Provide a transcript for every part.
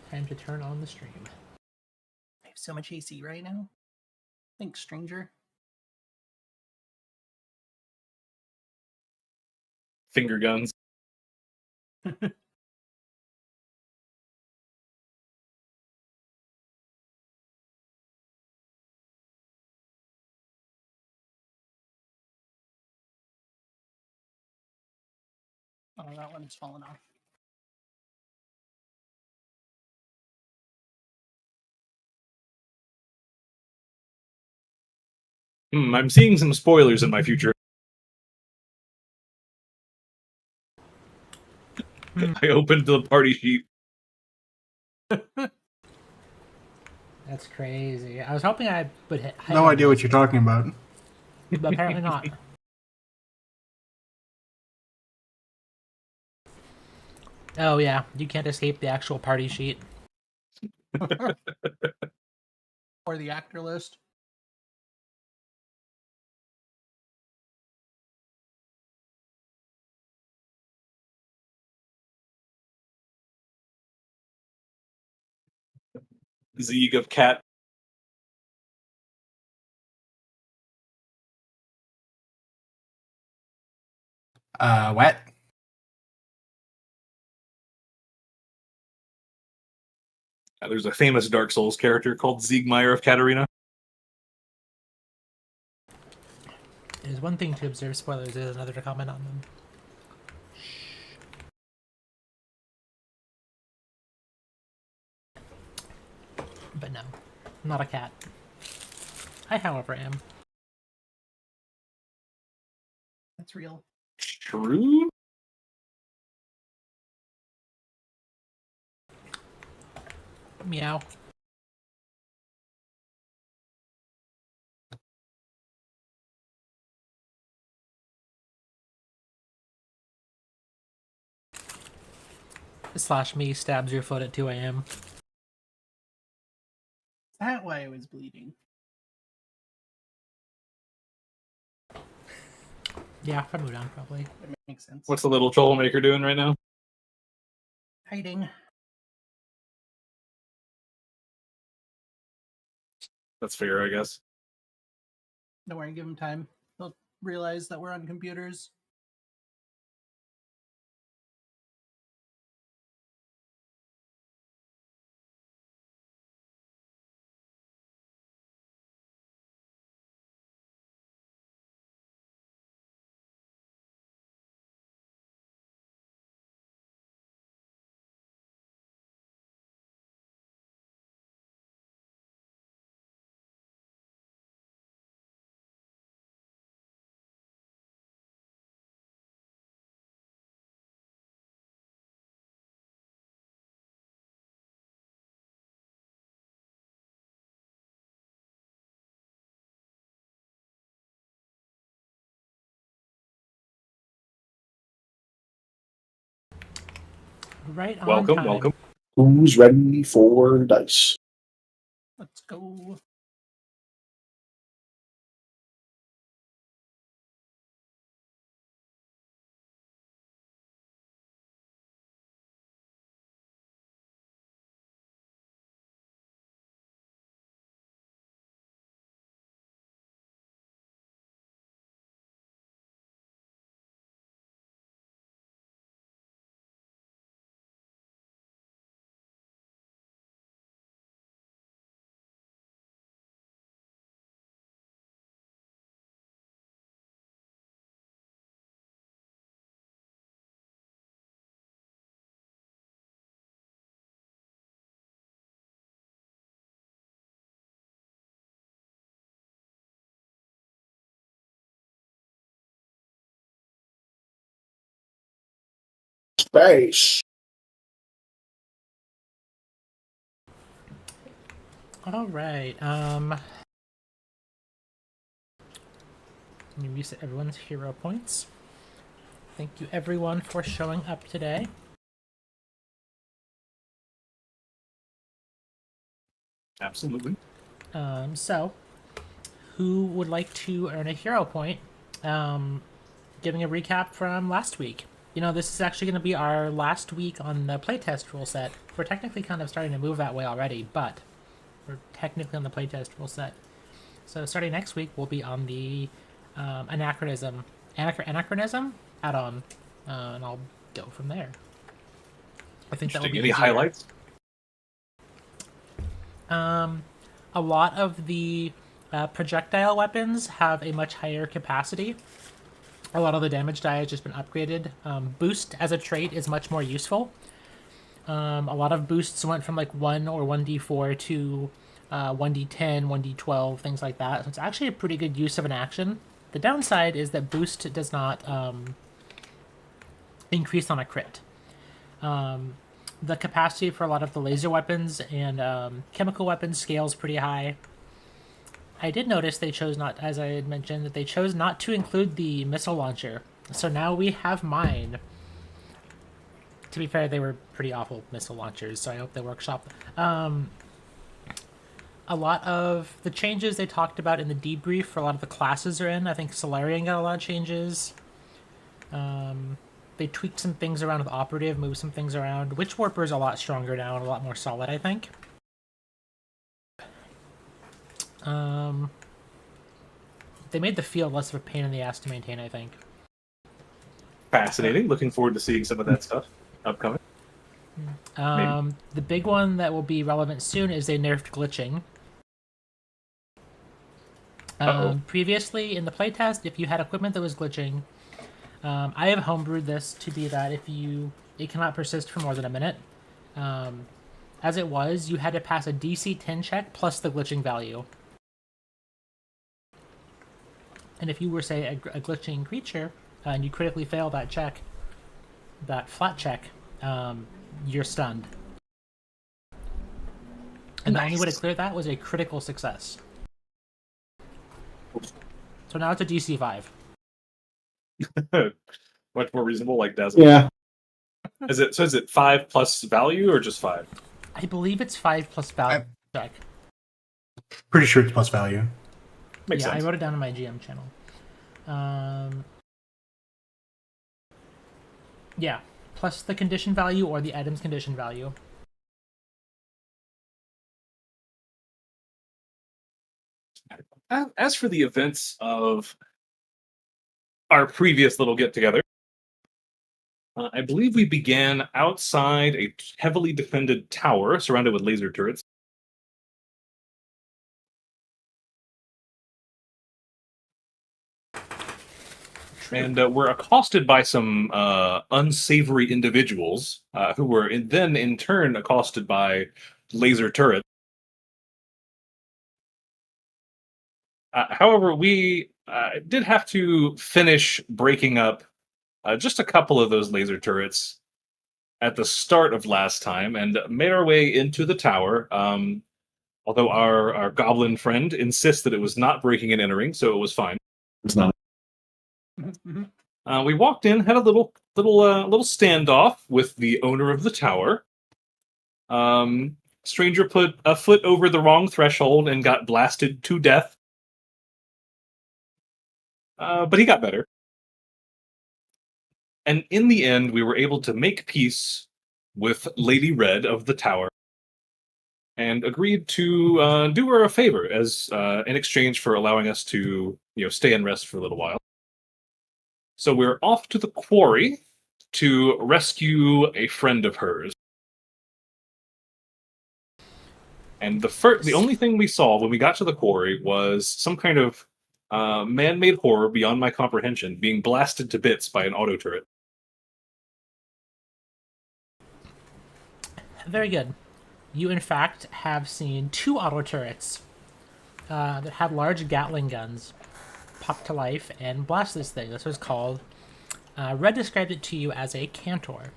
Time to turn on the stream. I have so much AC right now. Thanks, stranger. Finger guns. Oh, that one's fallen off. I'm seeing some spoilers in my future. I opened the party sheet. That's crazy. I was hoping I would hit. No idea what you're talking about. But apparently not. Oh yeah, you can't escape the actual party sheet. Or the actor list. Zeeg of cat. Wet. There's a famous Dark Souls character called Siegmeyer of Katarina. It is one thing to observe spoilers, it is another to comment on them. But no, I'm not a cat. I, however, am. That's real. True? Meow. Slash me stabs your foot at 2 a.m. Is that why I was bleeding? Yeah, if I move down, probably. That makes sense. What's the little troublemaker doing right now? Hiding? That's fair, I guess. Don't worry, give him time. He'll realize that we're on computers. Right on Welcome, time. welcome. Who's ready for dice? Let's go. Space. All right. Let me reset everyone's hero points. Thank you, everyone, for showing up today. Absolutely. So, who would like to earn a hero point? Giving a recap from last week. this is actually going to be our last week on the playtest rule set. We're technically kind of starting to move that way already, but we're technically on the playtest rule set. So starting next week, we'll be on the anachronism add-on, and I'll go from there. I think that will be Any easier. highlights? A lot of the projectile weapons have a much higher capacity. A lot of the damage die has just been upgraded. Boost as a trait is much more useful. A lot of boosts went from like 1 or 1d4 to 1d10, 1d12, things like that. So it's actually a pretty good use of an action. The downside is that boost does not increase on a crit. The capacity for a lot of the laser weapons and chemical weapons scales pretty high. I did notice they chose not, as I had mentioned, that they chose not to include the missile launcher. So now we have mine. To be fair, they were pretty awful missile launchers, so I hope they workshop. A lot of the changes they talked about in the debrief for a lot of the classes are in. I think Solarian got a lot of changes. They tweaked some things around with Operative, moved some things around. Witch Warper's a lot stronger now and a lot more solid, I think. They made the field less of a pain in the ass to maintain, I think. Fascinating. Looking forward to seeing some of that stuff upcoming. The big one that will be relevant soon is they nerfed glitching. Previously in the playtest, if you had equipment that was glitching, I have homebrewed this to be that it cannot persist for more than a minute. As it was, you had to pass a DC 10 check plus the glitching value. And if you were, say, a glitching creature, and you critically fail that check, that flat check, you're stunned. And the only way to clear that was a critical success. So now it's a DC 5. Much more reasonable, like Dazzle. Yeah. Is it 5 plus value or just 5? I believe it's 5 plus value check. Pretty sure it's plus value. Makes Yeah, sense. I wrote it down on my GM channel. Yeah, plus the condition value or the item's condition value. As for the events of our previous little get-together, I believe we began outside a heavily defended tower surrounded with laser turrets. And were accosted by some unsavory individuals who were then in turn accosted by laser turrets. However, we did have to finish breaking up just a couple of those laser turrets at the start of last time and made our way into the tower. Although our goblin friend insists that it was not breaking and entering, so it was fine. It's not. We walked in, had a little standoff with the owner of the tower. Stranger put a foot over the wrong threshold and got blasted to death. But he got better. And in the end, we were able to make peace with Lady Red of the tower and agreed to do her a favor as in exchange for allowing us to stay and rest for a little while. So we're off to the quarry to rescue a friend of hers. And the only thing we saw when we got to the quarry was some kind of man-made horror beyond my comprehension being blasted to bits by an auto turret. Very good. You, in fact, have seen 2 auto turrets that had large Gatling guns pop to life and blast this thing. This was called... Red described it to you as a cantor.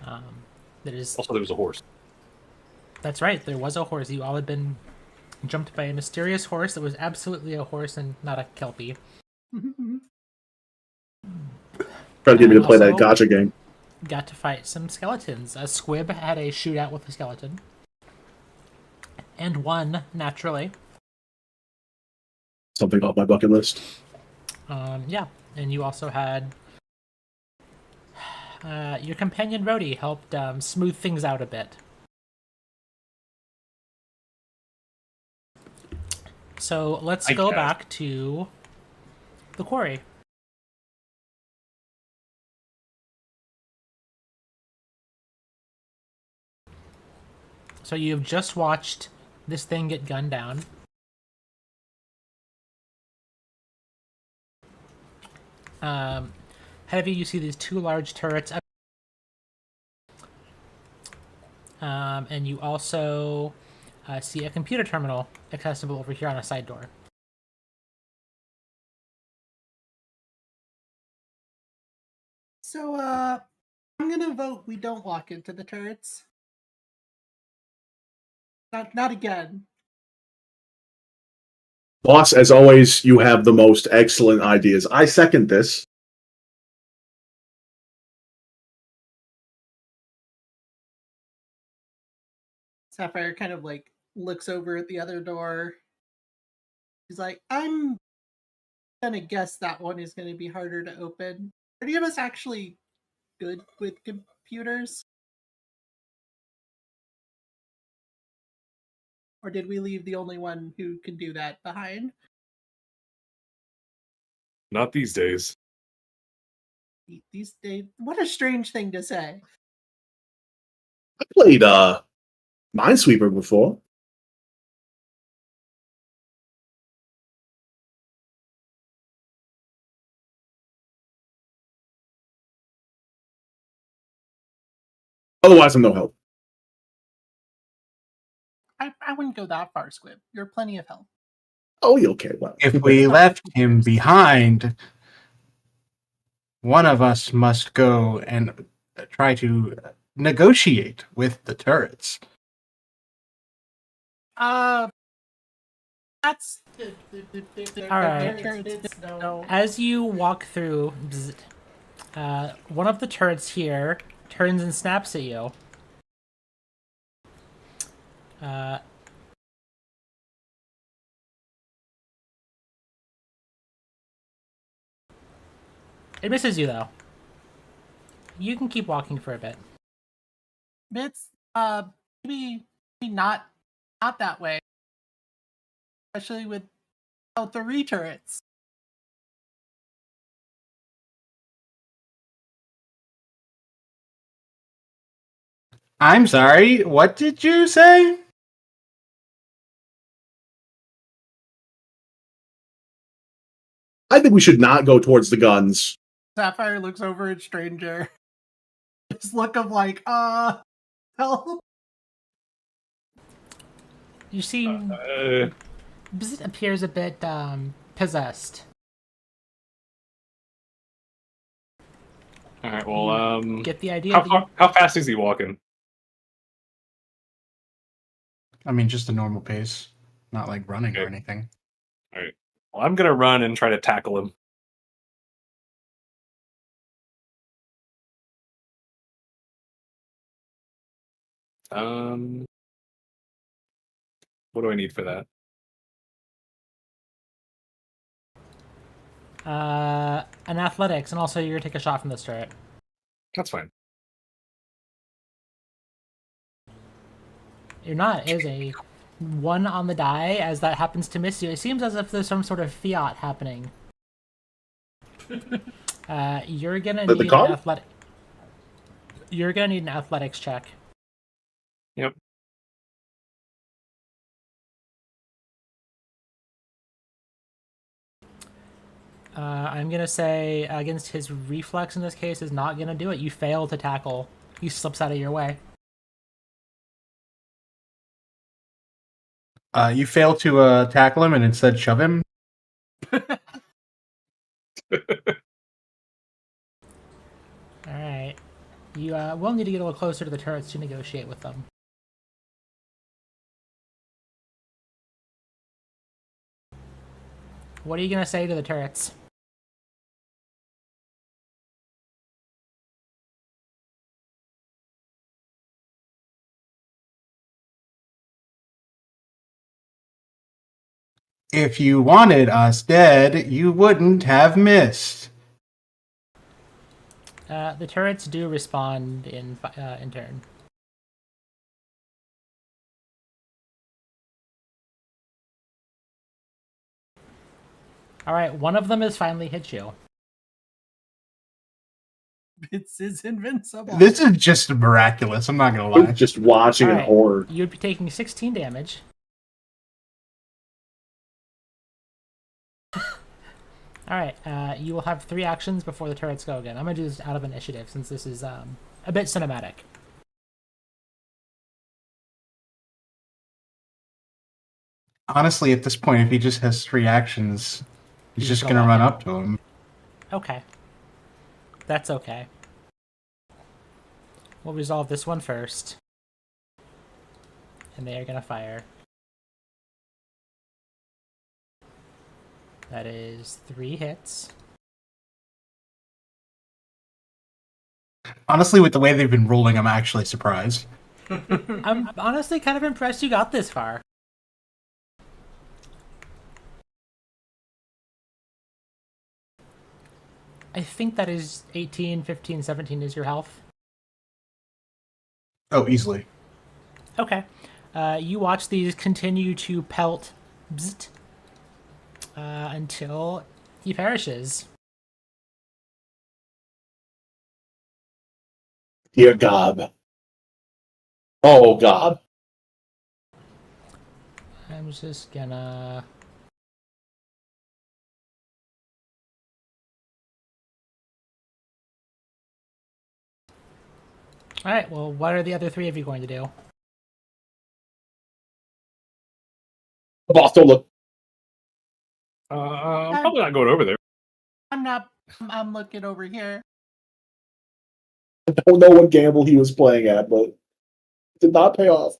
That is... Also, there was a horse. That's right, there was a horse. You all had been jumped by a mysterious horse that was absolutely a horse and not a kelpie. Trying to get me to play that Also- gotcha game. Got to fight some skeletons. A squib had a shootout with a skeleton. And won, naturally. Something off my bucket list. Yeah, and you also had your companion Rhodey helped smooth things out a bit. So let's I go guess. back to the quarry. So you've just watched this thing get gunned down. Ahead of you, you see these two large turrets. And you also see a computer terminal accessible over here on a side door. So, I'm gonna vote we don't walk into the turrets. Not again. Boss, as always, you have the most excellent ideas. I second this. Sapphire kind of like looks over at the other door. He's like, I'm gonna guess that one is gonna be harder to open. Are any of us actually good with computers? Or did we leave the only one who can do that behind? Not these days. These days, what a strange thing to say. I played Minesweeper before. Otherwise, I'm no help. I wouldn't go that far, Squib. You're plenty of help. Oh, you okay? Well, If we left him behind, one of us must go and try to negotiate with the turrets. That's All right. No. As you walk through, one of the turrets here turns and snaps at you. It misses you, though. You can keep walking for a bit. It's maybe not that way. Especially with three turrets. I'm sorry, what did you say? I think we should not go towards the guns. Sapphire looks over at Stranger. This look of like, help. You see, Bzzzt appears a bit possessed. All right. Well, Get the idea? how fast is he walking? I mean, just a normal pace, not like running or Okay. anything. All right. Well, I'm gonna run and try to tackle him. What do I need for that? An athletics, and also you're gonna take a shot from this turret. That's fine. You're not. It is a 1 on the die, as that happens to miss you. It seems as if there's some sort of fiat happening. You're gonna The need card? an athletic. You're gonna need an athletics check. Yep. I'm gonna say against his reflex in this case is not gonna do it. You fail to tackle. He slips out of your way. You fail to tackle him and instead shove him. All right. You will need to get a little closer to the turrets to negotiate with them. What are you gonna say to the turrets? If you wanted us dead, you wouldn't have missed. The turrets do respond in turn. All right, one of them has finally hit you. It's invincible. This is just miraculous. I'm not gonna lie. Just watching All in right, horror. you'd be taking 16 damage. All right, you will have 3 actions before the turrets go again. I'm gonna do this out of initiative since this is a bit cinematic. Honestly, at this point, if he just has 3 actions, he's just gonna walk run out. up to him. Okay. That's okay. We'll resolve this one first. And they are gonna fire. That is 3 hits. Honestly, with the way they've been rolling, I'm actually surprised. I'm honestly kind of impressed you got this far. I think that is 18, 15, 17 is your health. Oh, easily. Okay. You watch these continue to pelt until he perishes. Dear God. Oh God. I'm just gonna... Alright, well, what are the other 3 of you going to do? Boss, don't look. I'm probably not going over there. I'm not. I'm looking over here. I don't know what gamble he was playing at, but it did not pay off.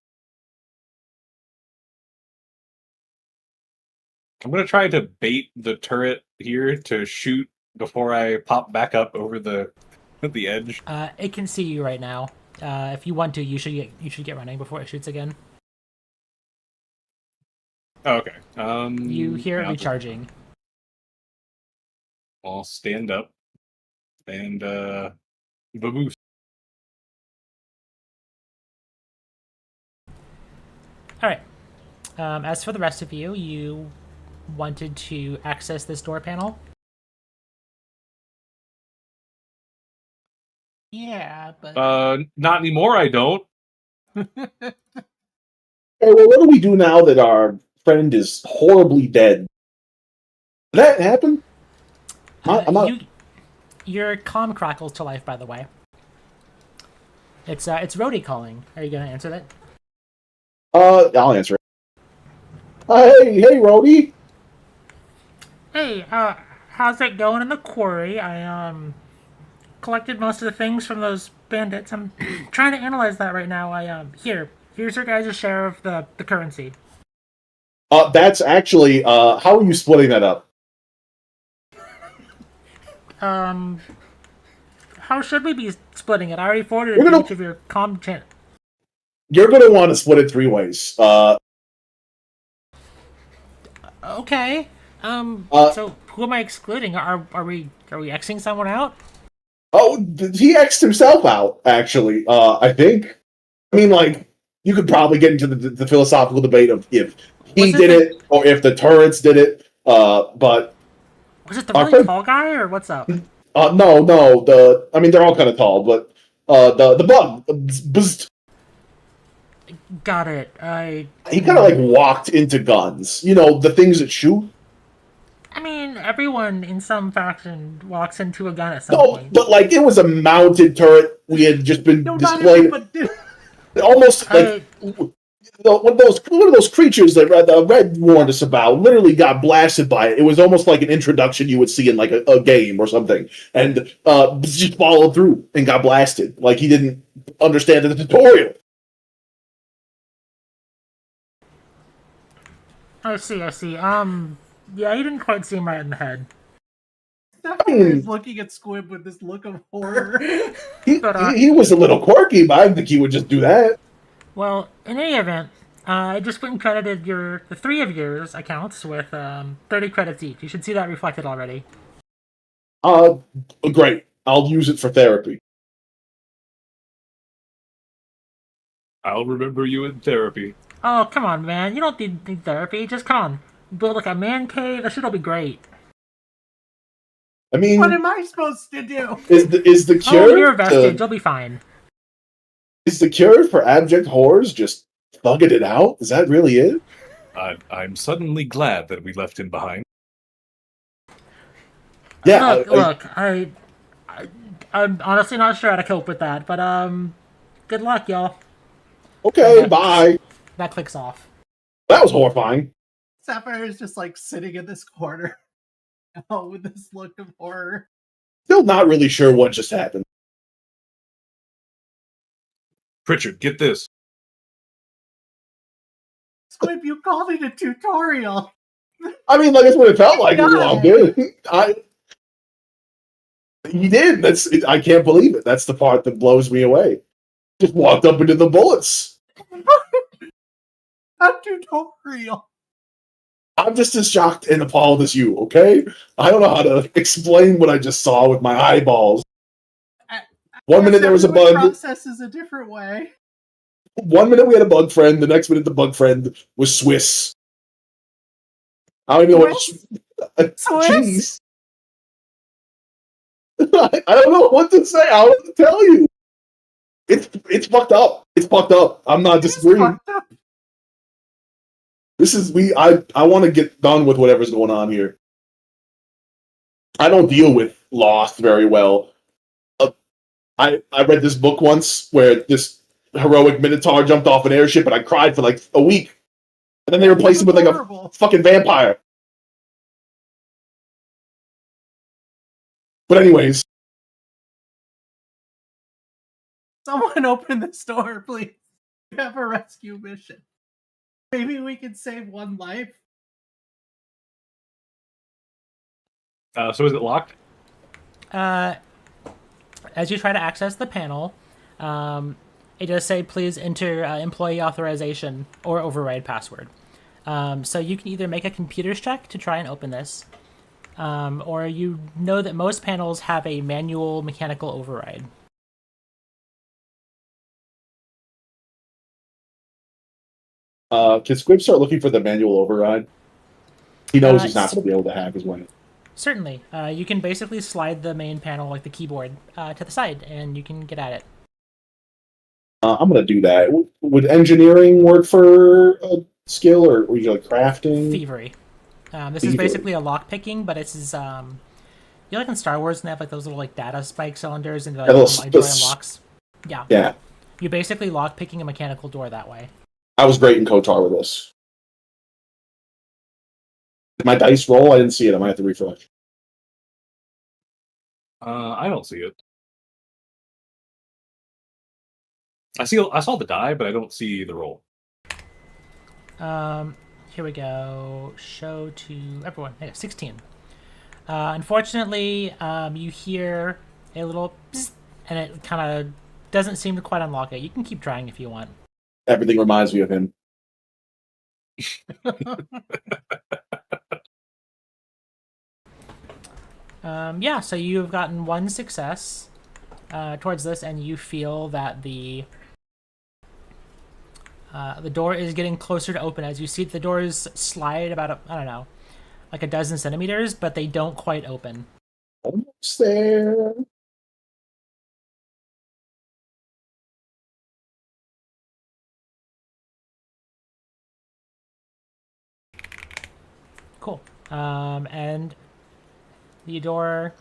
I'm gonna try to bait the turret here to shoot before I pop back up over the edge. It can see you right now. If you want to, you should get running before it shoots again. Oh, okay. You hear it yeah, recharging. I'll stand up and vamoose. Alright. As for the rest of you, you wanted to access this door panel. Yeah, but Not anymore. I don't. Hey, well, what do we do now that our friend is horribly dead? Did that happen? I'm not. Your comm crackles to life, by the way. It's Rhodey calling. Are you gonna answer that? I'll answer it. Hey, Rhodey. Hey, how's it going in the quarry? I collected most of the things from those bandits. I'm trying to analyze that right now. Here's your guys' share of the currency. That's actually. How are you splitting that up? How should we be splitting it? I already forwarded We're it to gonna- each of your comm channels. You're going to want to split it 3 ways. Okay. So who am I excluding? Are we Xing someone out? Oh, he X'd himself out, actually, I think. I mean, like, you could probably get into the philosophical debate of if he did it or if the turrets did it, but... Was it the really tall guy, or what's up? No, I mean, they're all kind of tall, but the bug... Got it. He kind of, like, walked into guns. You know, the things that shoot. I mean, everyone in some fashion walks into a gun at some No, point. but, like, it was a mounted turret. We had just been displayed... Almost like one of those creatures that Red warned us about literally got blasted by it. It was almost like an introduction you would see in like a game or something, and just followed through and got blasted. Like he didn't understand the tutorial. I see. Yeah, you didn't quite see him right in the head. He's looking at Squib with this look of horror. He was a little quirky, but I didn't think he would just do that. Well, in any event, I just went and credited the 3 of yours accounts with 30 credits each. You should see that reflected already. Great. I'll use it for therapy. I'll remember you in therapy. Oh, come on, man. You don't need therapy. Just come on. Build like a man cave. That shit'll be great. I mean, What am I supposed to do? is the Oh, cure you're a vestige. You'll be fine. is the cure for abject horrors just thugging it out? Is that really it? I'm suddenly glad that we left him behind. Yeah. I'm honestly not sure how to cope with that, but good luck, y'all. Okay, bye. That clicks off. That was horrifying. Sapphire is just like sitting in this corner with this look of horror. Still not really sure what just happened. Pritchard, get this. Squib, you called it a tutorial. I mean, like, that's what it felt like. God. Well, he did. I can't believe it. That's the part that blows me away. Just walked up into the bullets. A tutorial. I'm just as shocked and appalled as you, okay? I don't know how to explain what I just saw with my eyeballs. One minute there was a bug. Processes a different way. 1 minute we had a bug friend. The next minute the bug friend was Swiss. I don't even know what. Swiss? Jeez. I don't know what to say. I don't know what to tell you. It's fucked up. It's fucked up. I'm not disagreeing. I want to get done with whatever's going on here. I don't deal with loss very well. I read this book once where this heroic minotaur jumped off an airship and I cried for like a week. And then they replaced him with like a fucking vampire. But anyways. Someone open this door, please. We have a rescue mission. Maybe we can save one life. So is it locked? As you try to access the panel, it does say please enter employee authorization or override password. So you can either make a computer's check to try and open this, or you know that most panels have a manual mechanical override. Can Squib start looking for the manual override? He knows he's not going to be able to hack his way. Certainly. You can basically slide the main panel, like the keyboard, to the side, and you can get at it. I'm going to do that. Would engineering work for a skill, or would you like crafting? Thievery. This is basically a lockpicking, but it's you know, like in Star Wars, and they have like those little like data spike cylinders and like door unlocks. Yeah. Yeah. You're basically lockpicking a mechanical door that way. I was great in KOTOR with this. Did my dice roll? I didn't see it. I might have to refresh. I don't see it. I saw the die, but I don't see the roll. Here we go. Show to everyone. Yeah, 16. Unfortunately, you hear a little psst, and it kind of doesn't seem to quite unlock it. You can keep trying if you want. Everything reminds me of him. Yeah, so you've gotten one success towards this, and you feel that the door is getting closer to open as you see the doors slide about, I don't know, like a dozen centimeters, but they don't quite open. Almost there. Cool. And the door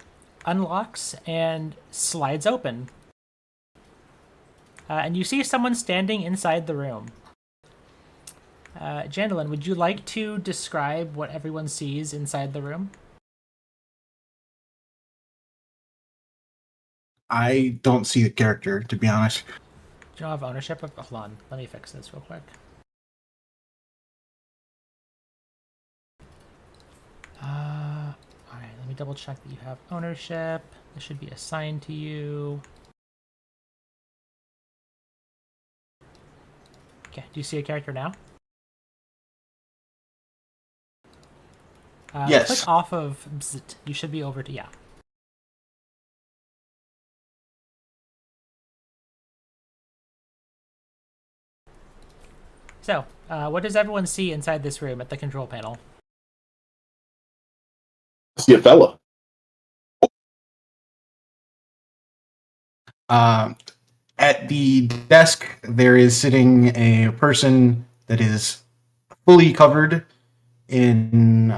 unlocks and slides open. And you see someone standing inside the room. Jandalyn, would you like to describe what everyone sees inside the room? I don't see the character, to be honest. Do you not have ownership of... Hold on, let me fix this real quick. Alright, let me double check that you have ownership. This should be assigned to you. Okay, do you see a character now? Yes. Click off of... You should be over to... Yeah. So, what does everyone see inside this room at the control panel? I see a fella. At the desk, there is sitting a person that is fully covered in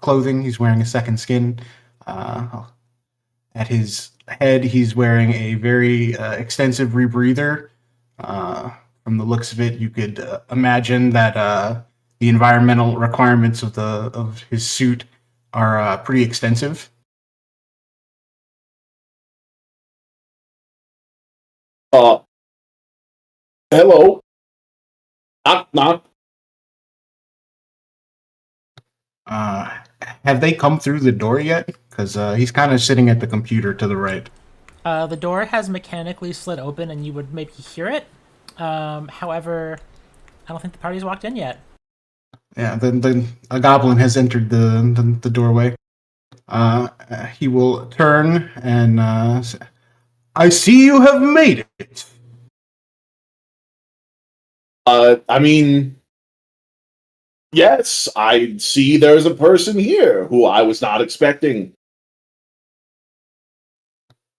clothing. He's wearing a second skin. At his head, he's wearing a very extensive rebreather. From the looks of it, you could imagine that the environmental requirements of his suit are pretty extensive. Hello. Knock, knock. Have they come through the door yet? Because he's kind of sitting at the computer to the right. The door has mechanically slid open, and you would maybe hear it. However, I don't think the party's walked in yet. Yeah, then a goblin has entered the doorway. He will turn and say, I see you have made it. I mean, yes, I see there's a person here who I was not expecting.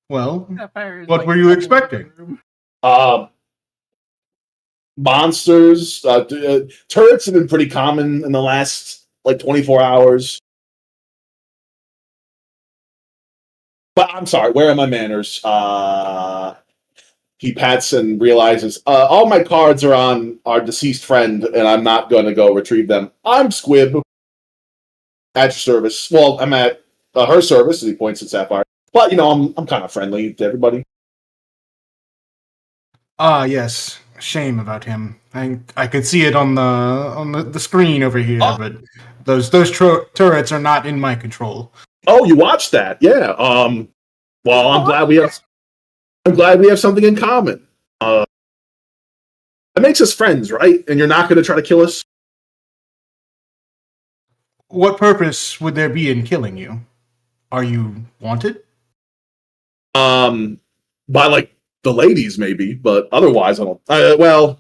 Well, Sapphire is, what like, were you somewhere in expecting? the room. Monsters, turrets have been pretty common in the last, 24 hours. But I'm sorry, where are my manners? He pats and realizes, all my cards are on our deceased friend, and I'm not going to go retrieve them. I'm Squib. At your service. Well, I'm at her service, as he points at Sapphire. But, I'm kind of friendly to everybody. Yes. Shame about him. I could see it on the screen over here, but those turrets are not in my control. Oh, you watched that? Yeah. Well, I'm glad we have something in common. That makes us friends, right? And you're not going to try to kill us? What purpose would there be in killing you? Are you wanted? By the ladies, maybe, but otherwise, I don't. Well,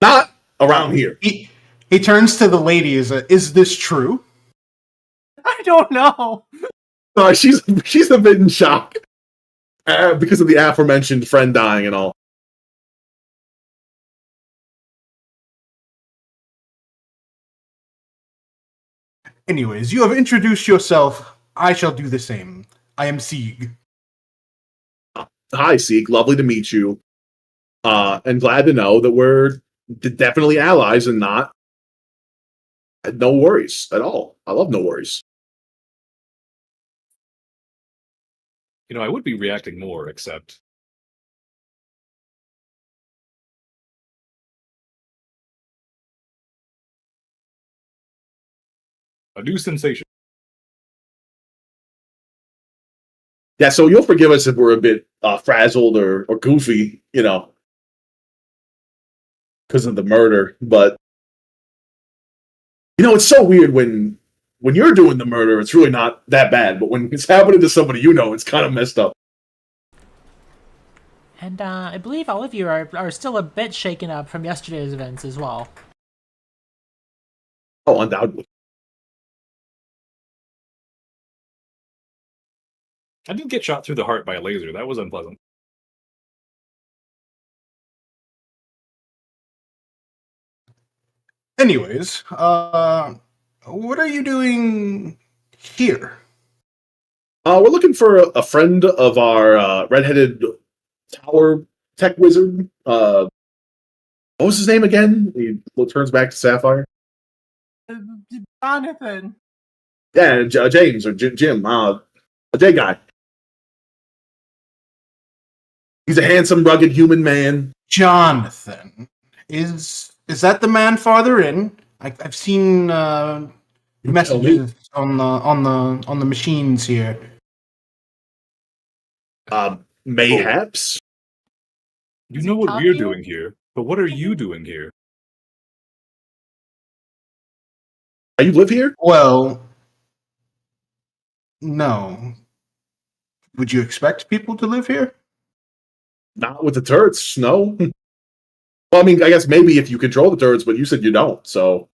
not around here. He turns to the lady. Is this true? I don't know. Sorry, she's a bit in shock because of the aforementioned friend dying and all. Anyways, you have introduced yourself. I shall do the same. I am Sieg. Hi, Seek. Lovely to meet you. And glad to know that we're definitely allies and not no worries at all. I love no worries. I would be reacting more, except a new sensation. Yeah, so you'll forgive us if we're a bit frazzled or goofy, because of the murder. But it's so weird when you're doing the murder, it's really not that bad. But when it's happening to somebody it's kind of messed up. And I believe all of you are still a bit shaken up from yesterday's events as well. Oh, undoubtedly. I did get shot through the heart by a laser. That was unpleasant. Anyways, what are you doing here? We're looking for a friend of our redheaded tower tech wizard. What was his name again? He turns back to Sapphire. Jonathan. Yeah, James or Jim. A J guy. He's a handsome, rugged human man. Jonathan. Is that the man farther in? I've seen messages on the machines here. Mayhaps. You know what we're doing here, but what are you doing here? You live here? Well, no. Would you expect people to live here? Not with the turrets, no. Well, I mean, I guess maybe if you control the turrets, but you said you don't, so.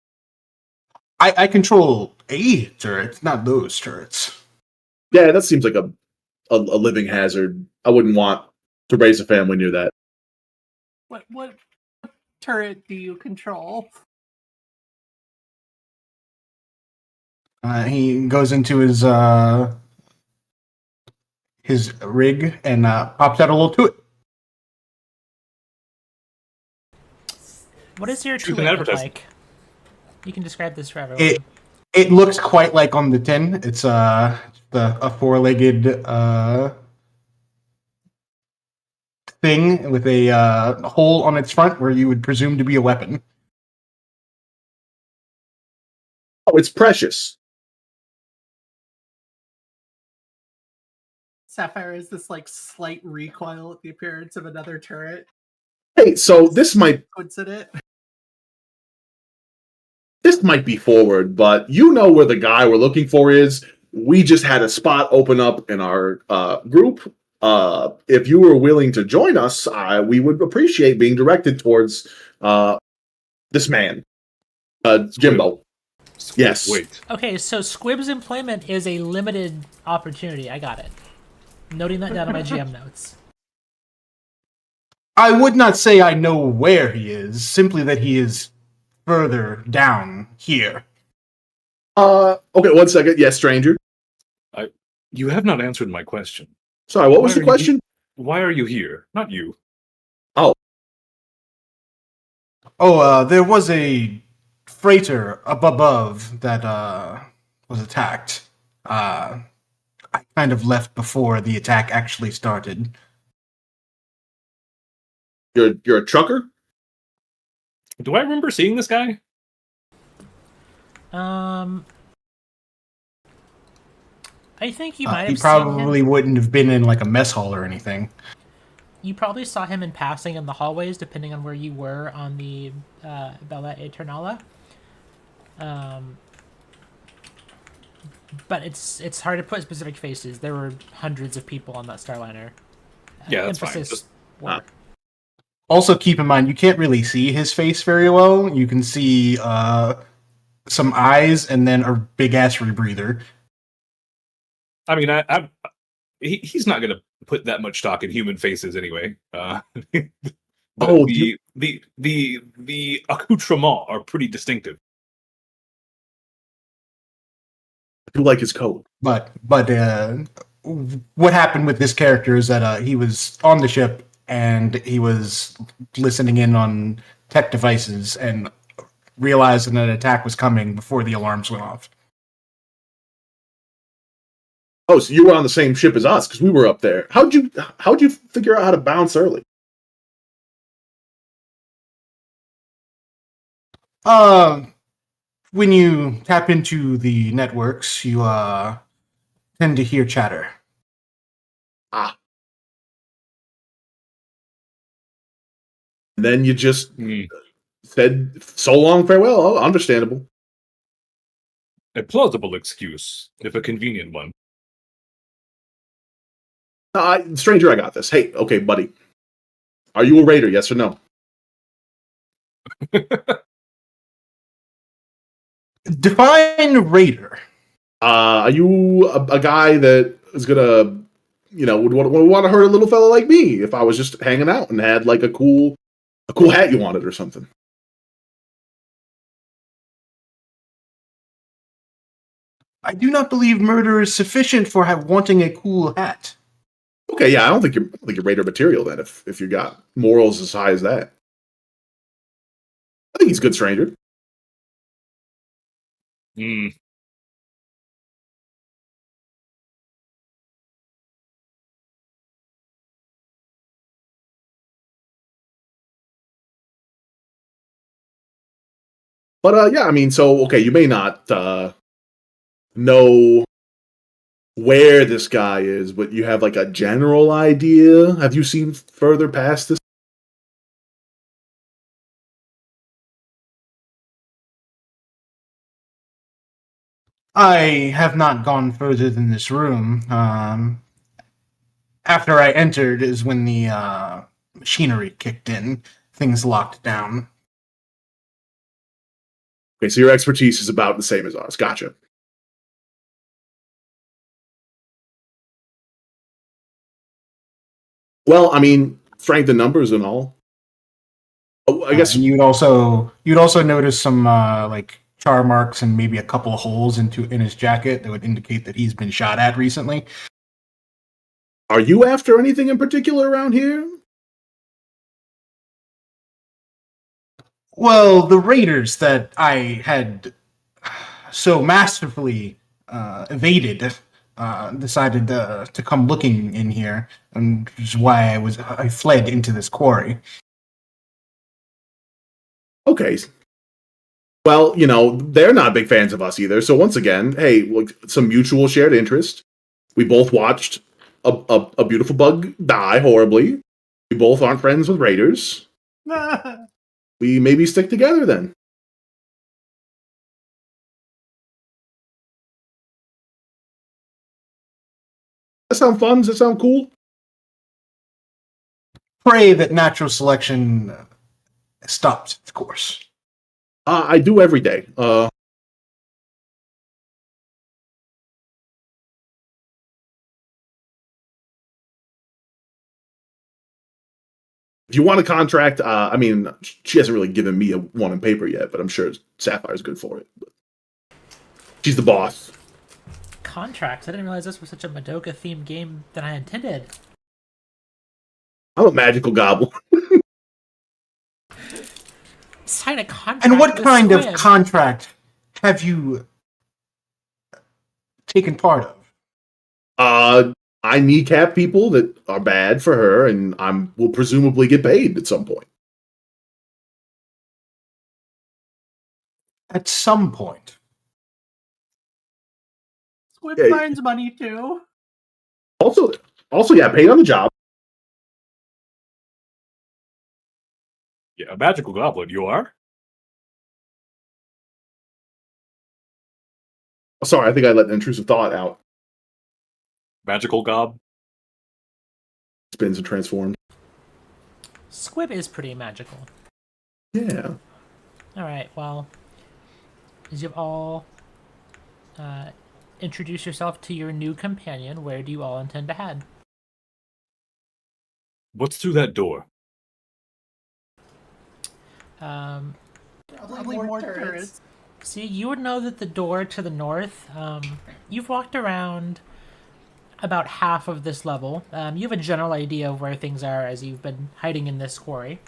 I control a turret, not those turrets. Yeah, that seems like a living hazard. I wouldn't want to raise a family near that. What turret do you control? He goes into his rig and pops out a little toot. What does your Truth tool in look advertising. like? You can describe this for everyone. It looks quite like on the tin. It's a four-legged thing with a hole on its front where you would presume to be a weapon. Oh, it's precious. Sapphire is this like slight recoil at the appearance of another turret. Hey, so this might Puts in it. be forward, but you know where the guy we're looking for is. We just had a spot open up in our group. If you were willing to join us, we would appreciate being directed towards this man, Jimbo. Yes. Wait. Okay, so Squib's employment is a limited opportunity. I got it. Noting that down in my GM notes. I would not say I know where he is, simply that he is further down here. Okay, 1 second. Yes, stranger. You have not answered my question. Sorry, what was the question? Why are you here? Not you. There was a freighter up above that was attacked. I kind of left before the attack actually started. You're a trucker? Do I remember seeing this guy? I think you might have He seen probably him. wouldn't have been in like a mess hall or anything. You probably saw him in passing in the hallways, depending on where you were on the Bella Eternala. But it's hard to put specific faces. There were hundreds of people on that Starliner. Yeah, that's fine. Emphasis Just- were. Also, keep in mind, you can't really see his face very well. You can see some eyes and then a big-ass rebreather. I mean, he's not going to put that much stock in human faces anyway. But Oh, the accoutrements are pretty distinctive. I do like his coat. But what happened with this character is that he was on the ship and he was listening in on tech devices and realized that an attack was coming before the alarms went off. Oh, so you were on the same ship as us because we were up there. How'd you figure out how to bounce early? When you tap into the networks, you tend to hear chatter. And then you just said so long farewell. Oh, understandable. A plausible excuse, if a convenient one. Stranger, I got this. Hey, okay, buddy. Are you a raider? Yes or no? Define raider. Are you a guy that is gonna, would want to hurt a little fella like me if I was just hanging out and had like a cool hat you wanted or something? I do not believe murder is sufficient for wanting a cool hat. Okay, yeah, I don't think you're raider material then. If you got morals as high as that, I think he's a good stranger. Hmm. But yeah, I mean, so okay, you may not know where this guy is, but you have like a general idea. Have you seen further past this? I have not gone further than this room. After I entered is when the machinery kicked in. things locked down. Okay, so your expertise is about the same as ours. Gotcha. Well, I mean, strength in numbers and all. Oh, I guess And you'd also notice some like char marks and maybe a couple of holes in his jacket that would indicate that he's been shot at recently. Are you after anything in particular around here? Well, the raiders that I had so masterfully evaded decided to come looking in here, and which is why I fled into this quarry. Okay. Well, they're not big fans of us either. So once again, hey, look, some mutual shared interest. We both watched a beautiful bug die horribly. We both aren't friends with raiders. We maybe stick together then. That sound fun? Does that sound cool? Pray that natural selection stops, of course. I do every day. If you want a contract, I mean, she hasn't really given me a one in paper yet, but I'm sure Sapphire's good for it. She's the boss. Contracts? I didn't realize this was such a Madoka-themed game than I intended. I'm a magical goblin. Sign a contract. And what with kind Squib. of contract have you taken part of? I kneecap people that are bad for her, and will presumably get paid at some point. At some point. Squib Yeah. finds money too. Also, yeah, paid on the job. Yeah, a magical goblin, you are? Oh, sorry, I think I let an intrusive thought out. Magical gob? Spins and transforms. Squib is pretty magical. Yeah. Alright, well, as you've all introduced yourself to your new companion, where do you all intend to head? What's through that door? Probably more turrets. See, you would know that the door to the north, you've walked around about half of this level. You have a general idea of where things are as you've been hiding in this quarry,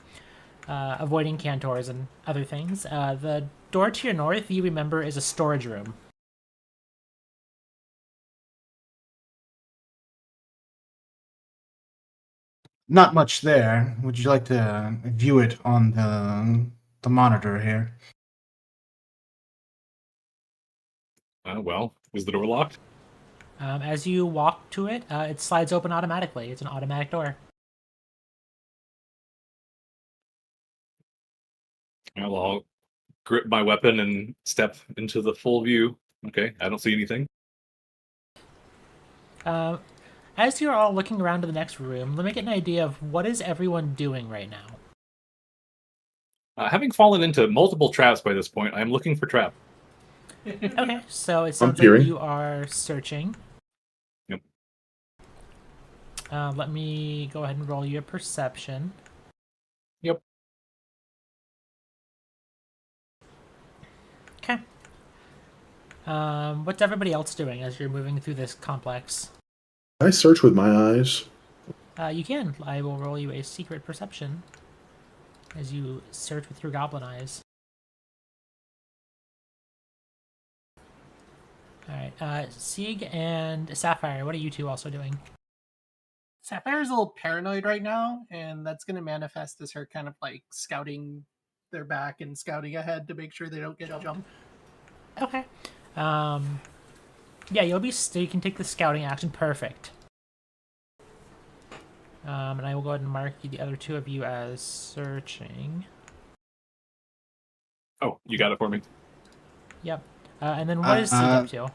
avoiding cantors and other things. The door to your north, you remember, is a storage room. Not much there. Would you like to view it on the monitor here? Well, is the door locked? As you walk to it, it slides open automatically. It's an automatic door. Well, I'll grip my weapon and step into the full view. Okay, I don't see anything. As you're all looking around to the next room, let me get an idea of what is everyone doing right now. Having fallen into multiple traps by this point, I'm looking for trap. Okay, so it sounds peering. like you are searching. Yep. Let me go ahead and roll you a perception. Yep. Okay. What's everybody else doing as you're moving through this complex? I search with my eyes. You can. I will roll you a secret perception as you search with your goblin eyes. Alright, Sieg and Sapphire, what are you two also doing? Sapphire's a little paranoid right now, and that's going to manifest as her kind of like scouting their back and scouting ahead to make sure they don't get jumped. Okay. Yeah, you can take the scouting action. Perfect. And I will go ahead and mark the other two of you as searching. Oh, you got it for me. Yep. And then what is Sieg up to?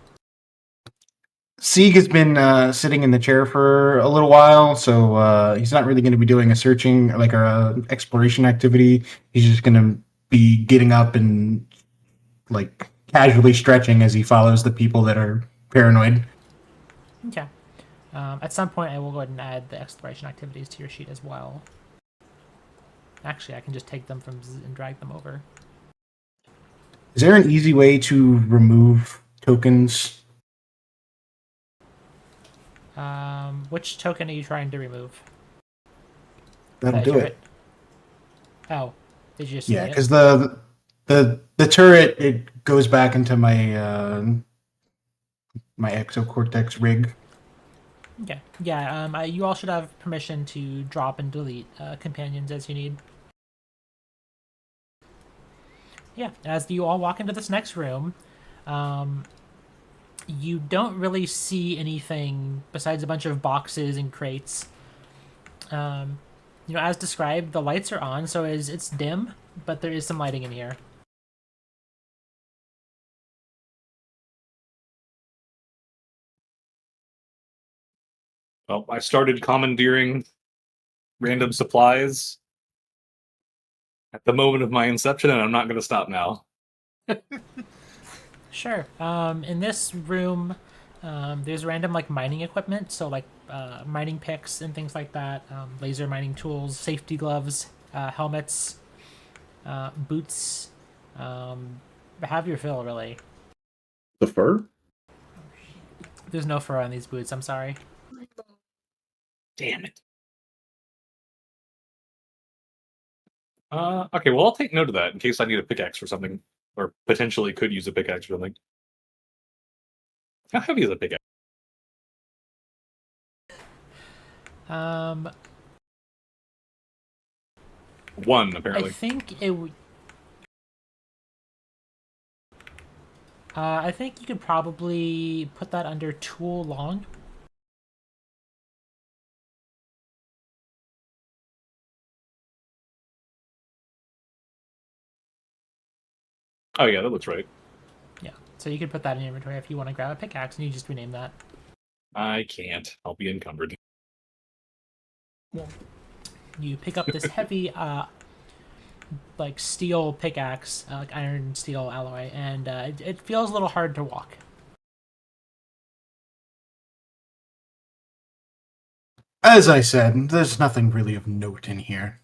Sieg has been sitting in the chair for a little while, so he's not really going to be doing a searching, like a exploration activity. He's just going to be getting up and like casually stretching as he follows the people that are paranoid. Okay. At some point, I will go ahead and add the exploration activities to your sheet as well. Actually, I can just take them from Z and drag them over. Is there an easy way to remove tokens? Which token are you trying to remove? That'll That do turret? it. Oh, did you just Yeah, see it? because the turret, it goes back into my exocortex rig. Okay. Yeah. You all should have permission to drop and delete companions as you need. Yeah. As you all walk into this next room, you don't really see anything besides a bunch of boxes and crates. As described, the lights are on, so it's dim, but there is some lighting in here. Well, I started commandeering random supplies at the moment of my inception, and I'm not going to stop now. Sure. In this room, there's random like mining equipment, so like mining picks and things like that, laser mining tools, safety gloves, helmets, boots. Have your fill, really. The fur? There's no fur on these boots. I'm sorry. Damn it. Okay, well, I'll take note of that in case I need a pickaxe or something, or potentially could use a pickaxe or something. How heavy is a pickaxe? Um, One, I apparently. think it. I think you could probably put that under tool long. Oh yeah, that looks right. Yeah. So you could put that in inventory if you want to grab a pickaxe, and you just rename that. I can't. I'll be encumbered. You pick up this heavy, like steel pickaxe, like iron steel alloy, and it feels a little hard to walk. As I said, there's nothing really of note in here.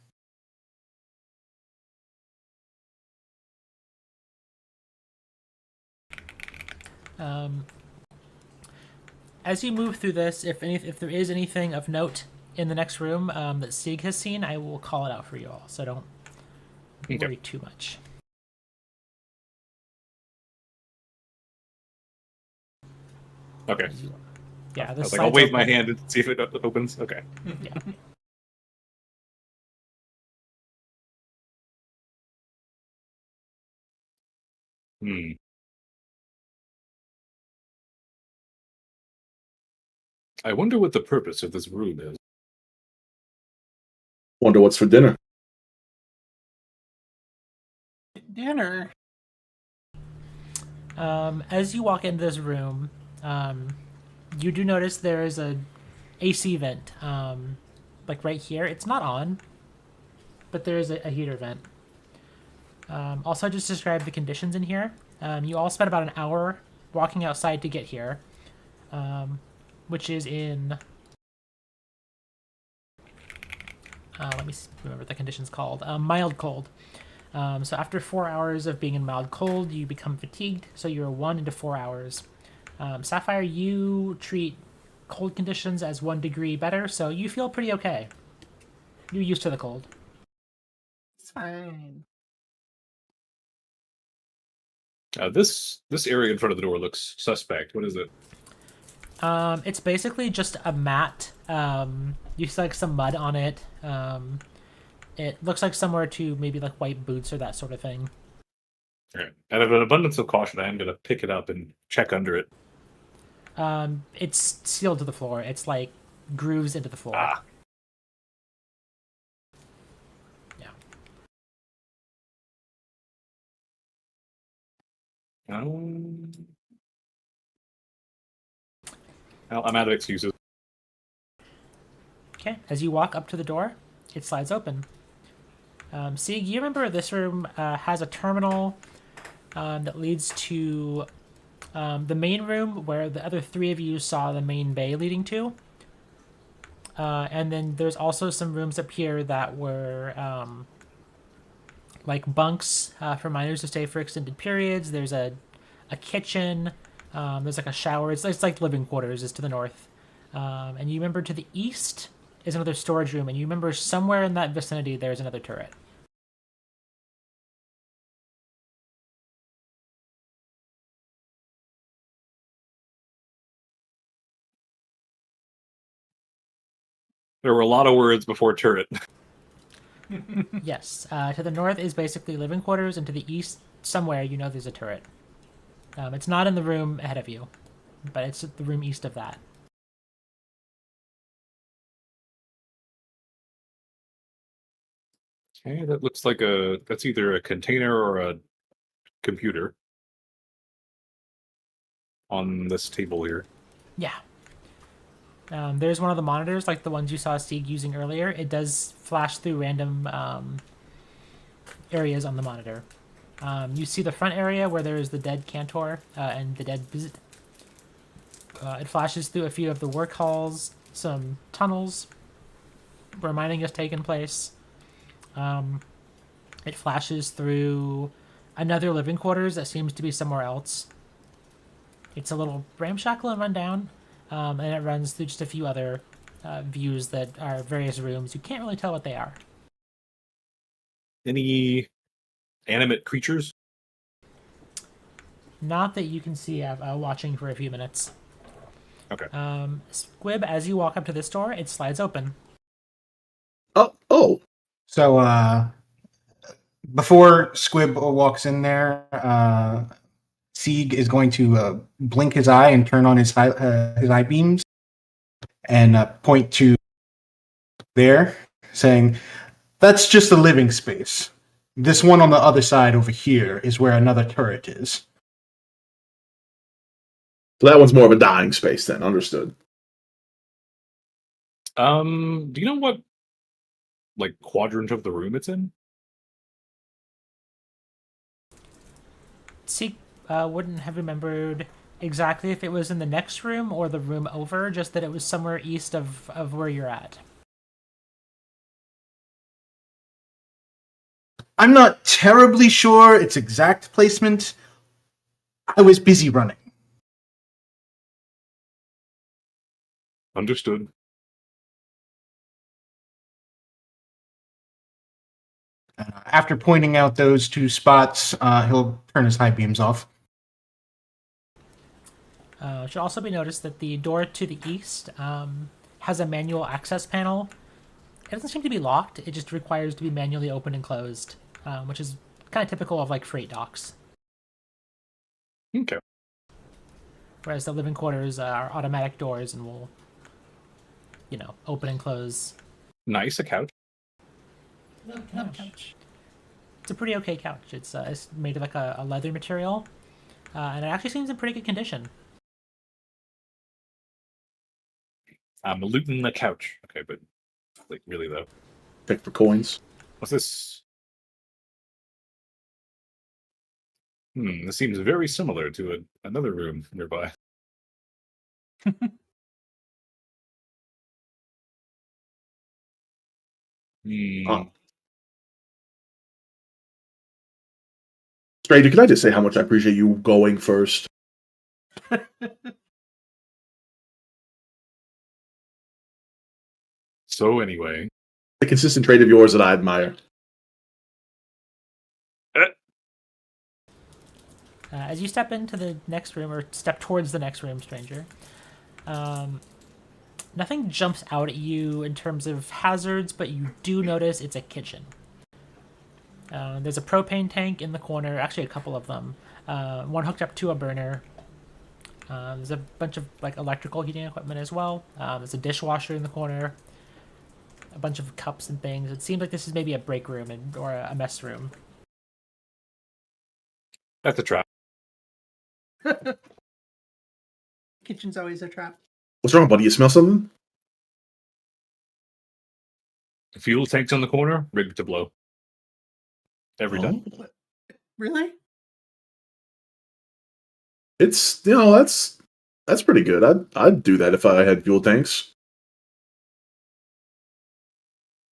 Um, as you move through this, if there is anything of note in the next room that Sieg has seen, I will call it out for you all. So don't worry too much. Okay. Yeah, I this was like, I'll side's wave my open. hand and see if it opens. Okay. Yeah. Hmm. I wonder what the purpose of this room is. Wonder what's for dinner. Dinner. As you walk into this room, you do notice there is a AC vent, like right here. It's not on, but there is a heater vent. Also, just describe the conditions in here. You all spent about an hour walking outside to get here, which is in. Let me remember what the condition's called. Mild cold. So after 4 hours of being in mild cold, you become fatigued. So you're 1 into 4 hours. Sapphire, you treat cold conditions as 1 degree better, so you feel pretty okay. You're used to the cold. It's fine. This area in front of the door looks suspect. What is it? It's basically just a mat. You see like some mud on it. It looks like somewhere to maybe like white boots or that sort of thing. Okay. Out of an abundance of caution, I am going to pick it up and check under it. It's sealed to the floor. It's like grooves into the floor. Ah. Yeah. I'm out of excuses. Okay, as you walk up to the door, it slides open. Sieg, you remember this room has a terminal that leads to the main room where the other three of you saw the main bay leading to. And then there's also some rooms up here that were like bunks for miners to stay for extended periods. There's a kitchen. There's like a shower. It's like living quarters is to the north. And you remember to the east is another storage room. And you remember somewhere in that vicinity there's another turret. There were a lot of words before turret. Yes. To the north is basically living quarters, and to the east, somewhere, you know there's a turret. It's not in the room ahead of you, but it's the room east of that. Okay, that looks like that's either a container or a computer on this table here. Yeah. There's one of the monitors, like the ones you saw Sieg using earlier. It does flash through random areas on the monitor. You see the front area where there is the dead Cantor and the dead Visit. It flashes through a few of the work halls, some tunnels where mining has taken place. It flashes through another living quarters that seems to be somewhere else. It's a little ramshackle and run down, and it runs through just a few other views that are various rooms. You can't really tell what they are. Any animate creatures? Not that you can see watching for a few minutes. Okay. Squib, as you walk up to this door, it slides open. Oh. So before Squib walks in there, Sieg is going to blink his eye and turn on his eye beams and point to there, saying, "That's just a living space. This one on the other side over here is where another turret is." So that one's more of a dying space then. Understood. Do you know what like quadrant of the room it's in? Sieg wouldn't have remembered exactly if it was in the next room or the room over, just that it was somewhere east of where you're at. I'm not terribly sure its exact placement. I was busy running. Understood. After pointing out those two spots, he'll turn his high beams off. It should also be noticed that the door to the east has a manual access panel. It doesn't seem to be locked. It just requires to be manually opened and closed, which is kind of typical of like freight docks. Okay. Whereas the living quarters are automatic doors and will, open and close. Nice, a couch. Couch. It's a pretty okay couch. It's made of like a leather material, and it actually seems in pretty good condition. I'm looting the couch. Okay, but like really though. Check for coins. What's this? This seems very similar to another room nearby. Stranger, can I just say how much I appreciate you going first? So anyway, A consistent trait of yours that I admire. As you step into the next room, or step towards the next room, stranger, nothing jumps out at you in terms of hazards, but you do notice it's a kitchen. There's a propane tank in the corner, actually a couple of them. One hooked up to a burner. There's a bunch of like electrical heating equipment as well. There's a dishwasher in the corner. A bunch of cups and things. It seems like this is maybe a break room or a mess room. that's a trap. Kitchen's always a trap. What's wrong, buddy? You smell something? The fuel tank's on the corner, rigged to blow. Every time. Oh. Really? It's that's pretty good. I'd do that if I had fuel tanks.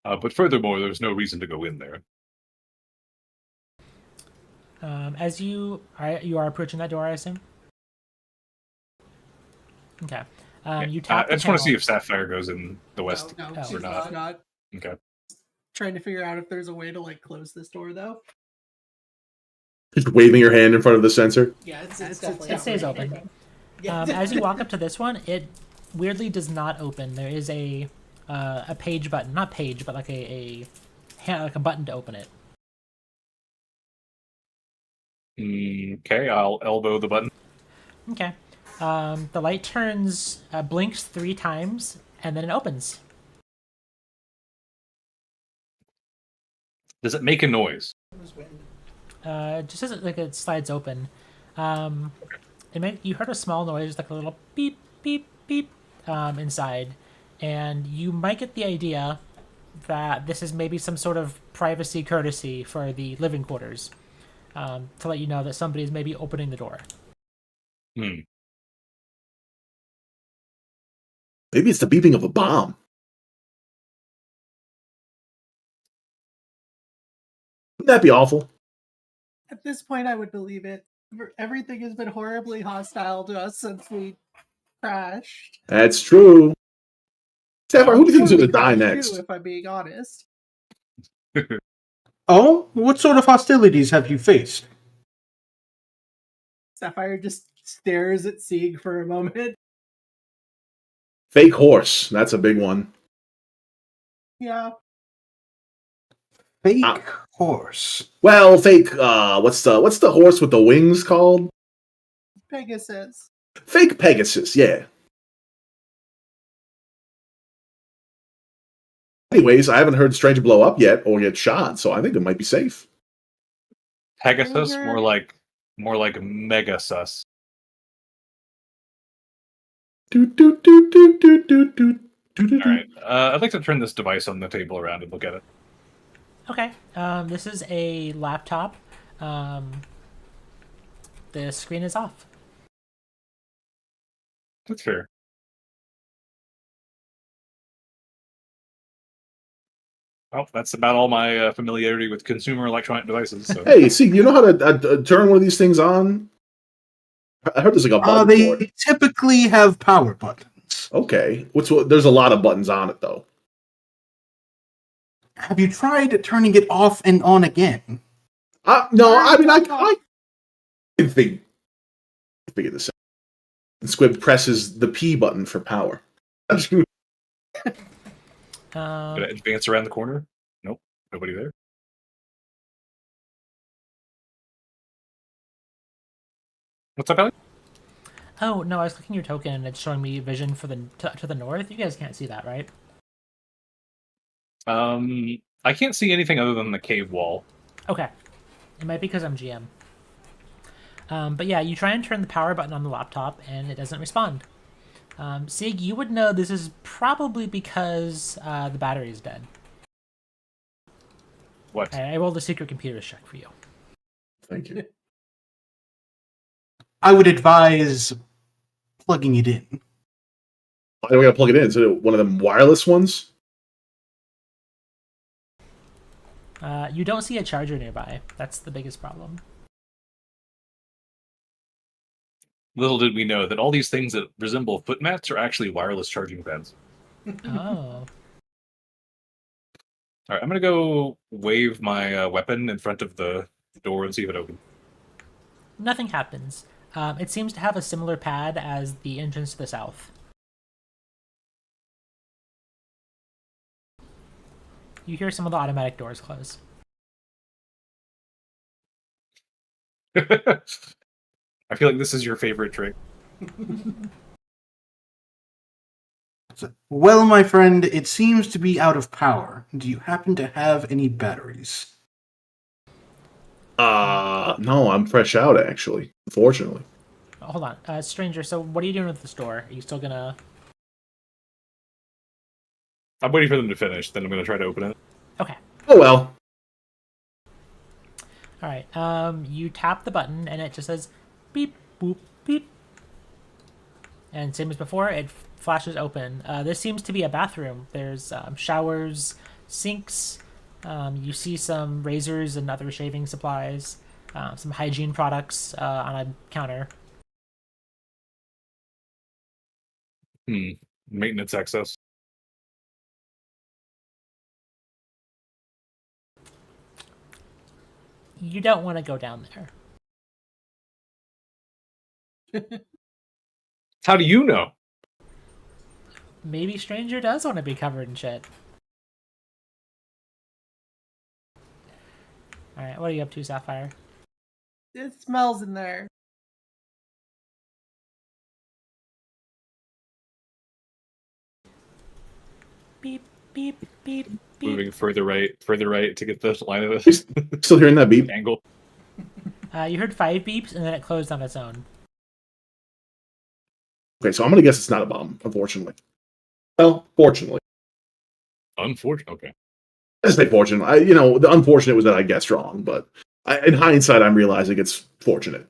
But furthermore, there's no reason to go in there. As you are approaching that door, I assume. Okay. You tap. I just want to see if Sapphire goes in the west No, Oh. she's or not. not. Okay. Trying to figure out if there's a way to like close this door though. Just waving your hand in front of the sensor. Yeah, it's It stays open. Yeah. As you walk up to this one, it weirdly does not open. There is a page button, not page, but like a button to open it. Okay, I'll elbow the button. Okay. The light turns, blinks 3 times, and then it opens. Does it make a noise? Just as it slides open, you heard a small noise, like a little beep, beep, beep, inside, and you might get the idea that this is maybe some sort of privacy courtesy for the living quarters, to let you know that somebody is maybe opening the door. Hmm. Maybe it's the beeping of a bomb. Wouldn't that be awful? At this point, I would believe it. Everything has been horribly hostile to us since we crashed. That's true. Sapphire, who do you think is going to die Too, next? if I'm being honest. Oh, what sort of hostilities have you faced? Sapphire just stares at Sieg for a moment. Fake horse. That's a big one. Yeah. Fake horse. Well, fake. What's the horse with the wings called? Pegasus. Fake Pegasus. Yeah. Anyways, I haven't heard Strange blow up yet or get shot, so I think it might be safe. Pegasus, Ranger. more like Megasus. Doot, doot, doot, doot, doot, doot, doot, doot, All right. I'd like to turn this device on the table around and look at it. Okay. This is a laptop. The screen is off. That's fair. Well, that's about all my familiarity with consumer electronic devices. So. Hey, see, you know how to turn one of these things on? I heard there's like a button for They it. typically have power buttons. Okay. There's a lot of buttons on it, though. Have you tried turning it off and on again? No, I mean, I can figure this out. And Squib presses the P button for power. Gonna advance around the corner? Nope. Nobody there. What's up, Ellie? Oh no, I was clicking your token and it's showing me vision for to the north. You guys can't see that, right? I can't see anything other than the cave wall. Okay. It might be because I'm GM. But yeah, you try and turn the power button on the laptop and it doesn't respond. Sig, you would know this is probably because the battery is dead. What? I rolled a secret computer check for you. Thank you. I would advise plugging it in. Why do we gotta plug it in? Is it one of them wireless ones? You don't see a charger nearby. That's the biggest problem. Little did we know that all these things that resemble foot mats are actually wireless charging pads. Oh. All right, I'm gonna go wave my weapon in front of the door and see if it opens. Nothing happens. It seems to have a similar pad as the entrance to the south. You hear some of the automatic doors close. I feel like this is your favorite trick. Well, my friend, it seems to be out of power. Do you happen to have any batteries? No, I'm fresh out, actually. Unfortunately. Hold on, stranger. So, what are you doing with this door? Are you still gonna? I'm waiting for them to finish. Then I'm going to try to open it. Okay. Oh well. All right. You tap the button and it just says beep boop beep. And same as before, it flashes open. This seems to be a bathroom. There's showers, sinks. You see some razors and other shaving supplies, some hygiene products on a counter. Maintenance access. You don't want to go down there. How do you know? Maybe Stranger does want to be covered in shit. Alright, what are you up to, Sapphire? It smells in there. Beep, beep, beep, beep. Moving further right to get the line of this Still hearing that beep? angle. You heard 5 beeps and then it closed on its own. Okay, so I'm gonna guess it's not a bomb, unfortunately. Well, fortunately. Unfortunate. Okay. I just say fortunate. The unfortunate was that I guessed wrong, but in hindsight, I'm realizing it's fortunate.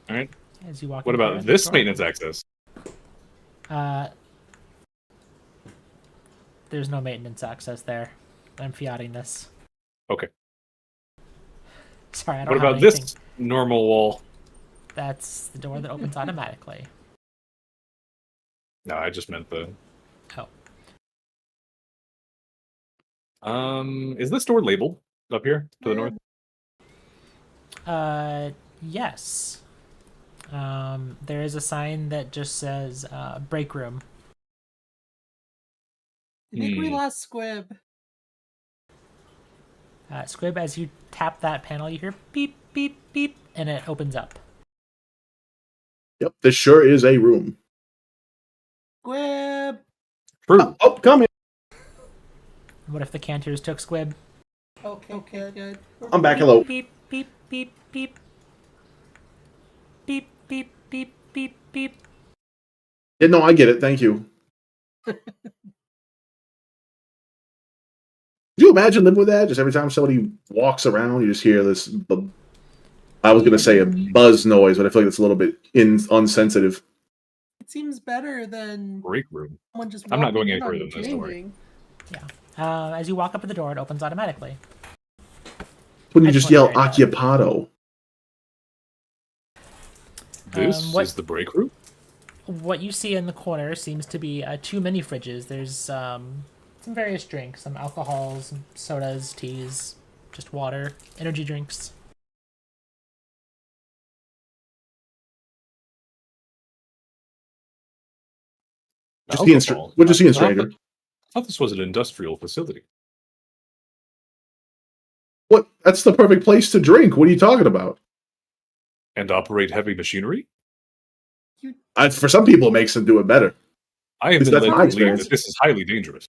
All right. As you walk What in about there, this door. maintenance access? There's no maintenance access there. I'm fiating this. Okay. Sorry, I don't What have about anything. this normal wall? That's the door that opens automatically. No, I just meant the. Oh. Is this door labeled up here to the north? Yes. There is a sign that just says break room. I think we lost Squib. Squib, as you tap that panel, you hear beep, beep, beep, and it opens up. Yep, this sure is a room. Squib. True. Oh, come here. What if the canters took Squib? Okay, good. I'm back. Hello. Beep, beep, beep, beep. Beep, beep, beep, beep, beep. Yeah, no, I get it. Thank you. Could you imagine living with that? Just every time somebody walks around, you just hear this. I was going to say a buzz noise, but I feel like it's a little bit unsensitive. It seems better than Break room. someone just I'm not walking going any in on further you than this, don't worry. changing. Yeah. As you walk up to the door, it opens automatically. When you I just just yell wonder if it "Occupado." This what- is the break room? What you see in the corner seems to be 2 mini fridges. There's some various drinks, some alcohols, some sodas, teas, just water, energy drinks. What'd you see in Stranger? I thought this was an industrial facility. What? That's the perfect place to drink. What are you talking about? And operate heavy machinery? For some people, it makes them do it better. I have Is been that led my to believe experience? that this is highly dangerous.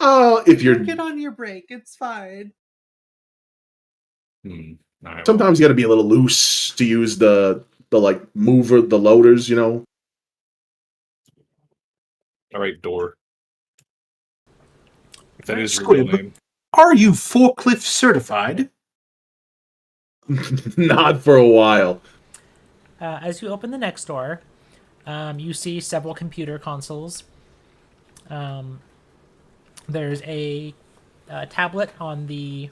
If you're Get on your break. It's fine. All right, sometimes you got to be a little loose to use the like mover, the loaders. all right, door. If that is your real Squib. name. Are you forklift certified? Not for a while. As you open the next door, you see several computer consoles. There's a tablet on the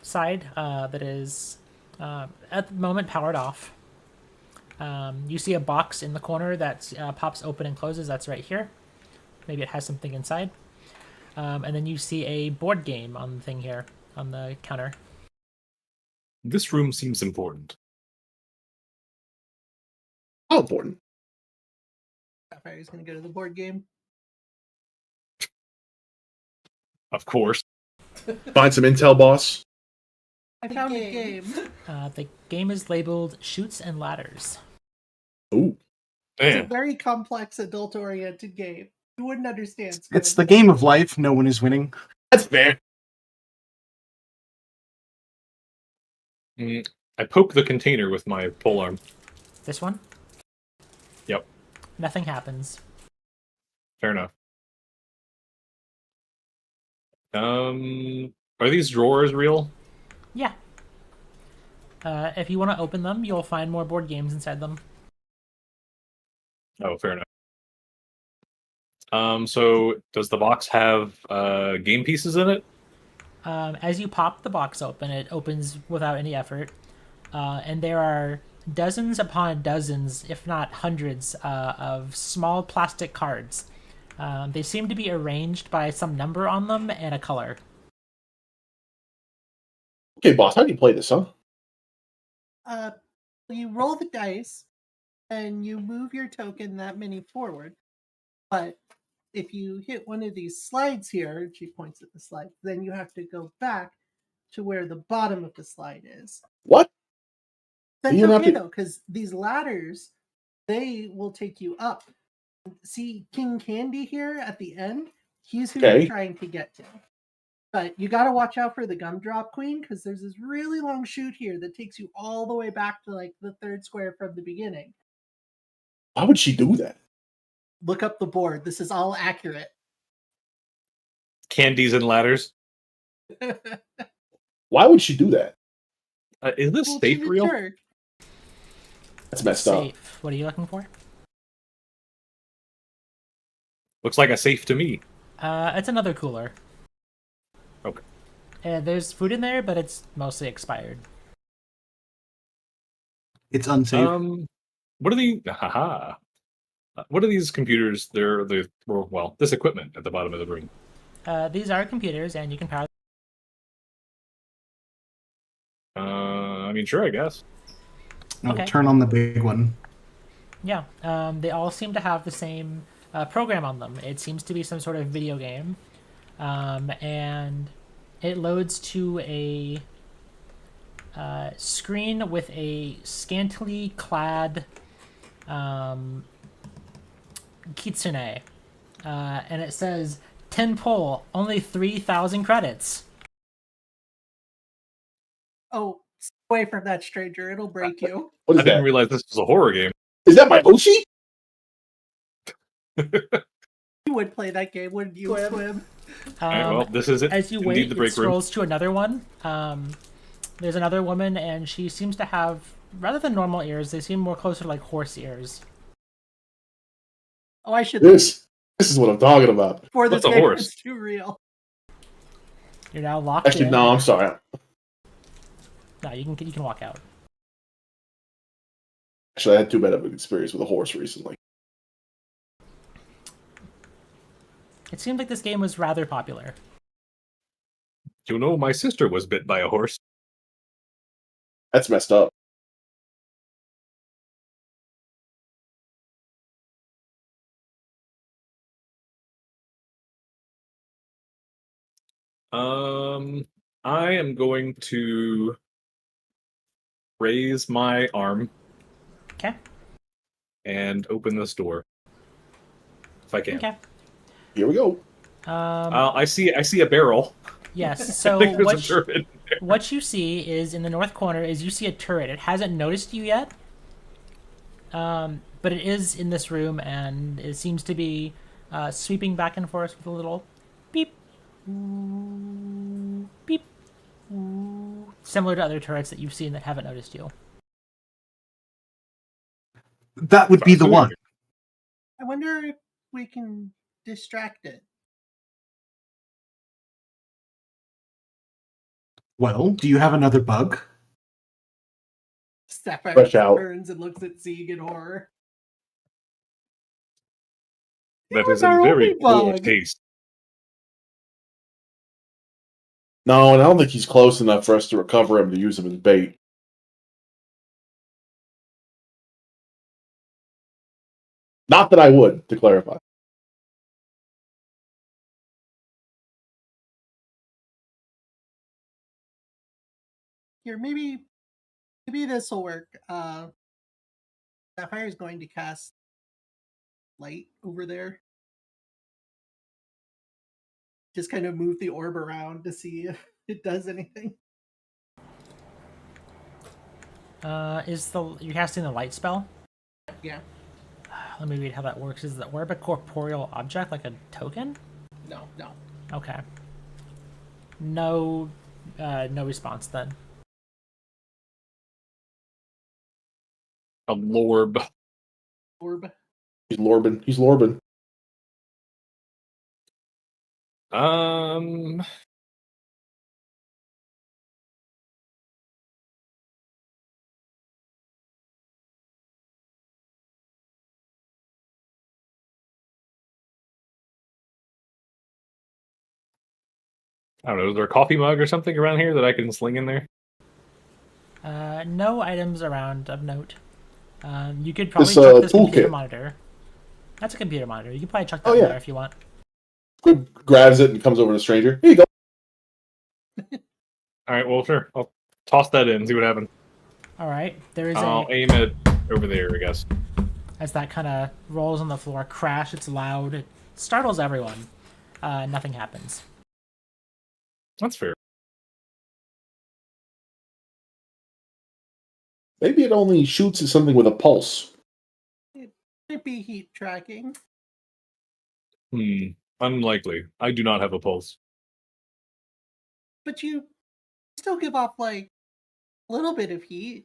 side that is at the moment powered off. You see a box in the corner that pops open and closes. That's right here. Maybe it has something inside. And then you see a board game on the thing here on the counter. This room seems important. How important? Sapphire's gonna go to the board game. Of course. Find some intel, boss. I found a game. The game is labeled Chutes and Ladders. Ooh. It's a Damn. very complex adult-oriented game. You wouldn't understand. It's Squid. the game of life. No one is winning. That's fair. I poke the container with my polearm. This one? Yep, Nothing happens. fair enough. Are these drawers real? Yeah. If you want to open them, you'll find more board games inside them. Oh, fair enough. So does the box have game pieces in it? As you pop the box open, it opens without any effort, and there are dozens upon dozens, if not hundreds, of small plastic cards. They seem to be arranged by some number on them and a color. Okay, boss, how do you play this, huh? You roll the dice and you move your token that many forward. But if you hit one of these slides here, she points at the slide, then you have to go back to where the bottom of the slide is. What? That's You have okay to- though, because these ladders, they will take you up. See King Candy here at the end? He's who Okay. you're trying to get to. But you got to watch out for the Gumdrop Queen because there's this really long chute here that takes you all the way back to like the third square from the beginning. Why would she do that? Look up the board. This is all accurate. Candies and ladders. Why would she do that? Is this Well, safe she's a real? jerk. That's messed up. Safe. What are you looking for? Looks like a safe to me. It's another cooler. Okay. There's food in there, but it's mostly expired. It's unsafe. What are the haha? What are these computers? Well, this equipment at the bottom of the room. These are computers, and you can power. I mean, sure, I guess. okay. Turn on the big one. Yeah, they all seem to have the same program on them. It seems to be some sort of video game, and it loads to a screen with a scantily clad kitsune, and it says 10 pull, only 3,000 credits. Oh, stay away from that stranger. It'll break you. What I is didn't that? realize this was a horror game. Is that my Oshi? You would play that game, wouldn't you, Squib? All right, well, this is it. As you Indeed, wait, the it break room. scrolls to another one. There's another woman, and she seems to have, rather than normal ears, they seem more closer to like horse ears. Oh, I should. This is what I'm talking about. Before this What's a game horse? is too real. You're now locked Actually, in. no, I'm sorry. No, you can walk out. Actually, I had too bad of an experience with a horse recently. It seemed like this game was rather popular. You know, my sister was bit by a horse. That's messed up. I am going to raise my arm Okay. and open this door if I can. Okay. Here we go. I see a barrel. Yes. I So think there's a turret. what you see is in the north corner is you see a turret. It hasn't noticed you yet, but it is in this room, and it seems to be sweeping back and forth with a little beep, ooh, beep, ooh, similar to other turrets that you've seen that haven't noticed you. That would be the one. I wonder if we can distract it. Well, do you have another bug? Sapphire Fresh out. turns and looks at Sieg in horror. That was is in our very only poor bug. taste. No, and I don't think he's close enough for us to recover him to use him as bait. Not that I would, to clarify. Here, maybe this will work. Sapphire is going to cast light over there. just kind of move the orb around to see if it does anything. You're casting the light spell? Yeah. Let me read how that works. Is the orb a corporeal object, like a token? No. Okay. No response then. A lorb. Orb. He's lorbing. He's lorbing. I don't know. Is there a coffee mug or something around here that I can sling in there? No items around of note. You could probably This, chuck this computer toolkit. monitor. That's a computer monitor. You can probably chuck that Oh, in yeah. there if you want. Squib grabs it and comes over to the stranger. Here you go. All right. Well, sure. I'll toss that in. See what happens. All right. There is I'll aim it over there, I guess. as that kind of rolls on the floor, crash. It's loud. It startles everyone. Nothing happens. That's fair. Maybe it only shoots at something with a pulse. Might be heat tracking. Unlikely. I do not have a pulse. But you still give off like a little bit of heat.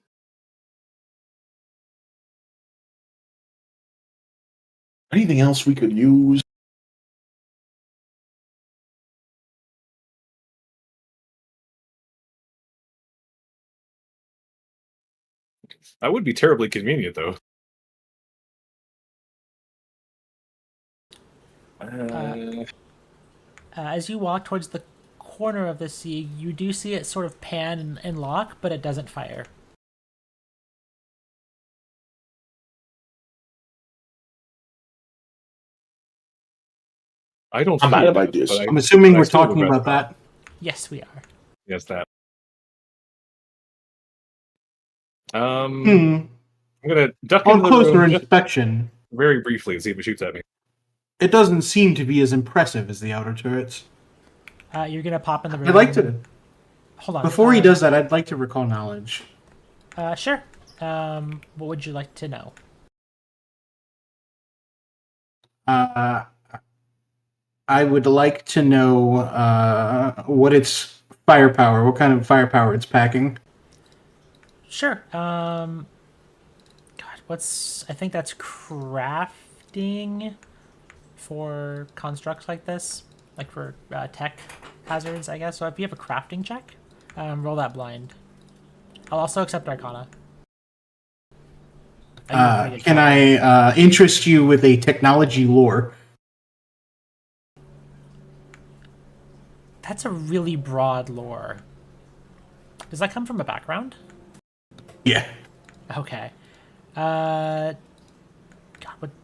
Anything else we could use? That would be terribly convenient, though. As you walk towards the corner of the sea, you do see it sort of pan and lock, but it doesn't fire. I don't. I'm see out it, of ideas. but I'm assuming I we're still talking regret about that. Yes, we are. Yes, that. Hmm. I'm gonna duck On into the closer room just inspection, very briefly and see if it shoots at me. it doesn't seem to be as impressive as the outer turrets. You're gonna pop in the room. I'd like to. Hold on. Before he does that, I'd like to recall knowledge. Sure. What would you like to know? I would like to know what its firepower, what kind of firepower it's packing. Sure. God, I think that's crafting for constructs like this, like for tech hazards, I guess. So if you have a crafting check, roll that blind. I'll also accept Arcana. Can I interest you with a technology lore? That's a really broad lore. Does that come from a background? Yeah. Okay. God,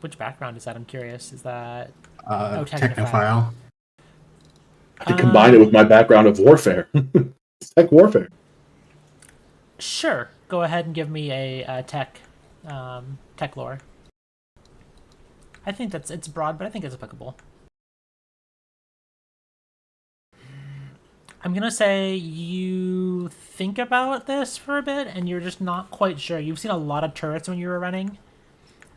which background is that? I'm curious. Is that Technophile. I could combine it with my background of warfare. It's tech warfare. Sure. Go ahead and give me a tech lore. I think it's broad, but I think it's applicable. I'm gonna say you think about this for a bit, and you're just not quite sure. You've seen a lot of turrets when you were running.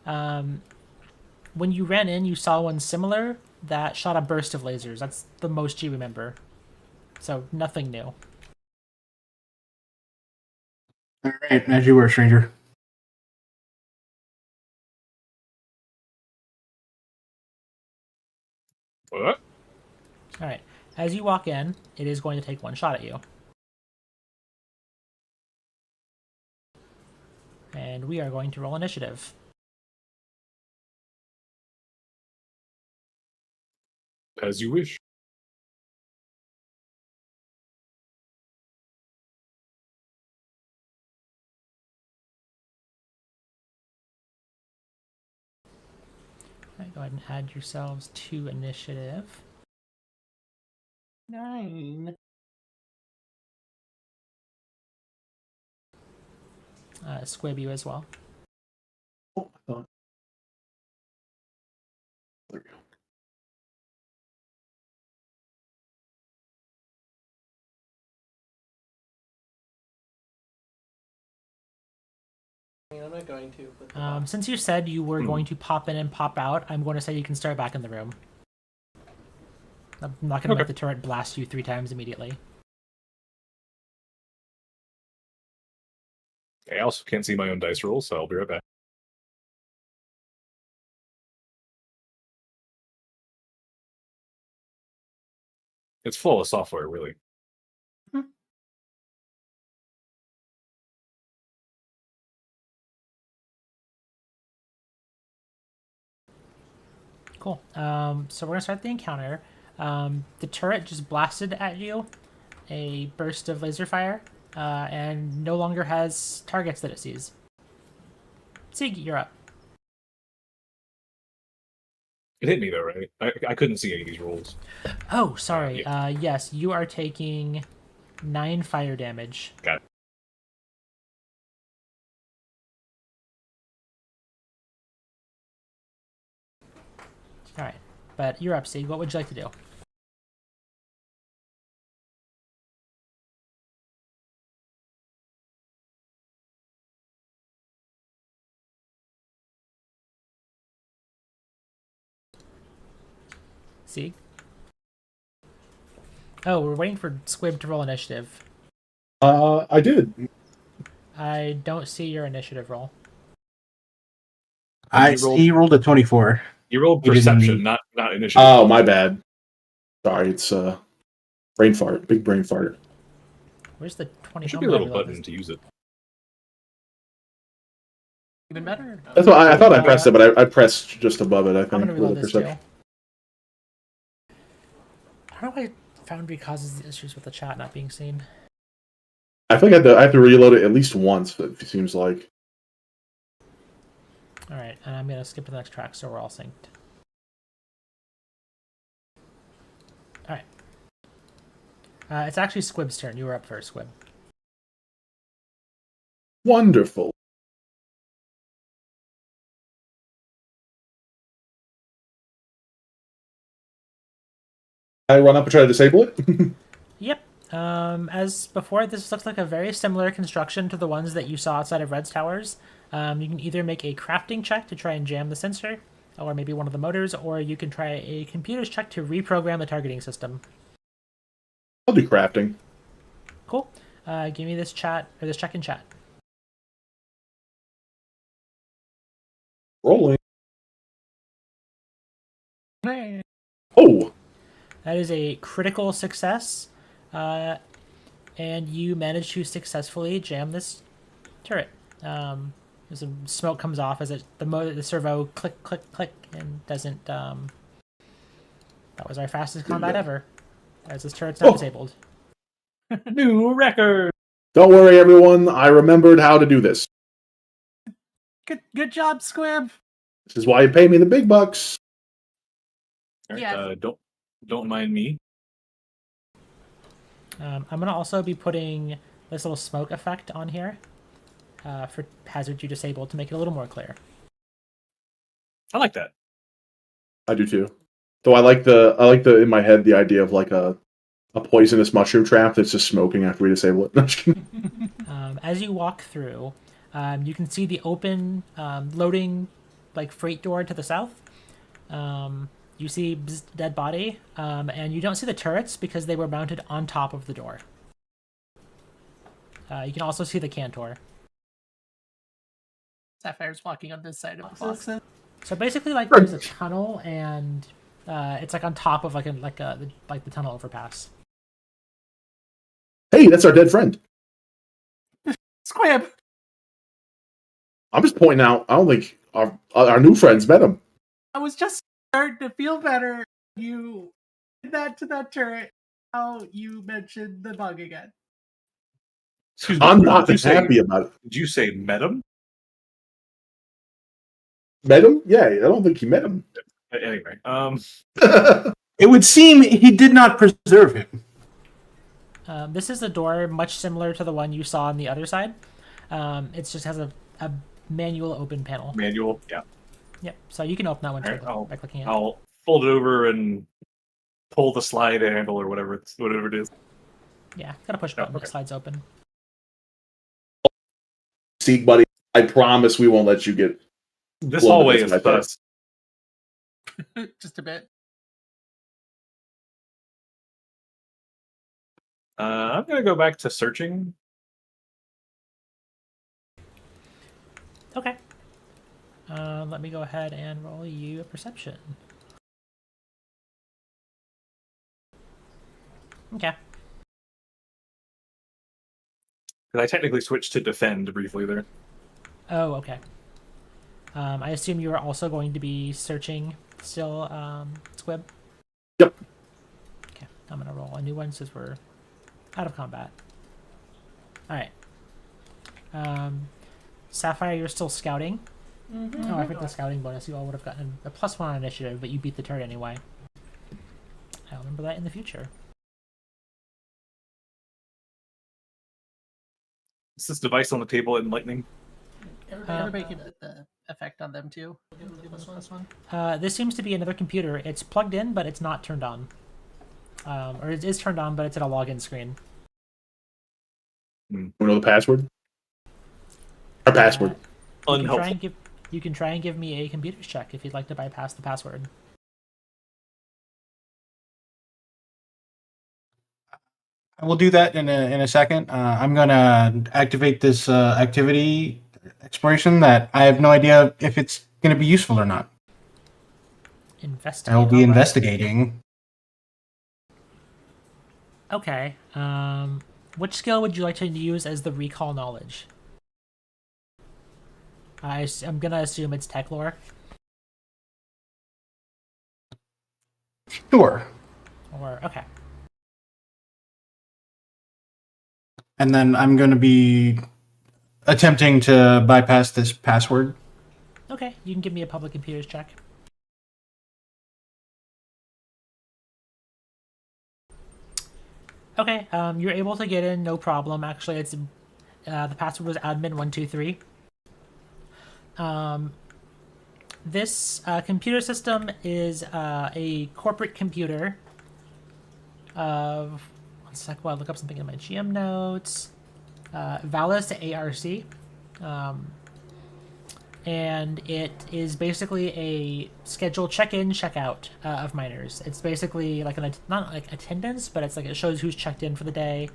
When you ran in, you saw one similar that shot a burst of lasers. That's the most you remember. So nothing new. All right, as you were, stranger. What? All right. As you walk in, it is going to take one shot at you. And we are going to roll initiative. As you wish. All right, go ahead and add yourselves to initiative. 9. Squib you as well. Oh, I thought. There we go. going to. With the Since you said you were going to pop in and pop out, I'm going to say you can start back in the room. I'm not going to make the turret blast you 3 times immediately. I also can't see my own dice rolls, so I'll be right back. It's full of software, really. Cool. So we're going to start the encounter. The turret just blasted at you a burst of laser fire, and no longer has targets that it sees. Sig, you're up. It hit me, though, right? I couldn't see any of these rolls. Oh, sorry. Yes, you are taking 9 fire damage. Got it. Alright. But you're up, Sig. What would you like to do? Sig? Oh, we're waiting for Squib to roll initiative. I did. I don't see your initiative roll. He rolled a 24. You rolled He didn't- perception, not initiative. Oh, my bad. Sorry, it's brain fart. Big brain fart. Where's the 20? There should be a little button to use it. even better. That's what I thought I pressed it, but I pressed just above it, I I'm think. gonna reload with the this too. perception. I don't know why Foundry causes the issues with the chat not being seen. I think I have to reload it at least once, it seems like. Alright, and I'm gonna skip to the next track so we're all synced. Alright. It's actually Squib's turn. You were up first, Squib. Wonderful. I run up and try to disable it. Yep. As before, this looks like a very similar construction to the ones that you saw outside of Red's Towers. You can either make a crafting check to try and jam the sensor, or maybe one of the motors, or you can try a computer's check to reprogram the targeting system. I'll do crafting. Cool. Give me this check in chat. Rolling. Oh! That is a critical success, and you manage to successfully jam this turret. Some smoke comes off as the servo click click click and doesn't. That was our fastest combat ever, as this turret's now disabled. New record! Don't worry, everyone. I remembered how to do this. Good job, Squib. This is why you pay me the big bucks. All right, Yeah. Don't mind me. I'm gonna also be putting this little smoke effect on here for hazard you disabled to make it a little more clear. I like that. I do too. Though I like the in my head the idea of like a poisonous mushroom trap that's just smoking after we disable it. No, just kidding. As you walk through, you can see the open loading like freight door to the south. You see dead body, and you don't see the turrets because they were mounted on top of the door. You can also see the cantor. Sapphire's walking on this side of the box. So basically, like there's a tunnel, and it's like on top of like the tunnel overpass. Hey, that's our dead friend. Squib! I'm just pointing out. I don't think our new friends met him. I was just starting to feel better. You did that to that turret. Now you mentioned the bug again. Excuse me, I'm not did you happy about it. Did you say met him? Met him? Yeah, I don't think he met him. Anyway, It would seem he did not preserve him. This is a door much similar to the one you saw on the other side. It just has a manual open panel. manual. Yeah, Yep. So you can open that one too Alright, by clicking it. I'll fold it over and pull the slide handle or whatever it is. Yeah, gotta push button. okay. It slides open. Seek, buddy. I promise we won't let you get This blown to hallway bits is by that. sus. Just a bit. I'm gonna go back to searching. Okay. Let me go ahead and roll you a perception. Okay. Because I technically switched to defend briefly there. Oh, okay. I assume you are also going to be searching still, Squib? Yep. Okay, I'm gonna roll a new one since we're out of combat. Alright. Sapphire, you're still scouting. Oh, I forgot the scouting bonus. You all would have gotten a +1 on initiative, but you beat the turret anyway. I'll remember that in the future. Is this device on the table enlightening? Everybody can put the effect on them too. Plus one. This seems to be another computer. It's plugged in, but it's not turned on. Or it is turned on, but it's at a login screen. We know the password. Our password. Unhelpful. You can try and give me a computer's check if you'd like to bypass the password. I will do that in a second. I'm gonna activate this activity exploration that I have no idea if it's gonna be useful or not. Investigate. I will be alright. investigating. Okay. Which skill would you like to use as the recall knowledge? I'm gonna assume it's tech lore. Sure. Or okay. And then I'm gonna be attempting to bypass this password. Okay, you can give me a public computers check. Okay, you're able to get in, no problem. Actually, it's the password was admin123. This computer system is a corporate computer of, one sec while I look up something in my GM notes. Valis ARC. And it is basically a scheduled check-in, check-out of miners. It's basically like not like attendance, but it's like it shows who's checked in for the day.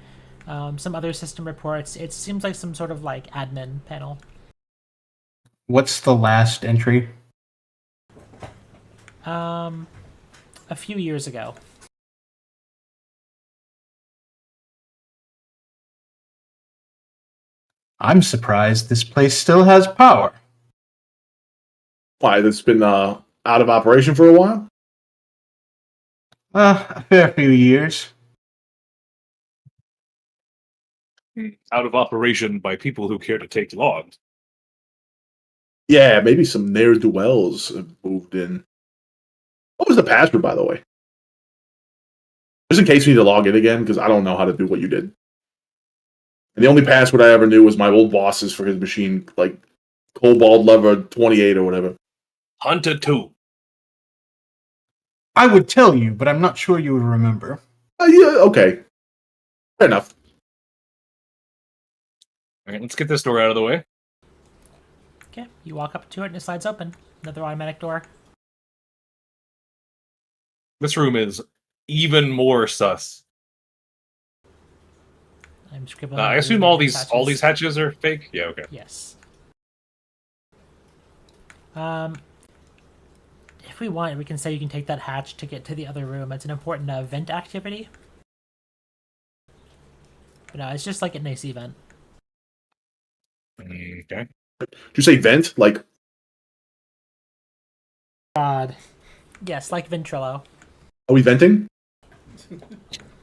Some other system reports. It seems like some sort of like admin panel. What's the last entry? A few years ago. I'm surprised this place still has power. Why? That's been out of operation for a while. A fair few years. Out of operation by people who care to take logs. Yeah, maybe some ne'er do wells have moved in. What was the password, by the way? Just in case we need to log in again, because I don't know how to do what you did. And the only password I ever knew was my old boss's for his machine, like Cobalt Lever 28 or whatever. Hunter 2. I would tell you, but I'm not sure you would remember. Yeah, okay. Fair enough. Alright, let's get this door out of the way. Okay, you walk up to it and it slides open. Another automatic door. This room is even more sus. I'm scribbling. I assume all these hatches are fake? Yeah, okay. Yes. If we want, we can say you can take that hatch to get to the other room. It's an important vent activity. But no, it's just like a nice event. Okay. Did you say vent? Like, God. Yes, like Ventrilo. are we venting? We're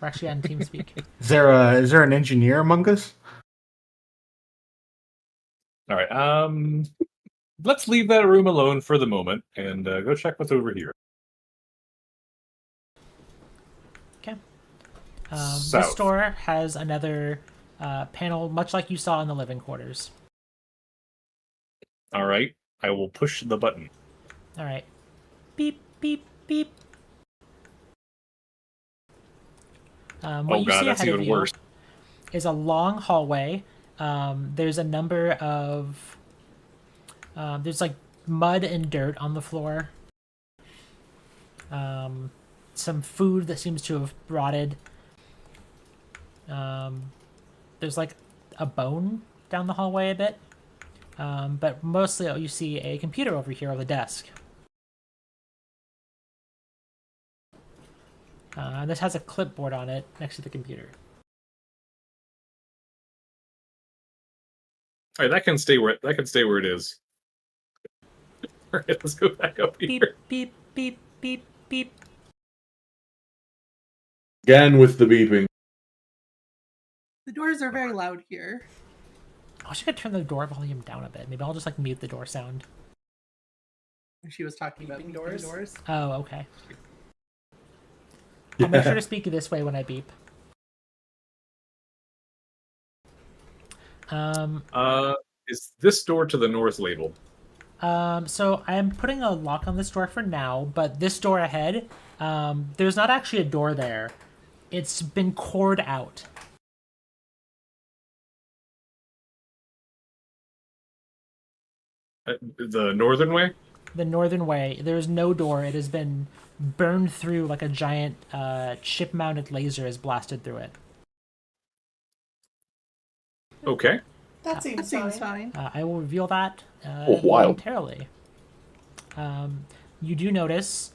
actually on TeamSpeak. Is there an engineer among us? Alright, let's leave that room alone for the moment and go check what's over here. Okay. South. This door has another panel, much like you saw in the living quarters. Alright, I will push the button. All right. Beep, beep, beep. What Oh you god, see that's ahead of even you worse. is a long hallway. There's a number of There's like mud and dirt on the floor. Some food that seems to have rotted. There's like a bone down the hallway a bit. But mostly you see a computer over here on the desk. This has a clipboard on it next to the computer. All right, that can stay where it is. All right, let's go back up here. Beep, beep, beep, beep, beep. Again with the beeping. The doors are very loud here. I wish I could turn the door volume down a bit. Maybe I'll just like mute the door sound. She was talking about beeping doors. Oh, okay. I'll make sure to speak this way when I beep. Is this door to the north labeled? So I'm putting a lock on this door for now, but this door ahead, there's not actually a door there. It's been cored out. The northern way? The northern way, there's no door. It has been burned through like a giant chip-mounted laser has blasted through it. Okay. That seems fine. I will reveal that wild. momentarily. You do notice,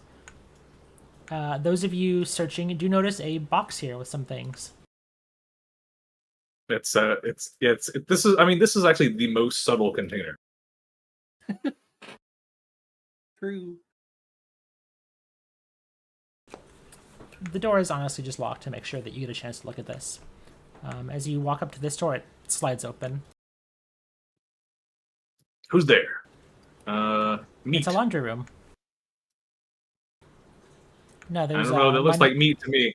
those of you searching do notice a box here with some things. This is actually the most subtle container. True. The door is honestly just locked to make sure that you get a chance to look at this. As you walk up to this door, it slides open. Who's there? Meat. It's a laundry room. No, I there's. don't know. That looks like meat to me.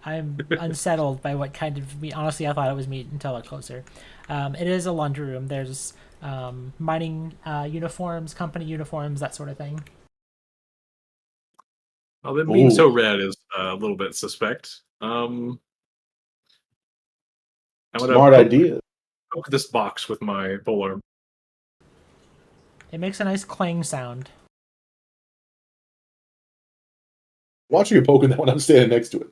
I'm unsettled by what kind of meat. Honestly, I thought it was meat until I looked closer. It is a laundry room. There's mining uniforms, company uniforms, that sort of thing. Well, them being so red is a little bit suspect. I'm gonna Smart idea. poke this box with my polearm. It makes a nice clang sound. Watching you poking that when I'm standing next to it.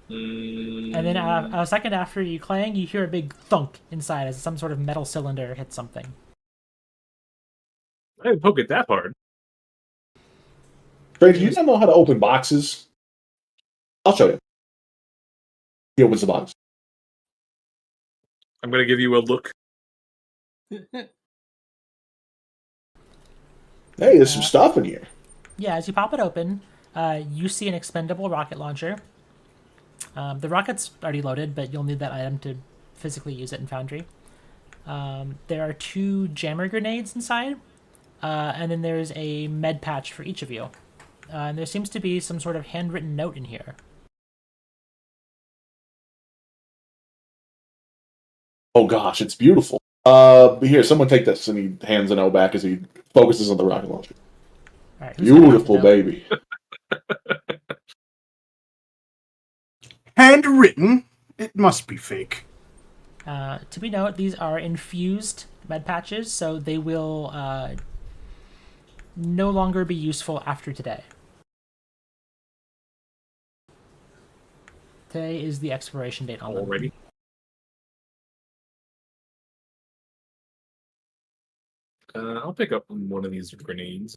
And then a second after you clang, you hear a big thunk inside as some sort of metal cylinder hits something. I didn't poke it that hard. Stranger, you don't know how to open boxes? I'll show you. He opens the box. I'm gonna give you a look. Hey, there's some stuff in here. Yeah, as you pop it open, you see an expendable rocket launcher. The rocket's already loaded, but you'll need that item to physically use it in Foundry. There are 2 jammer grenades inside, and then there's a med patch for each of you. And there seems to be some sort of handwritten note in here. Oh gosh, it's beautiful. Here, someone take this, and he hands the note back as he focuses on the rocket launcher. All right, who's gonna have the Beautiful note? baby. Handwritten? It must be fake. To be noted, these are infused med patches, so they will no longer be useful after today. Today is the expiration date on them. Already? I'll pick up one of these grenades.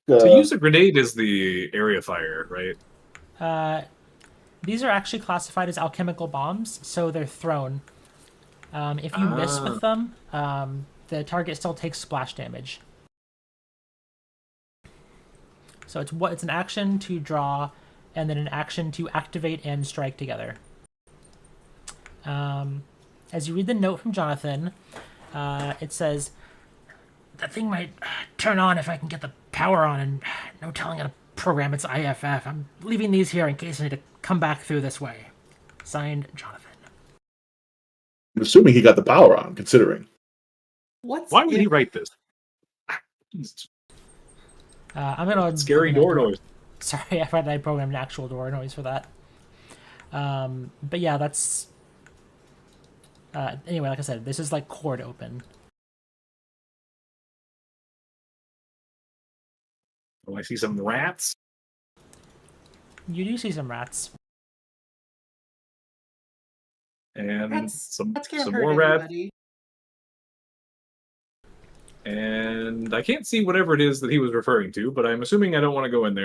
To use a grenade is the area fire, right? These are actually classified as alchemical bombs, so they're thrown. If you miss with them, the target still takes splash damage. So it's an action to draw, and then an action to activate and strike together. As you read the note from Jonathan, it says, "That thing might turn on if I can get the power on, and no telling how to program its IFF. I'm leaving these here in case I need to come back through this way. Signed, Jonathan." I'm assuming he got the power on, considering. Why would he write this? I'm gonna Scary door noise. Sorry, I thought I programmed an actual door noise for that. But yeah, that's... anyway, like I said, this is like cord open. Oh, I see some rats. You do see some rats. And some can't hurt more rats. anybody. And I can't see whatever it is that he was referring to, but I'm assuming I don't want to go in there.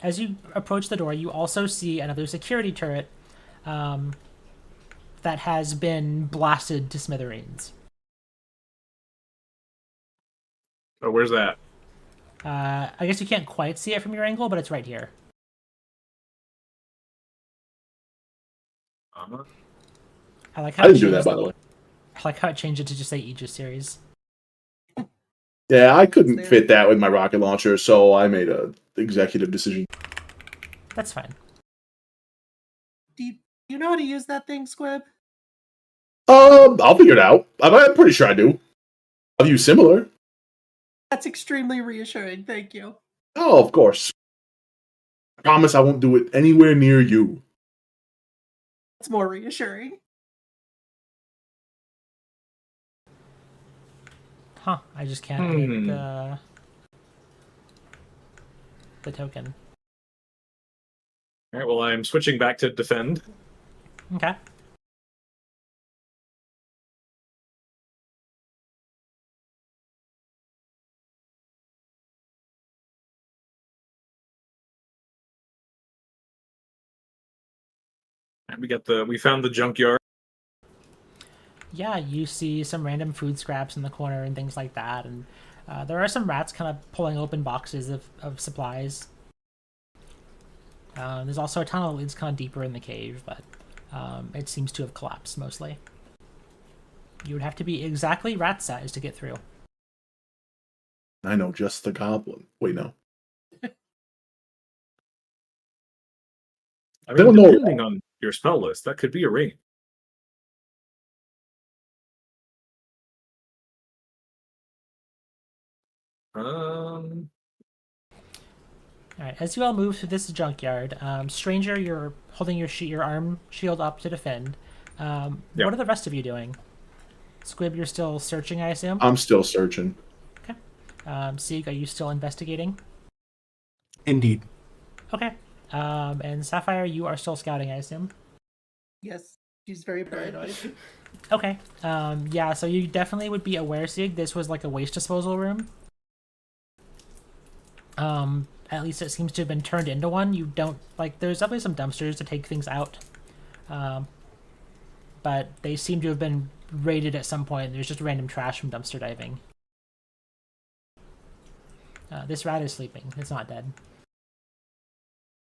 As you approach the door, you also see another security turret that has been blasted to smithereens. Oh, where's that? I guess you can't quite see it from your angle, but it's right here. I like how I didn't it do that, changed by the way. I like how it changed it to just say Aegis series. Yeah, I couldn't fit that with my rocket launcher, so I made a executive decision. That's fine. Do you know how to use that thing, Squib? I'll figure it out. I'm pretty sure I do. I've used similar. That's extremely reassuring. Thank you. Oh, of course. I promise I won't do it anywhere near you. That's more reassuring. Huh, I just can't hit the token. Alright, well, I'm switching back to defend. Okay. We found the junkyard. Yeah, you see some random food scraps in the corner and things like that, and there are some rats kind of pulling open boxes of supplies. There's also a tunnel that leads kind of deeper in the cave, but it seems to have collapsed mostly. You would have to be exactly rat size to get through. I know just the goblin. Wait, no. I mean, depending on your spell list, that could be a ring. Alright, as you all move through this junkyard, Stranger, you're holding your arm shield up to defend. Yep. What are the rest of you doing? Squib, you're still searching, I assume? I'm still searching. Okay. Sieg, are you still investigating? Indeed. Okay. And Sapphire, you are still scouting, I assume? Yes, she's very paranoid. Okay. Yeah, so you definitely would be aware, Sieg, this was like a waste disposal room. At least it seems to have been turned into one. You don't, like, there's definitely some dumpsters to take things out. But they seem to have been raided at some point. There's just random trash from dumpster diving. This rat is sleeping. It's not dead.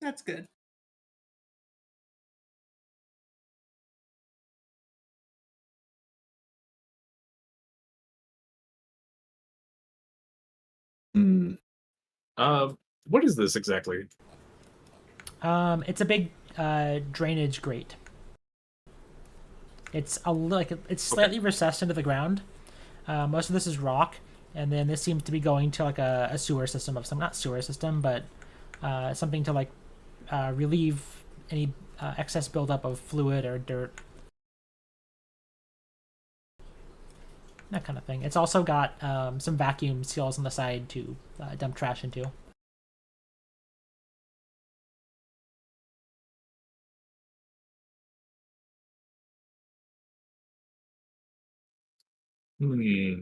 That's good. What is this exactly? It's a big drainage grate. It's it's slightly recessed into the ground. Most of this is rock, and then this seems to be going to like a sewer system of some, not sewer system, but something to like relieve any excess buildup of fluid or dirt. That kind of thing. It's also got some vacuum seals on the side to dump trash into. Alright,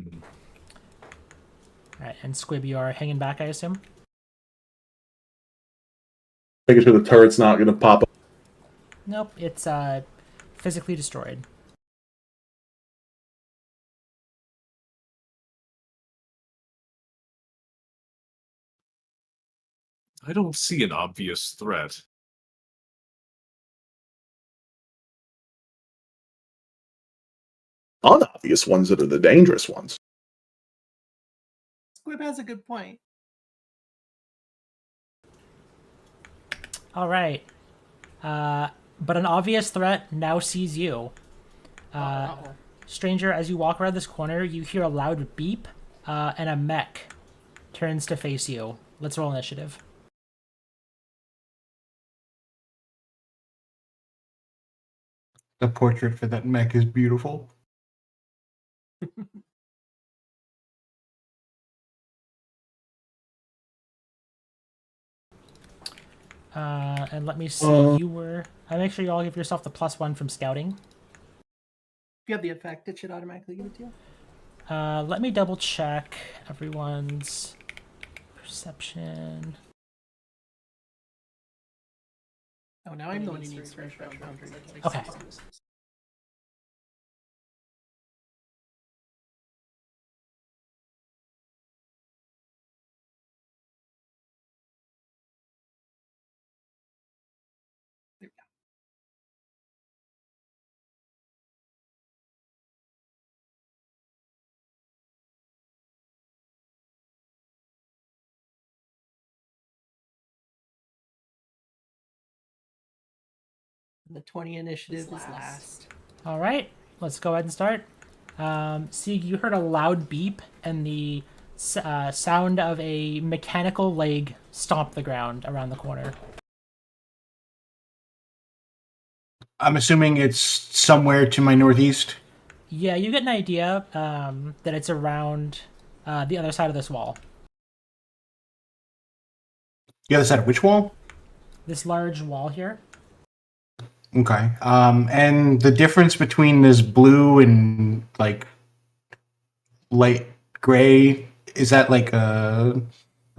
and Squib, you are hanging back, I assume? Making sure the turret's not going to pop up. Nope, it's physically destroyed. I don't see an obvious threat. Unobvious ones that are the dangerous ones. Squib has a good point. All right. But an obvious threat now sees you. Stranger, as you walk around this corner, you hear a loud beep, and a mech turns to face you. Let's roll initiative. The portrait for that mech is beautiful. And let me see. You were. I make sure you all give yourself the +1 from scouting. If you have the effect, it should automatically give it to you. Let me double check everyone's perception. Oh, now I'm the one who needs to refresh boundaries. Okay. There we go. And the 20 initiative is last. All right, let's go ahead and start. Sieg, you heard a loud beep and the sound of a mechanical leg stomp the ground around the corner. I'm assuming it's somewhere to my northeast. Yeah, you get an idea that it's around the other side of this wall. The other side of which wall? This large wall here. Okay. And the difference between this blue and like light gray, is that like a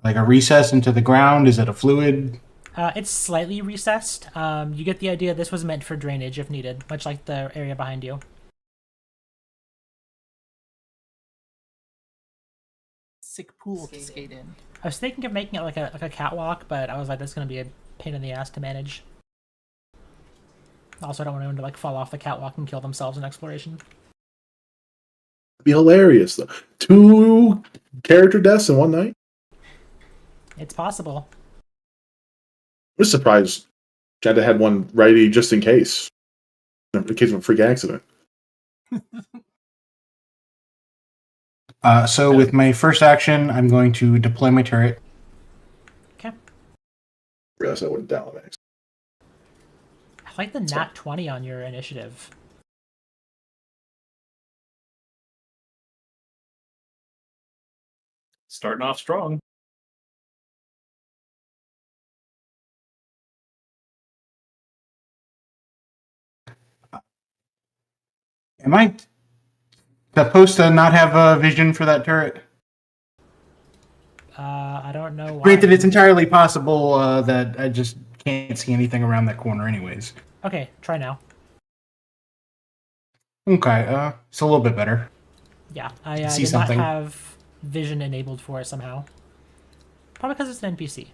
recess into the ground? Is it a fluid? It's slightly recessed. You get the idea this was meant for drainage if needed, much like the area behind you. Sick pool to skate in. I was thinking of making it like a catwalk, but I was like, that's going to be a pain in the ass to manage. Also, I don't want anyone to like fall off the catwalk and kill themselves in exploration. Be hilarious though. 2 character deaths in one night. It's possible. I'm just surprised Janda had one ready just in case of a freak accident. So with my first action, I'm going to deploy my turret. Okay. Realize I went down next. I like the nat 20 on your initiative. Starting off strong. Am I supposed to not have a vision for that turret? I don't know why. Granted, it's entirely possible that I just can't see anything around that corner anyways. Okay, try now. Okay, it's a little bit better. Yeah, I See did something. not have vision enabled for it somehow. Probably because it's an NPC.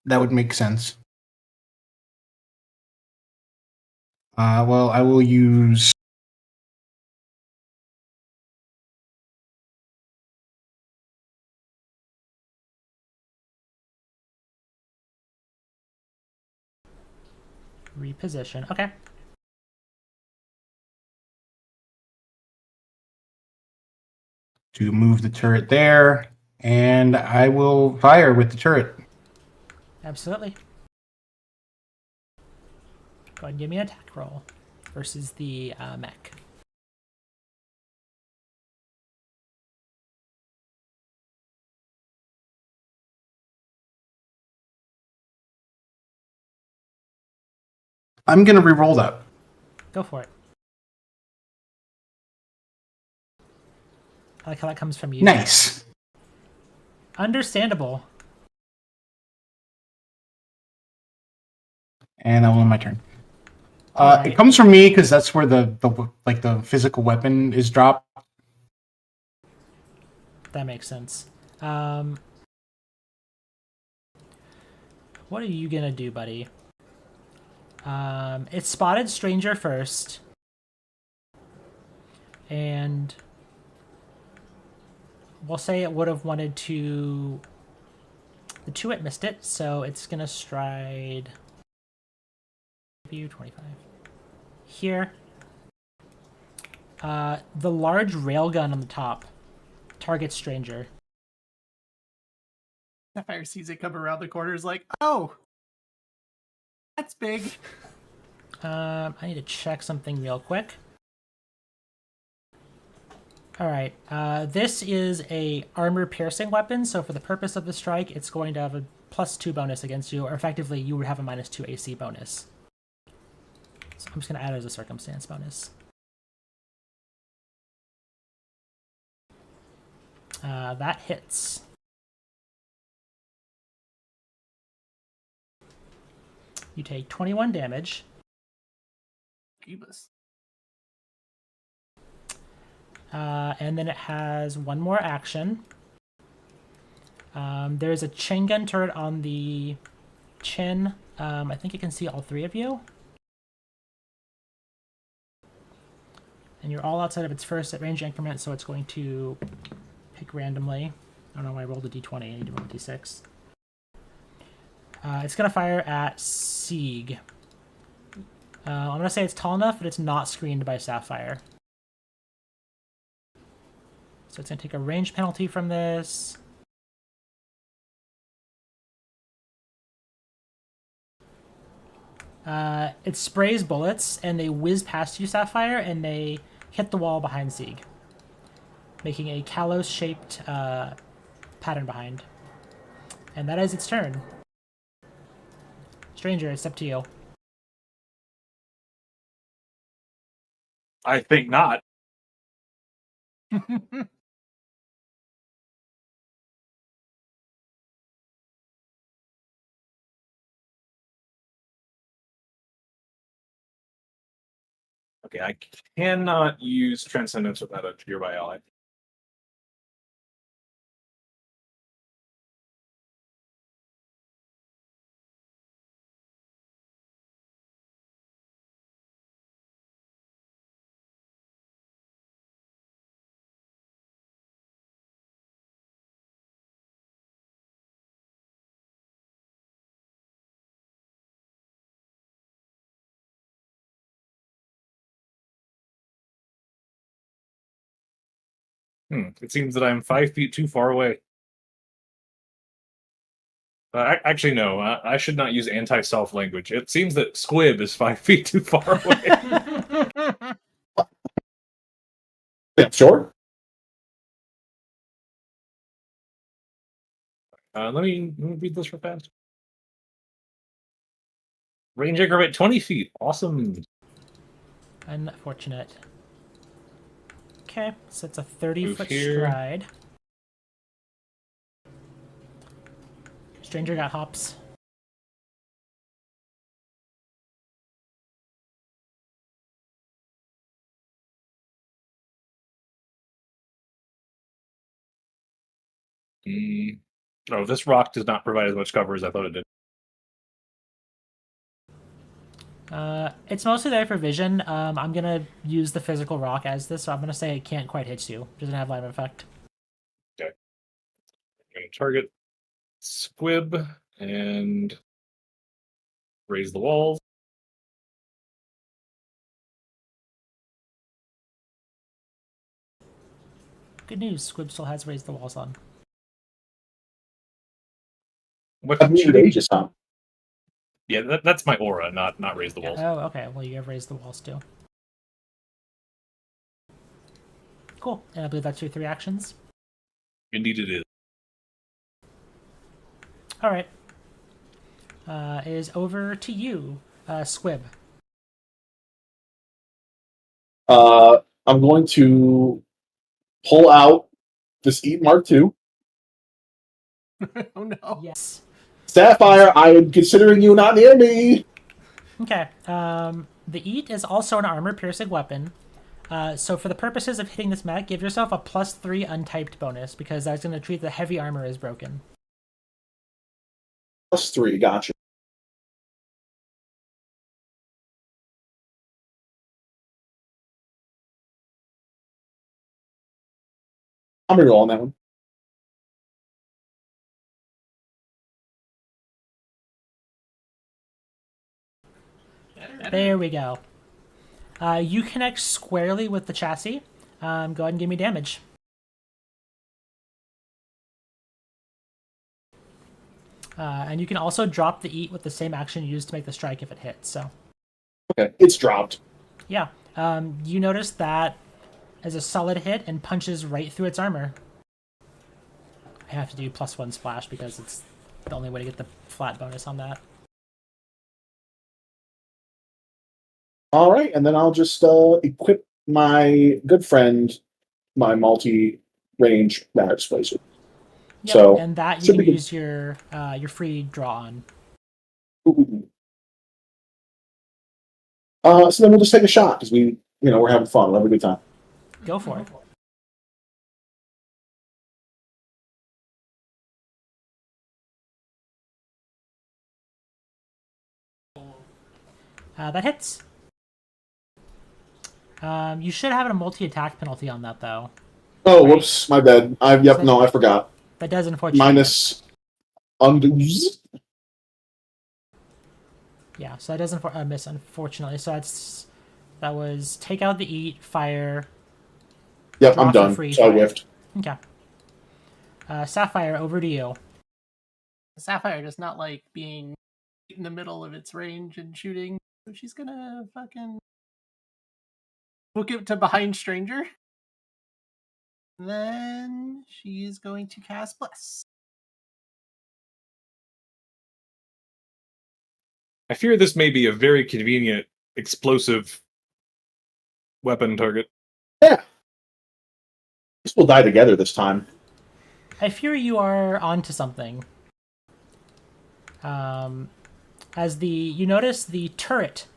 That would make sense. Well, I will use... Reposition. Okay. to move the turret there, and I will fire with the turret. Absolutely. Go ahead and give me an attack roll versus the mech. I'm going to re-roll that. Go for it. I like how that comes from you. Nice. Understandable. And that will end my turn. Alright. It comes from me because that's where the physical weapon is dropped. That makes sense. What are you gonna do, buddy? It spotted Stranger first. And we'll say it would have wanted to... The 2-it missed it, so it's gonna stride... View 25. Here. The large railgun on the top targets Stranger. Sapphire sees it come around the corner, is like, oh, That's big. I need to check something real quick. All right. This is a armor-piercing weapon, so for the purpose of the strike, it's going to have a +2 bonus against you, or effectively, you would have a -2 AC bonus. So I'm just going to add it as a circumstance bonus. That hits. You take 21 damage. Jeebus. And then it has one more action. There's a chain gun turret on the chin. I think it can see all three of you. And you're all outside of its first at range increment, so it's going to pick randomly. I don't know why I rolled a d20. I need to roll a d6. It's going to fire at Sieg. I'm going to say it's tall enough, but it's not screened by Sapphire. So it's going to take a range penalty from this. It sprays bullets, and they whiz past you, Sapphire, and they hit the wall behind Sieg, making a Kalos-shaped pattern behind. And that is its turn. Stranger, it's up to you. I think not. Okay, I cannot use Transcendence without a nearby ally. It seems that I'm 5 feet too far away. Actually, no. I should not use anti-self language. It seems that Squib is 5 feet too far away. Yeah, sure. Let me read this real fast. Range increment 20 feet. Awesome. Unfortunate. Okay, so it's a 30-foot here. stride. Stranger got hops. Oh, this rock does not provide as much cover as I thought it did. It's mostly there for vision. I'm gonna use the physical rock as this, so I'm gonna say it can't quite hit you. It doesn't have line of effect. Okay. I'm going to target Squib and raise the walls. Good news, Squib still has raised the walls on. What's I've muted Aegis, huh? Yeah, that's my aura, not raise the walls. Oh, okay. Well, you have raised the walls too. Cool. And I believe that's your 3 actions. Indeed, it is. All right. It is over to you, Squib. I'm going to pull out this Eat Mark II. Oh no. Yes. Sapphire, I am considering you not near me. Okay. The Eat is also an armor-piercing weapon. So for the purposes of hitting this mech, give yourself a +3 untyped bonus, because that's going to treat the heavy armor as broken. +3, gotcha. I'm reroll on that one. There we go. You connect squarely with the chassis. Go ahead and give me damage. And you can also drop the eat with the same action you used to make the strike if it hits. So Okay, it's dropped. yeah, you notice that as a solid hit and punches right through its armor. I have to do +1 splash because it's the only way to get the flat bonus on that. All right, and then I'll just equip my good friend, my multi-range matter displacer. Yep, So and that you should can be good. use your free draw on. Ooh. So then we'll just take a shot because we're having fun. We'll have a good time. Go for it. That hits. You should have a multi-attack penalty on that though. Oh, Right. whoops, my bad. I forgot. That does unfortunately. Minus undos. Yeah, so that doesn't miss unfortunately. So that was take out the eat, fire. Yep, Draw I'm for done. free, So I fire. whiffed. Okay. Sapphire, over to you. Sapphire does not like being in the middle of its range and shooting, so she's gonna fucking book it to behind stranger. Then she's going to cast Bless. I fear this may be a very convenient explosive weapon target. Yeah. Guess we'll die together this time. I fear you are onto something. You notice the turret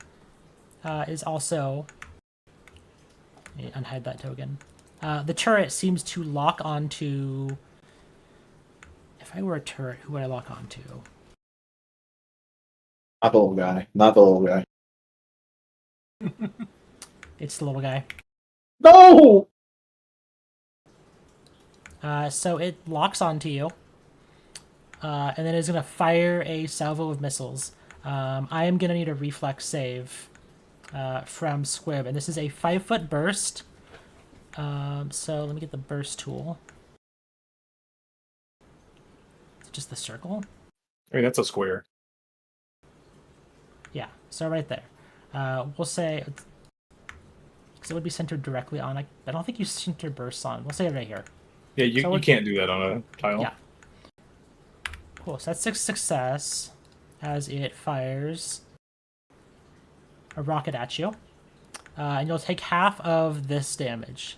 is also. Unhide that token. The turret seems to lock onto. If I were a turret, who would I lock onto? Not the little guy. Not the little guy. It's the little guy. No! So it locks onto you, and then it's gonna fire a salvo of missiles. I am gonna need a reflex save from Squib, and this is a 5-foot burst. So let me get the burst tool. Is it just the circle? I mean, that's a square. Yeah, so right there. We'll say, because it would be centered directly on, I don't think you center bursts on. We'll say it right here. Yeah, you, So you can't do that on a tile. Yeah. Cool, so that's 6 success as it fires a rocket at you. And you'll take half of this damage.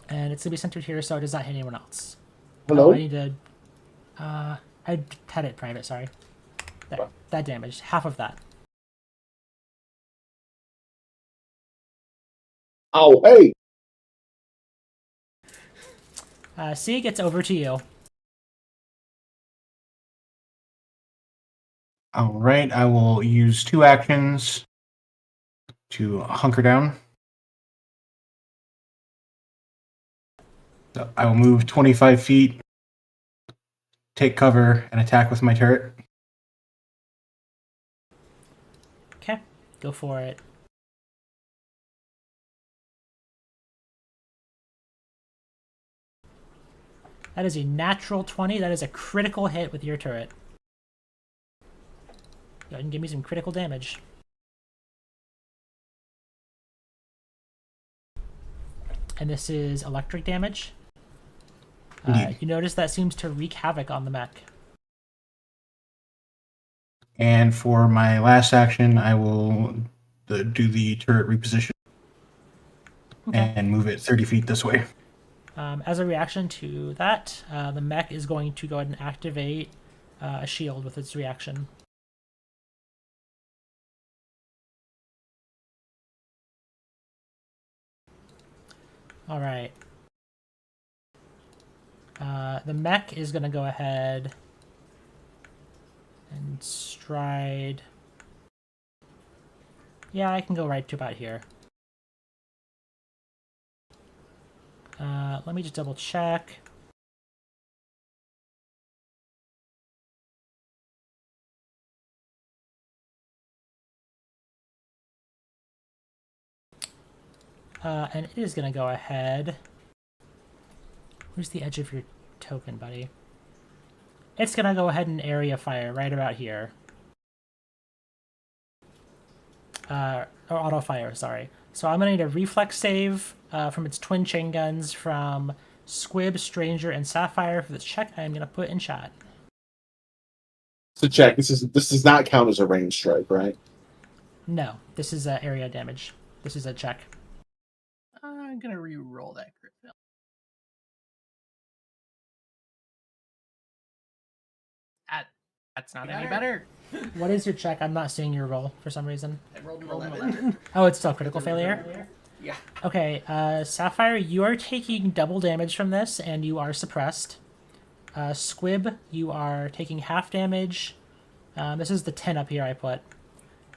And it's going to be centered here, so it does not hit anyone else. Hello? Oh, I need to... I had it private, sorry. There, that damage. Half of that. Oh, hey! C gets over to you. All right, I will use 2 actions to hunker down. So I will move 25 feet, take cover, and attack with my turret. Okay, go for it. That is a natural 20. That is a critical hit with your turret. Go ahead and give me some critical damage. And this is electric damage. You notice that seems to wreak havoc on the mech. And for my last action, I will do the turret reposition and move it 30 feet this way. As a reaction to that, the mech is going to go ahead and activate a shield with its reaction. All right. The mech is going to go ahead and stride. Yeah, I can go right to about here. Let me just double check. And it is going to go ahead Where's the edge of your token, buddy? It's gonna go ahead and area fire right about here. Or auto fire, sorry. So I'm gonna need a reflex save from its twin chain guns from Squib, Stranger, and Sapphire for this check. I'm gonna put in chat. To check, this does not count as a range strike, right? No, this is area damage. This is a check. I'm gonna re-roll that crit fail. That's not any better. What is your check? I'm not seeing your roll for some reason. I rolled an 11. Oh, it's still critical failure? Yeah. Okay, Sapphire, you are taking double damage from this, and you are suppressed. Squib, you are taking half damage. This is the 10 up here I put.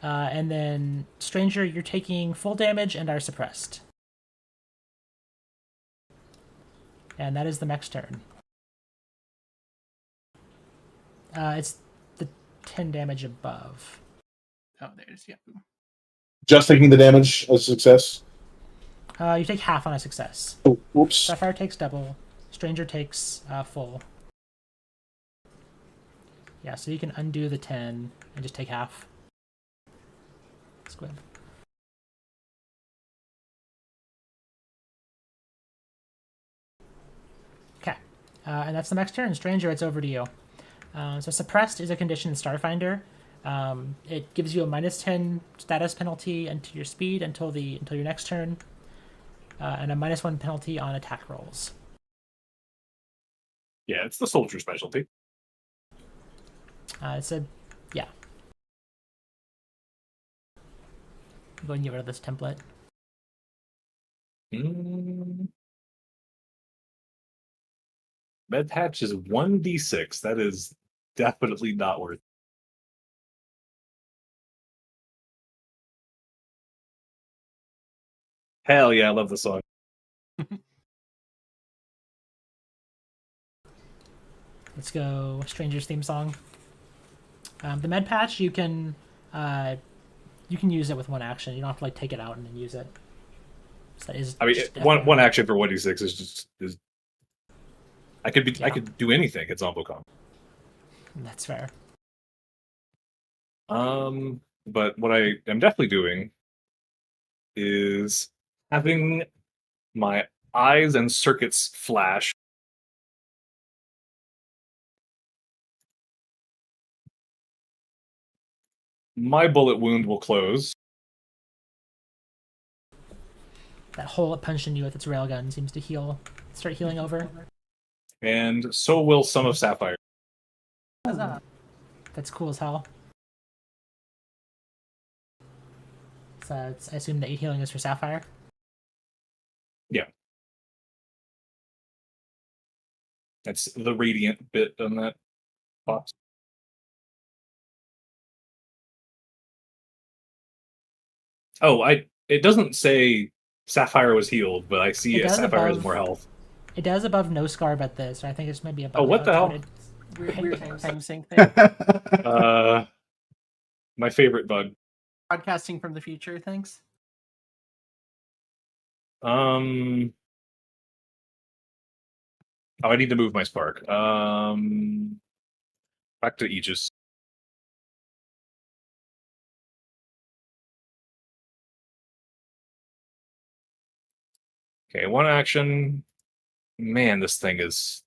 And then Stranger, you're taking full damage and are suppressed. And that is the mech's turn. It's the 10 damage above. Oh, there it is. Yeah. Just taking the damage as success. You take half on a success. Oh, whoops. Sapphire takes double. Stranger takes full. Yeah, so you can undo the 10 and just take half. Squib. Okay. And that's the next turn. Stranger, it's over to you. So suppressed is a condition in Starfinder. It gives you a -10 status penalty into your speed until your next turn, and a -1 penalty on attack rolls. Yeah, it's the soldier specialty. It's a yeah. Go ahead and get rid of this template. Med patch is 1d6. That is definitely not worth it. Hell yeah, I love the song. Let's go Stranger's theme song. The med patch, you can use it with one action. You don't have to like take it out and then use it. So that is I mean, one action for 1d6 is I could do anything at Zombocom. That's fair. But what I am definitely doing is having my eyes and circuits flash. My bullet wound will close. That hole it punched in you with its railgun seems to start healing over. And so will some of Sapphire. That's cool as hell. So I assume the 8 healing is for Sapphire? Yeah. That's the radiant bit on that box. Oh, it doesn't say Sapphire was healed, but I see Sapphire has more health. It does above no scar but this, or I think it's maybe above. Oh, what the hell? Weird time sync thing. My favorite bug. Broadcasting from the future, thanks. Oh, I need to move my spark. Back to Aegis. Okay, one action. Man, this thing is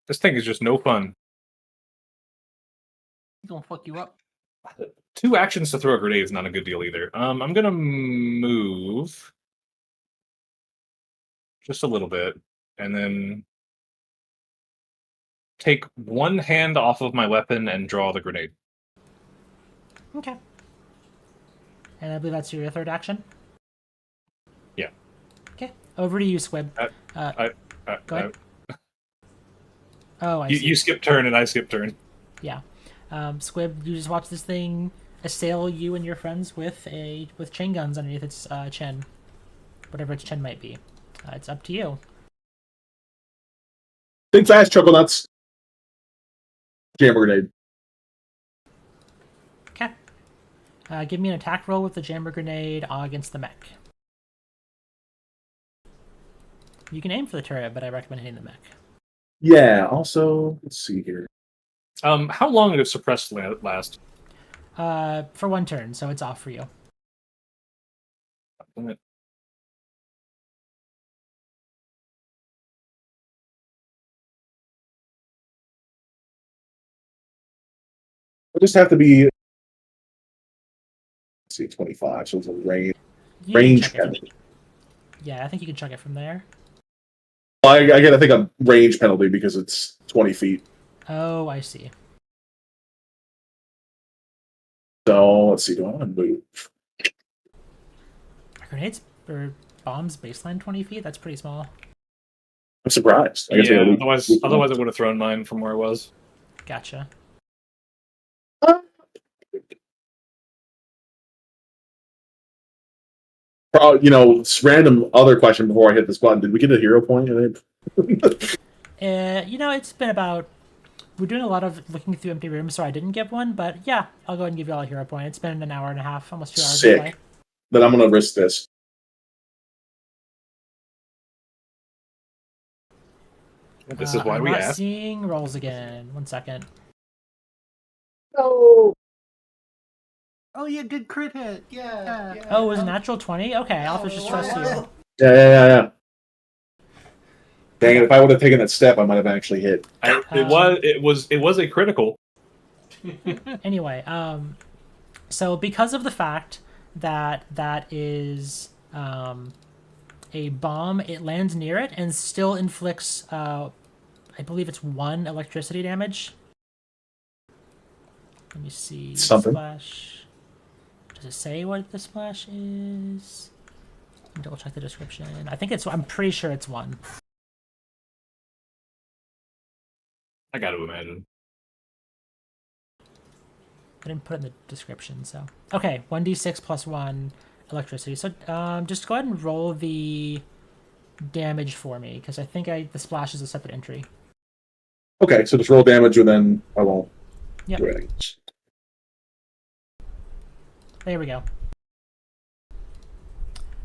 just no fun. He's gonna fuck you up. 2 actions to throw a grenade is not a good deal either. I'm gonna move just a little bit, and then take one hand off of my weapon and draw the grenade. Okay. And I believe that's your third action? Yeah. Okay. Over to you, Squib. Go ahead. Oh, I see. You skip turn and I skip turn. Yeah. Squib, you just watch this thing assail you and your friends with chain guns underneath its chin. Whatever its chin might be. It's up to you. Think fast, chuckle nuts. Jammer grenade. Okay. Give me an attack roll with the jammer grenade against the mech. You can aim for the turret, but I recommend hitting the mech. Yeah. Also, let's see here. How long did suppress last? For 1 turn, so it's off for you. It'll just have to be. Let's see, 25. So it's a range. You can Range check it. penalty. Yeah, I think you can check it from there. Well, I get, I think, a range penalty because it's 20 feet. Oh, I see. So let's see. Do I want to move? Are grenades or bombs baseline 20 feet? That's pretty small. I'm surprised. I guess Yeah, I otherwise I would have thrown mine from where I was. Gotcha. Random other question before I hit this button. Did we get a hero point? It's been about... We're doing a lot of looking through empty rooms, so I didn't give one, but yeah, I'll go ahead and give you all a hero point. It's been an hour and a half, almost 2 hours Sick. of play. Then I'm going to risk this. This is why I'm we not asked. seeing rolls again. 1 second. No. Oh yeah, good crit hit. Yeah. Oh, it was a natural 20? Okay, I'll just trust you. Yeah. Dang it! If I would have taken that step, I might have actually hit. It was a critical. Anyway, so because of the fact that that is a bomb, it lands near it and still inflicts, I believe it's 1 electricity damage. Let me see. Something. Splash. Does it say what the splash is? Double check the description. I'm pretty sure it's 1. I got to imagine. I didn't put it in the description, so. Okay, 1d6 plus 1 electricity. So just go ahead and roll the damage for me, because I think the splash is a separate entry. Okay, so just roll damage and then I won't Yep. do anything. There we go.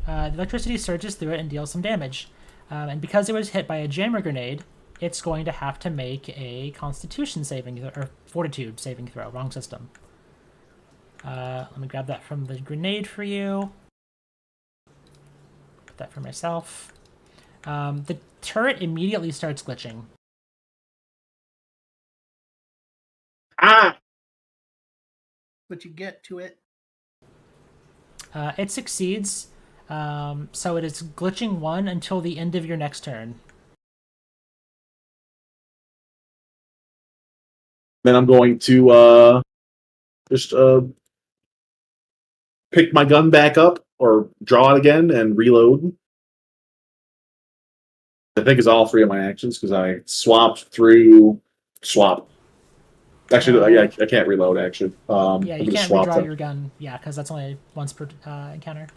The electricity surges through it and deals some damage. And because it was hit by a jammer grenade, it's going to have to make a Constitution saving or Fortitude saving throw. Wrong system. Let me grab that from the grenade for you. Put that for myself. The turret immediately starts glitching. But you get to it. It succeeds. So it is glitching 1 until the end of your next turn. Then I'm going to just pick my gun back up or draw it again and reload. I think it's all 3 of my actions because I swap. Actually, I can't reload. Actually, Yeah, you can't redraw your gun. Yeah, because that's only once per encounter.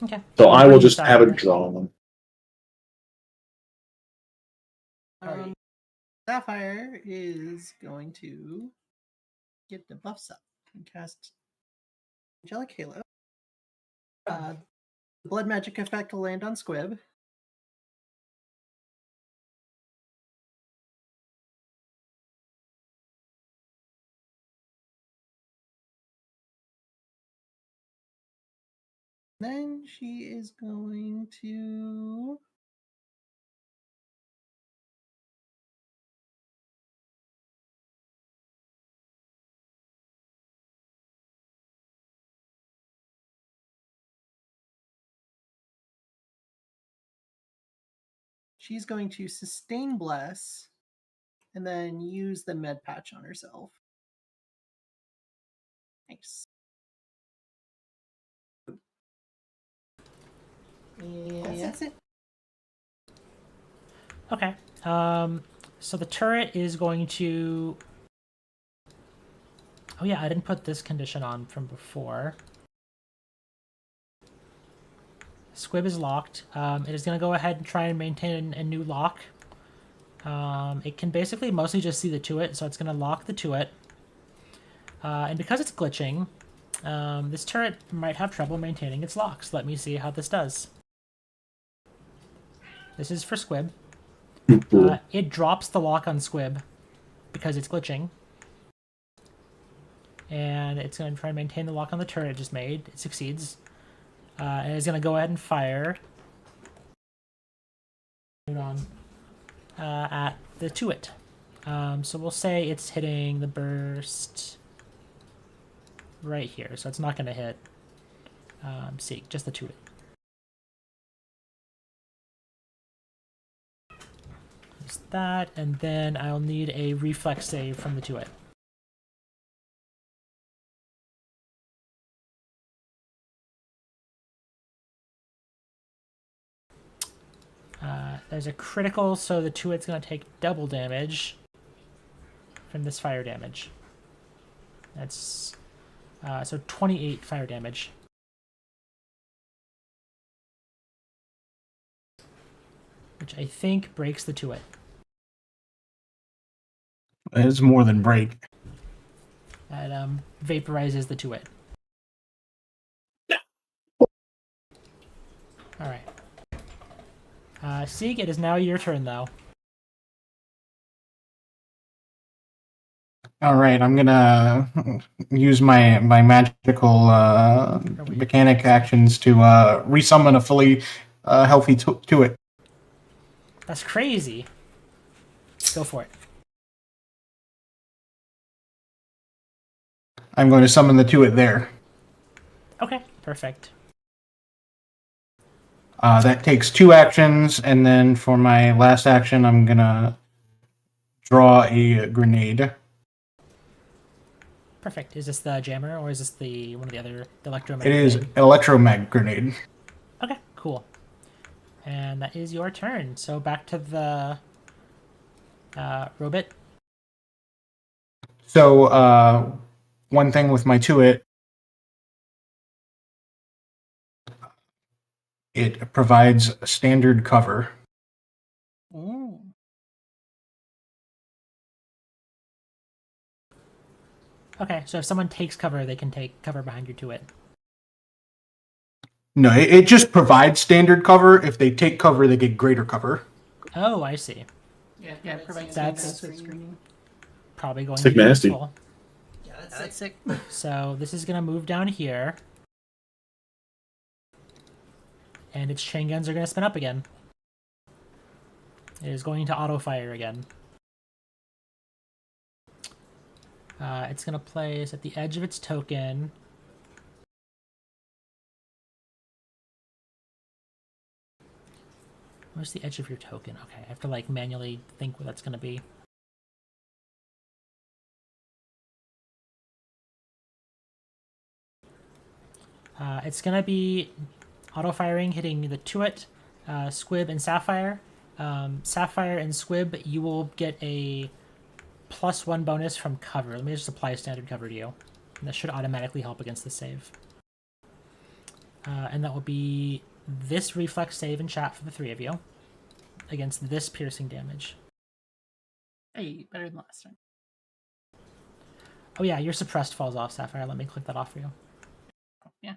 Okay. So I will just have it drawn. Sapphire is going to get the buffs up and cast Angelic Halo. The blood magic effect will land on Squib. Then she is going to sustain bless and then use the med patch on herself. Nice. And that's it. Okay. So the turret is going to... Oh yeah, I didn't put this condition on from before. Squib is locked. It is going to go ahead and try and maintain a new lock. It can basically mostly just see the Tuit, so it's going to lock the Tuit. And because it's glitching, this turret might have trouble maintaining its locks. Let me see how this does. This is for Squib. Cool. It drops the lock on Squib because it's glitching. And it's going to try and maintain the lock on the turret it just made. It succeeds. And it's going to go ahead and fire at the Tuit. So we'll say it's hitting the burst right here. So it's not going to hit Seek, just the Tuit. Just that, and then I'll need a reflex save from the Tuit. There's a critical, so the Tuit's going to take double damage from this fire damage. That's so 28 fire damage. Which I think breaks the Tuit. It's more than break. That vaporizes the Tuit. Alright. Sieg, it is now your turn, though. All right, I'm gonna use my magical mechanic actions to resummon a fully healthy Tuit. That's crazy. Go for it. I'm going to summon the Tuit there. Okay, perfect. That takes 2 actions, and then for my last action, I'm gonna draw a grenade. Perfect. Is this the jammer, or is this the one of the other electromagnet? It is an electromag grenade. Okay, cool. And that is your turn. So back to the robot. So one thing with my Tuit, it provides standard cover. Ooh. Okay, so if someone takes cover, they can take cover behind your Tuit. No, it just provides standard cover. If they take cover, they get greater cover. Oh, I see. Yeah, it provides That's- screening. Probably going Sick to be nasty. useful. Yeah, that's sick. So this is going to move down here. And its chain guns are going to spin up again. It is going to auto-fire again. It's going to place at the edge of its token. Where's the edge of your token? Okay, I have to like manually think what that's going to be. It's going to be auto-firing, hitting the Tuit, Squib, and Sapphire. Sapphire and Squib, you will get a +1 bonus from cover. Let me just apply standard cover to you. And that should automatically help against the save. And that will be this reflex save in chat for the 3 of you against this piercing damage. Hey, better than last time. Oh yeah, your suppressed falls off, Sapphire. Let me click that off for you. Yeah.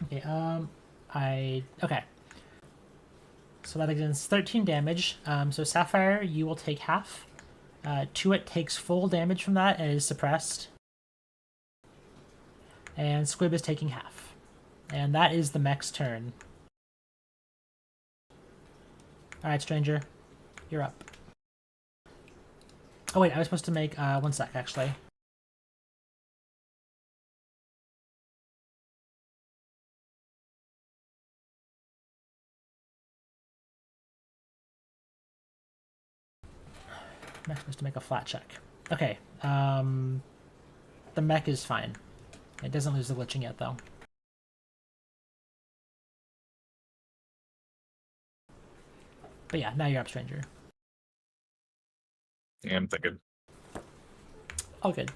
Okay, okay. So that against 13 damage. So Sapphire, you will take half. Tuit takes full damage from that and is suppressed. And Squib is taking half. And that is the mech's turn. Alright, Stranger. You're up. Oh wait, I was supposed to make, 1 sec, actually. I'm supposed to make a flat check. Okay, the mech is fine. It doesn't lose the glitching yet, though. But yeah, now you're up, Stranger. Yeah, I'm thinking. All good.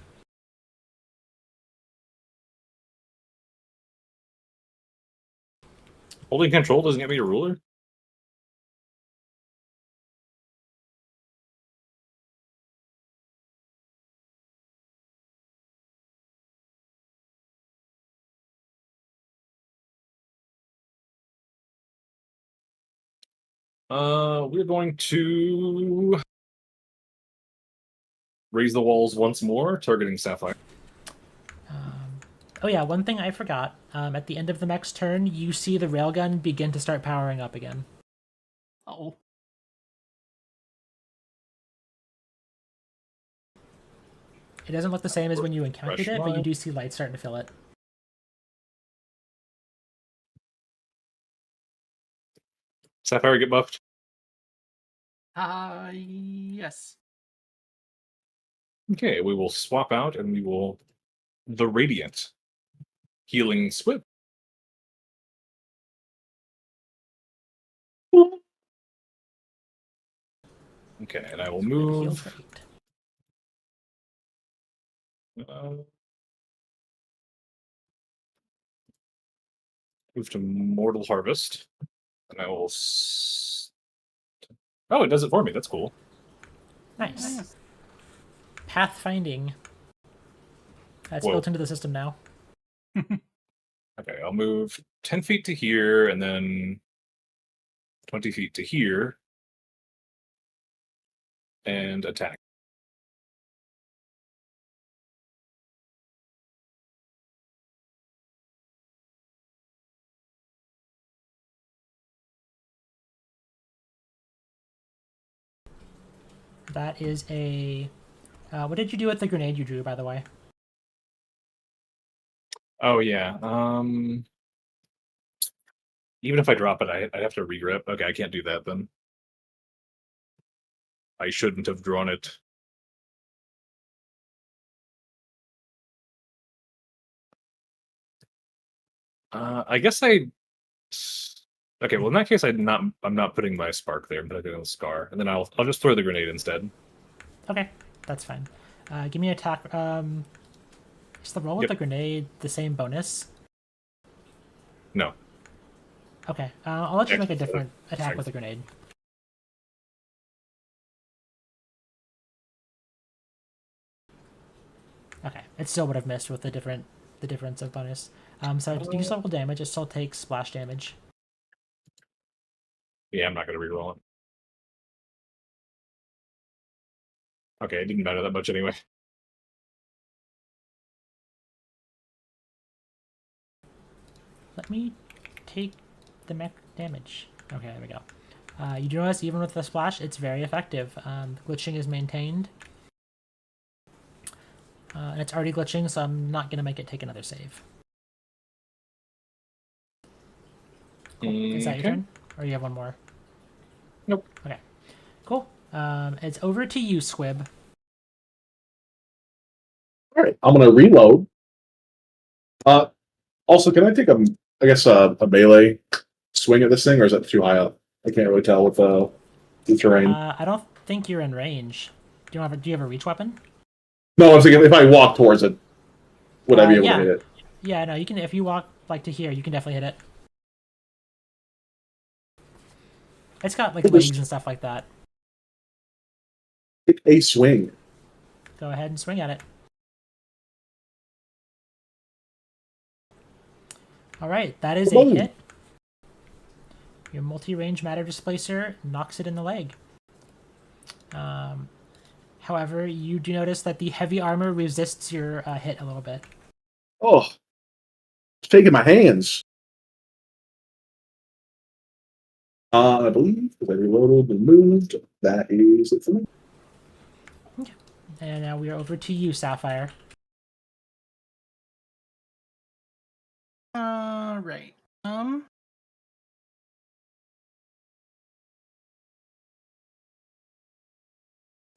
Holding control doesn't get me a ruler? We're going to raise the walls once more, targeting Sapphire. Oh yeah, one thing I forgot. At the end of the next turn, you see the railgun begin to start powering up again. Oh. It doesn't look the same as when you encountered Fresh it, but you line. do see light starting to fill it. Sapphire get buffed. Yes. Okay, we will swap out and we will the Radiant healing squib. Okay, and I will It heals move. for 8. Move to Mortal Harvest, and I will. Oh, it does it for me. That's cool. Nice. Pathfinding. That's Whoa. built into the system now. Okay, I'll move 10 feet to here, and then 20 feet to here, and attack. That is a... what did you do with the grenade you drew, by the way? Oh yeah. Even if I drop it, I'd have to regrip. Okay, I can't do that then. I shouldn't have drawn it. I guess I. Okay, well in that case, I'm not putting my spark there. I'm putting a scar, and then I'll just throw the grenade instead. Okay, that's fine. Give me an attack. Is the roll with Yep. the grenade the same bonus? No. Okay, I'll let you Yeah, make a different attack sorry. with the grenade. Okay, it still would have missed with the difference of bonus. So to use level damage, it still takes splash damage. Yeah, I'm not gonna reroll it. Okay, it didn't matter that much anyway. Let me take the mech damage. Okay, there we go. You do notice even with the splash, it's very effective. Glitching is maintained. And it's already glitching, so I'm not going to make it take another save. Cool. Is that your Okay. turn? Or you have one more? Nope. Okay. Cool. It's over to you, Squib. All right, I'm gonna reload. Also, can I take a melee swing at this thing, or is that too high up? I can't really tell with the terrain. I don't think you're in range. Do you have a reach weapon? No, I was thinking if I walk towards it, would I be able yeah. to hit it? Yeah, no, you can. If you walk like to here, you can definitely hit it. It's got like legs and stuff like that. Take a swing. Go ahead and swing at it. All right, that is a hit. Your multi-range matter displacer knocks it in the leg. However, you do notice that the heavy armor resists your hit a little bit. Oh, it's taking my hands. I believe because I reloaded and moved. That is it for me. Okay. And now we are over to you, Sapphire. All right.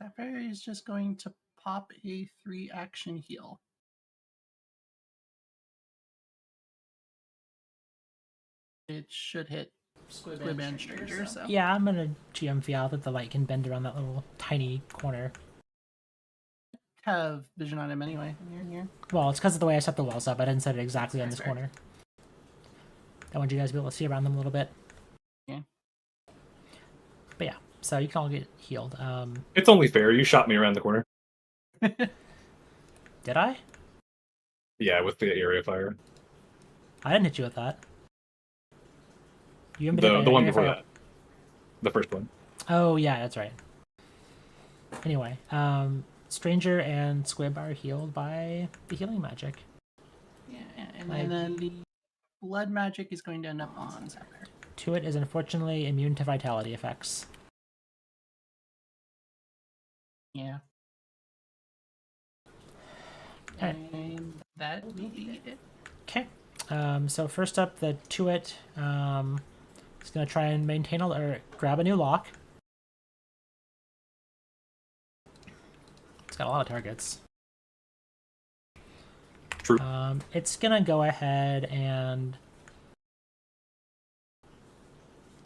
Sapphire is just going to pop a 3-action heal. It should hit Squib and Stranger, so. Yeah, I'm gonna GM out that the light can bend around that little tiny corner. Have vision on him anyway. Here. Well, it's because of the way I set the walls up. I didn't set it exactly on this corner. I want you guys to be able to see around them a little bit. Yeah. But yeah, so you can all get healed. It's only fair. You shot me around the corner. Did I? Yeah, with the area fire. I didn't hit you with that. You haven't hit The one area before fire. that. The first one. Oh, yeah, that's right. Anyway, Stranger and Squib are healed by the healing magic. Yeah, and then the blood magic is going to end up on Sapphire. Tuit is unfortunately immune to vitality effects. Yeah. Alright. And that will be it. Okay. So first up, the Tuit is going to try and maintain or grab a new lock. It's got a lot of targets. True. It's going to go ahead and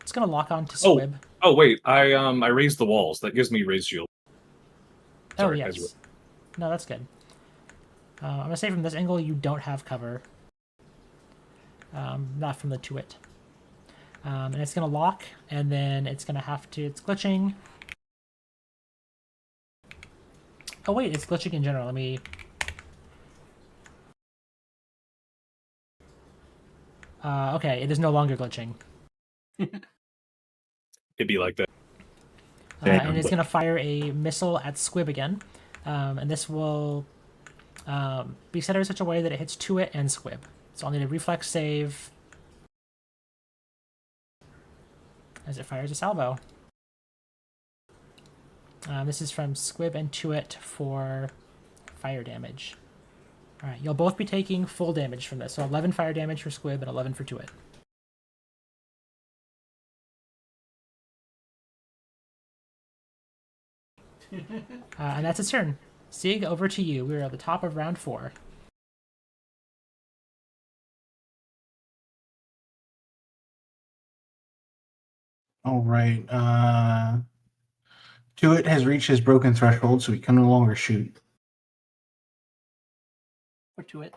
it's going to lock on to Squib. Oh wait, I raised the walls. That gives me raised shield. Sorry, oh, yes. No, that's good. I'm going to say from this angle, you don't have cover. Not from the Tuit. And it's going to lock, and then it's going to have to... It's glitching. Oh, wait, it's glitching in general. Let me... okay, it is no longer glitching. It'd be like that. And it's going to fire a missile at Squib again. And this will be set in such a way that it hits Tuit and Squib. So I'll need a reflex save as it fires a salvo. This is from Squib and Tuit for fire damage. Alright, you'll both be taking full damage from this. So 11 fire damage for Squib and 11 for Tuit. And that's its turn. Sig, over to you. We're at the top of round 4. All right. Tuit has reached his broken threshold, so he can no longer shoot. Or to it.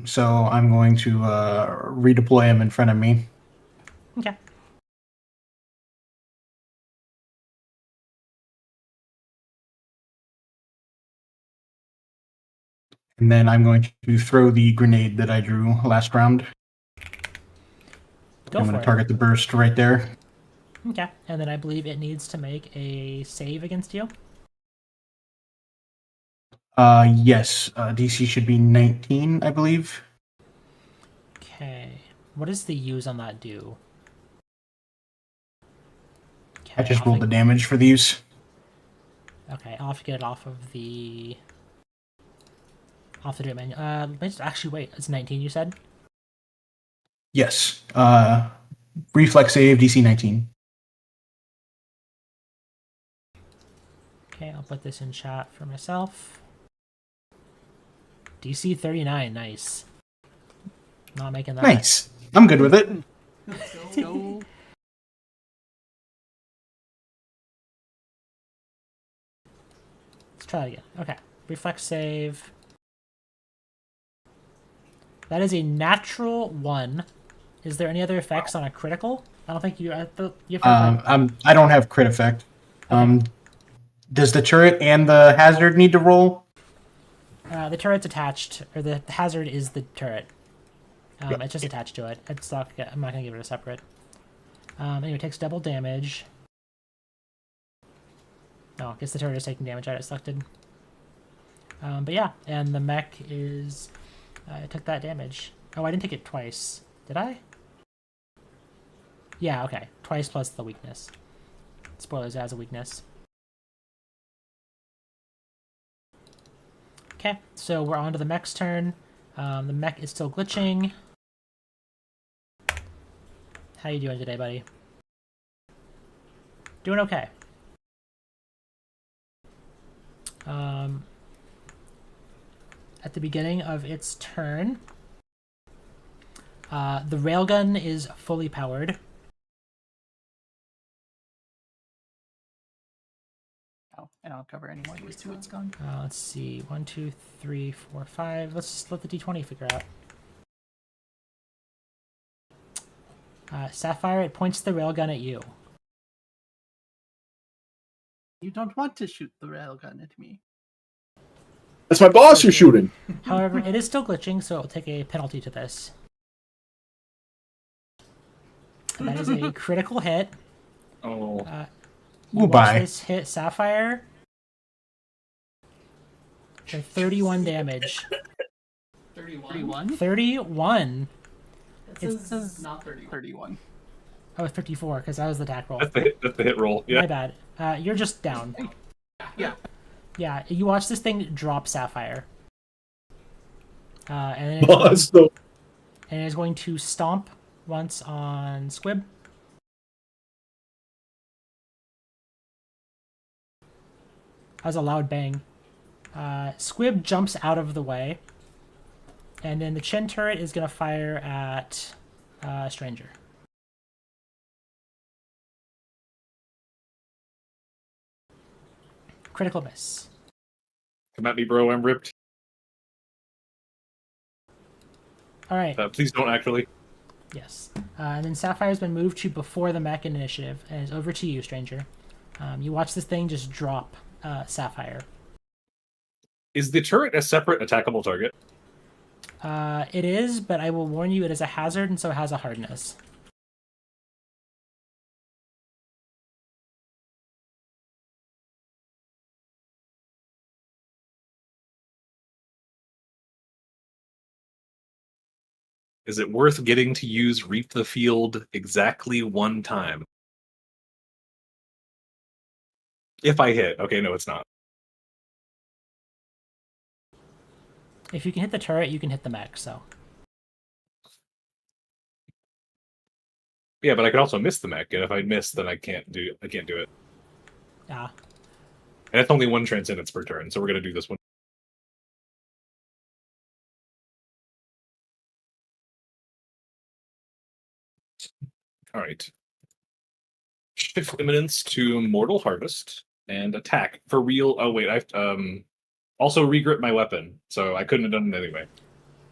So I'm going to redeploy him in front of me. Okay. And then I'm going to throw the grenade that I drew last round. Go I'm for going it. to target the burst right there. Okay. And then I believe it needs to make a save against you. Yes. DC should be 19, I believe. Okay. What does the use on that do? Okay, I just I'll rolled the damage for these. Okay, I'll have to get it off of the... I'll have to do it manually. Let me just actually wait. It's 19, you said? Yes. Reflex save, DC 19. Okay, I'll put this in chat for myself. DC 39, nice. Not making that. Nice. I'm good with it. Let's go. Let's try it again. Okay, reflex save. That is a natural 1. Is there any other effects on a critical? I don't think you... I don't have crit effect. Okay. Does the turret and the hazard need to roll? The turret's attached, or the hazard is the turret. Yep. It's just attached to it. It's not, I'm not going to give it a separate. Anyway, it takes double damage. No, I guess the turret is taking damage. I got selected. But yeah, and the mech is... it took that damage. Oh, I didn't take it twice. Did I? Yeah, okay. Twice plus the weakness. Spoilers, it has a weakness. Okay, so we're on to the mech's turn. The mech is still glitching. How you doing today, buddy? Doing okay. At the beginning of its turn, the railgun is fully powered. Oh, I don't cover anymore. These two, it's gone. Let's see. 1, 2, 3, 4, 5. Let's just let the D20 figure out. Sapphire, it points the railgun at you. You don't want to shoot the railgun at me. That's my boss you're shooting. However, it is still glitching, so it will take a penalty to this. And that is a critical hit. Oh, You watch Goodbye. this hit Sapphire for 31 damage. 31? 31. It says not 30. 31. Oh, 54, because that was the attack roll. that's the hit roll. Yeah. My bad. You're just down. Yeah. Yeah, you watch this thing drop Sapphire. And Boss, though. it is going to stomp once on Squib. That was a loud bang. Squib jumps out of the way. And then the chin turret is going to fire at Stranger. Critical miss. Come at me, bro. I'm ripped. All right. Please don't actually. Yes. And then Sapphire's been moved to before the mech initiative, and is over to you, Stranger. You watch this thing just drop Sapphire. Is the turret a separate attackable target? It is, but I will warn you, it is a hazard, and so it has a hardness. Is it worth getting to use Reap the Field exactly one time? If I hit. Okay, no, it's not. If you can hit the turret, you can hit the mech, so. Yeah, but I could also miss the mech, and if I miss, then I can't do it. Yeah. And it's only one transcendence per turn, so we're gonna do this one. All right. Shift imminence to Mortal Harvest and attack for real. Oh wait, I've also regrip my weapon, so I couldn't have done it anyway.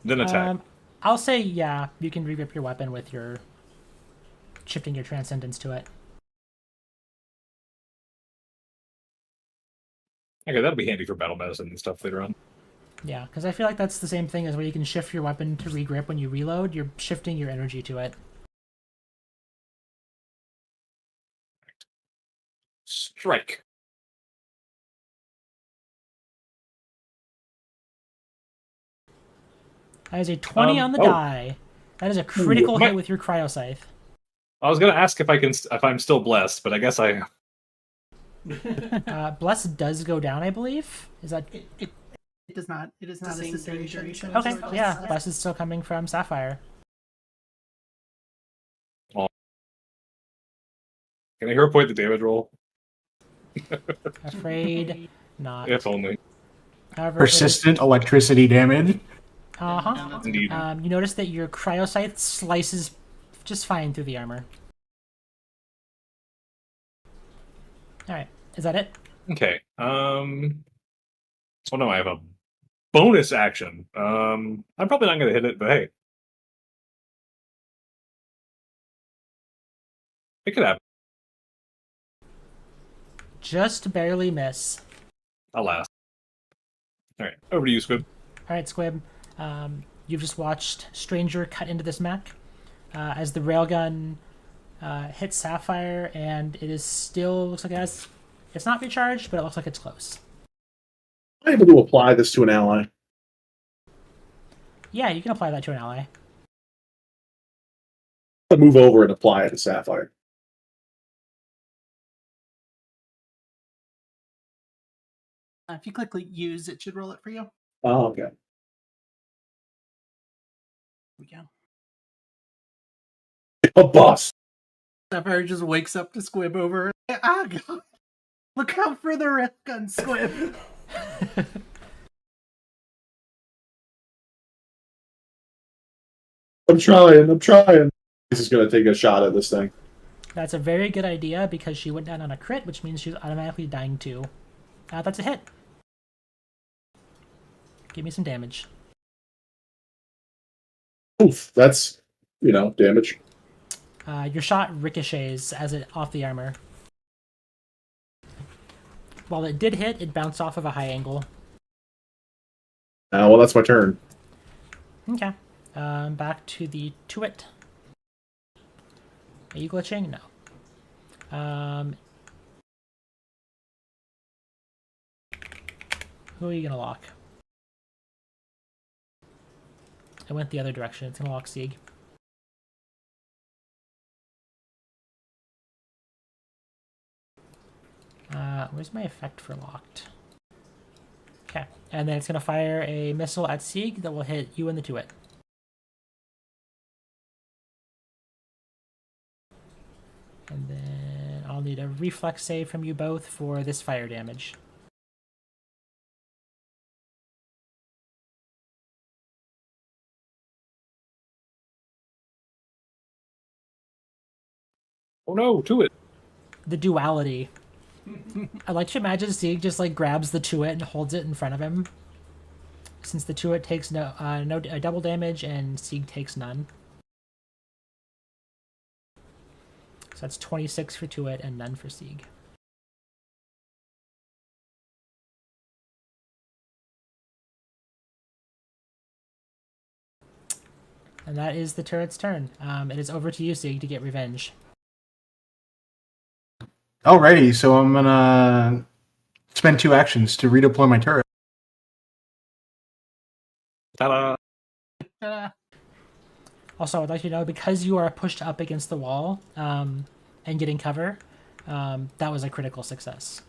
Then attack. I'll say yeah. You can regrip your weapon with your shifting your transcendence to it. Okay, that'll be handy for battle medicine and stuff later on. Yeah, because I feel like that's the same thing as where you can shift your weapon to regrip when you reload. You're shifting your energy to it. Strike. That is a 20 on the die. That is a critical hit with your cryo scythe. I was gonna ask if I'm still blessed, but I guess I. Bless does go down, I believe. Is that It does not. It is not the a same duration. okay? Yeah, Bless is still coming from Sapphire. Can I hear a point the damage roll? Afraid not. If only. However, Persistent electricity damage. Uh-huh. Indeed. You notice that your cryo scythe slices just fine through the armor. Alright, is that it? Okay. Oh no, I have a bonus action. I'm probably not gonna hit it, but hey. It could happen. Just barely miss. Alas. Alright, over to you, Squib. Alright, Squib. You've just watched Stranger cut into this mech as the railgun hits Sapphire, and it is still looks like it's not recharged, but it looks like it's close. I'm able to apply this to an ally. Yeah, you can apply that to an ally. I'll move over and apply it to Sapphire. If you click use, it should roll it for you. Oh, okay. Here we go. A boss. Sapphire just wakes up to Squib over. Ah, God. Look out for the red gun, Squib. I'm trying. This is going to take a shot at this thing. That's a very good idea because she went down on a crit, which means she's automatically dying too. That's a hit. Give me some damage. Oof, that's, damage. Your shot ricochets as it off the armor. While it did hit, it bounced off of a high angle. Well, that's my turn. Okay. Back to the Tuit. Are you glitching? No. Who are you gonna lock? I went the other direction. It's gonna lock Sieg. Where's my effect for locked? Okay. And then it's gonna fire a missile at Sieg that will hit you and the Tuit. And then I'll need a reflex save from you both for this fire damage. Oh no, to it. The duality. I like to imagine Sieg just like grabs the Tuit and holds it in front of him. Since the Tuit takes no double damage and Sieg takes none. So that's 26 for Tuit and none for Sieg. And that is the turret's turn. It is over to you, Sieg, to get revenge. Alrighty, so I'm gonna spend 2 actions to redeploy my turret. Ta-da! Also, I'd like you to know, because you are pushed up against the wall and getting cover, that was a critical success.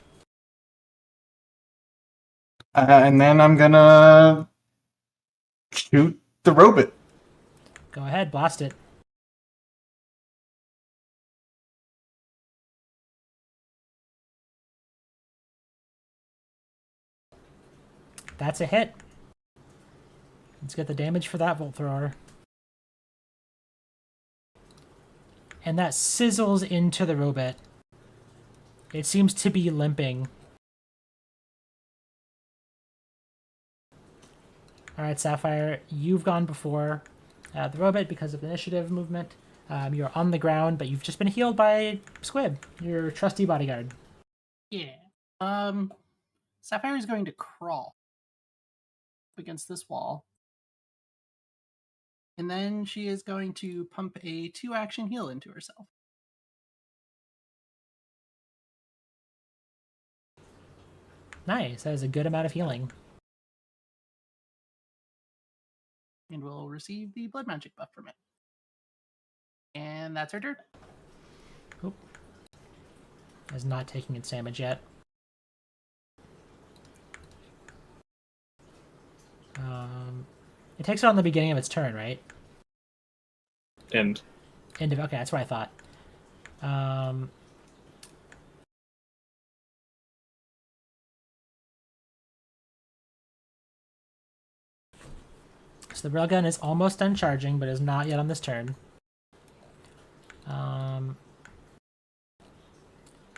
And then I'm gonna shoot the robot. Go ahead, blast it. That's a hit. Let's get the damage for that Volt Thrower. And that sizzles into the robot. It seems to be limping. Alright, Sapphire, you've gone before the robot because of initiative movement. You're on the ground, but you've just been healed by Squib, your trusty bodyguard. Yeah. Sapphire is going to crawl against this wall. And then she is going to pump a 2-action heal into herself. Nice, that is a good amount of healing. And will receive the blood magic buff from it. And that's her turn. Oop. Is not taking its damage yet. It takes it on the beginning of its turn, right? And End of, okay, that's what I thought. So the railgun is almost done charging, but is not yet on this turn.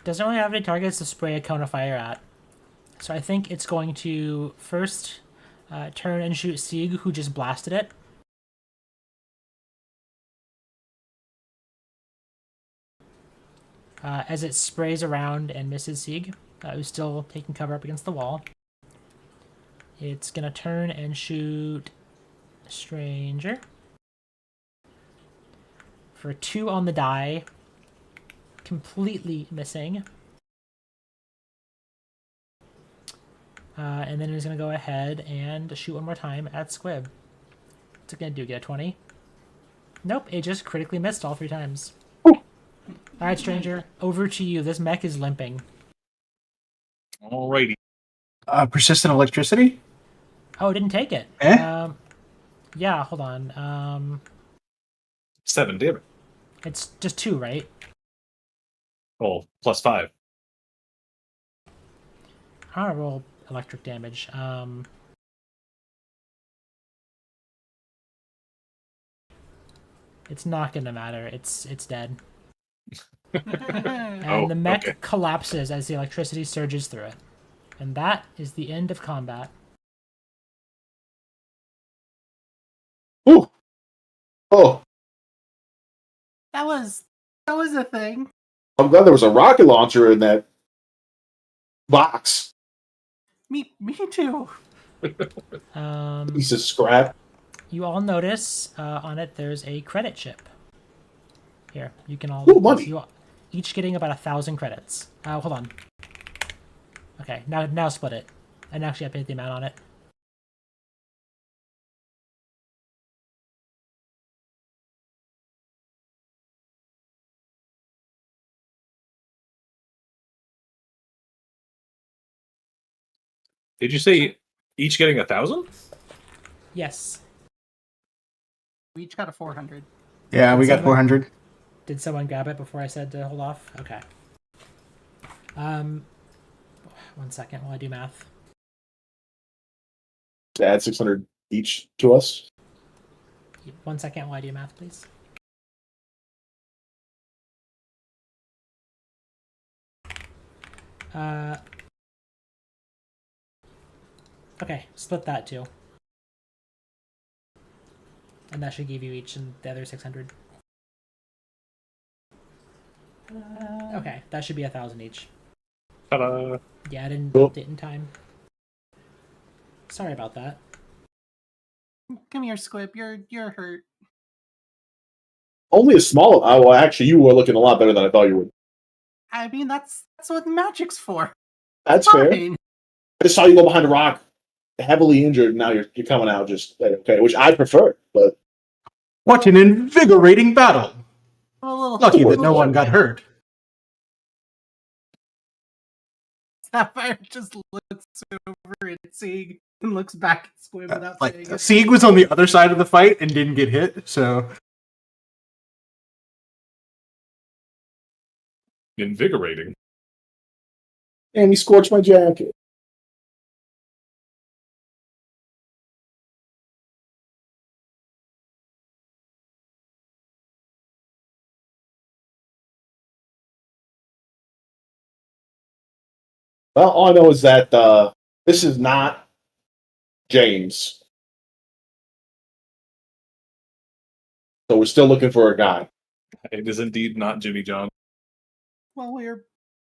Doesn't really have any targets to spray a cone of fire at. So I think it's going to first turn and shoot Sieg, who just blasted it. As it sprays around and misses Sieg, who's still taking cover up against the wall. It's going to turn and shoot Stranger. For 2 on the die. Completely missing. And then it's going to go ahead and shoot one more time at Squib. What's it going to do? Get a 20? Nope, it just critically missed all 3 times. Alright, Stranger, over to you. This mech is limping. alrighty. Persistent electricity? Oh, it didn't take it. Yeah, hold on. 7 damage. It's just 2, right? Oh, plus 5. I'll roll electric damage. It's not gonna matter. It's dead. And the mech collapses as the electricity surges through it. And that is the end of combat. Ooh. Oh, That was a thing. I'm glad there was a rocket launcher in that box. Me too. Piece of scrap. You all notice on it there's a credit chip. Here, you can all. Ooh, money. You all, each getting about 1,000 credits. Hold on. Okay, now split it, and actually update the amount on it. Did you say each getting 1,000? Yes. We each got a 400. Yeah, we got Someone- 400. Did someone grab it before I said to hold off? Okay. 1 second while I do math. Add 600 each to us. 1 second while I do math, please. Okay, split that too. And that should give you each and the other 600. Okay, that should be 1,000 each. Ta-da! Yeah, I didn't Cool. update in time. Sorry about that. Come here, Squib. You're hurt. Only a small. Well, actually, you were looking a lot better than I thought you would. I mean, that's what magic's for. That's fair. Fine. I just saw you go behind a rock, heavily injured. And now you're coming out just okay, which I prefer. But What an invigorating battle! A little Lucky that no one got hurt. Sapphire just looks over at Sieg and looks back at Squib without saying it. Sieg was on the other side of the fight and didn't get hit, so Invigorating. and he scorched my jacket. Well, all I know is that this is not James. So we're still looking for a guy. It is indeed not Jimmy John. Well, we're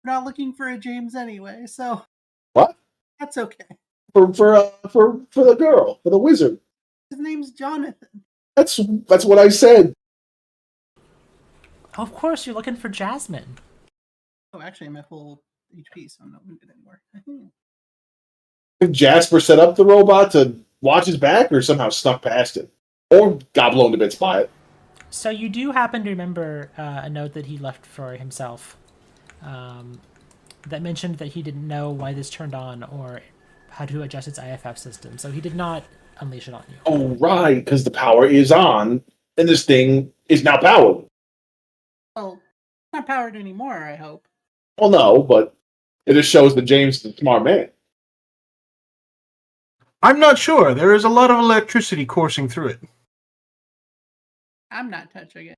not looking for a James anyway, so What? that's okay. For the girl, for the wizard. His name's Jonathan. That's what I said. Oh, of course, you're looking for Jasmine. Oh, actually, I'm at full HP, so I'm not wounded anymore. Did Jasper set up the robot to watch his back, or somehow snuck past it, or got blown to bits by it? So you do happen to remember a note that he left for himself that mentioned that he didn't know why this turned on or how to adjust its IFF system. So he did not unleash it on you. Oh, right, because the power is on, and this thing is now powered. Well, not powered anymore, I hope. Well, no, but it just shows that James is a smart man. I'm not sure. There is a lot of electricity coursing through it. I'm not touching it.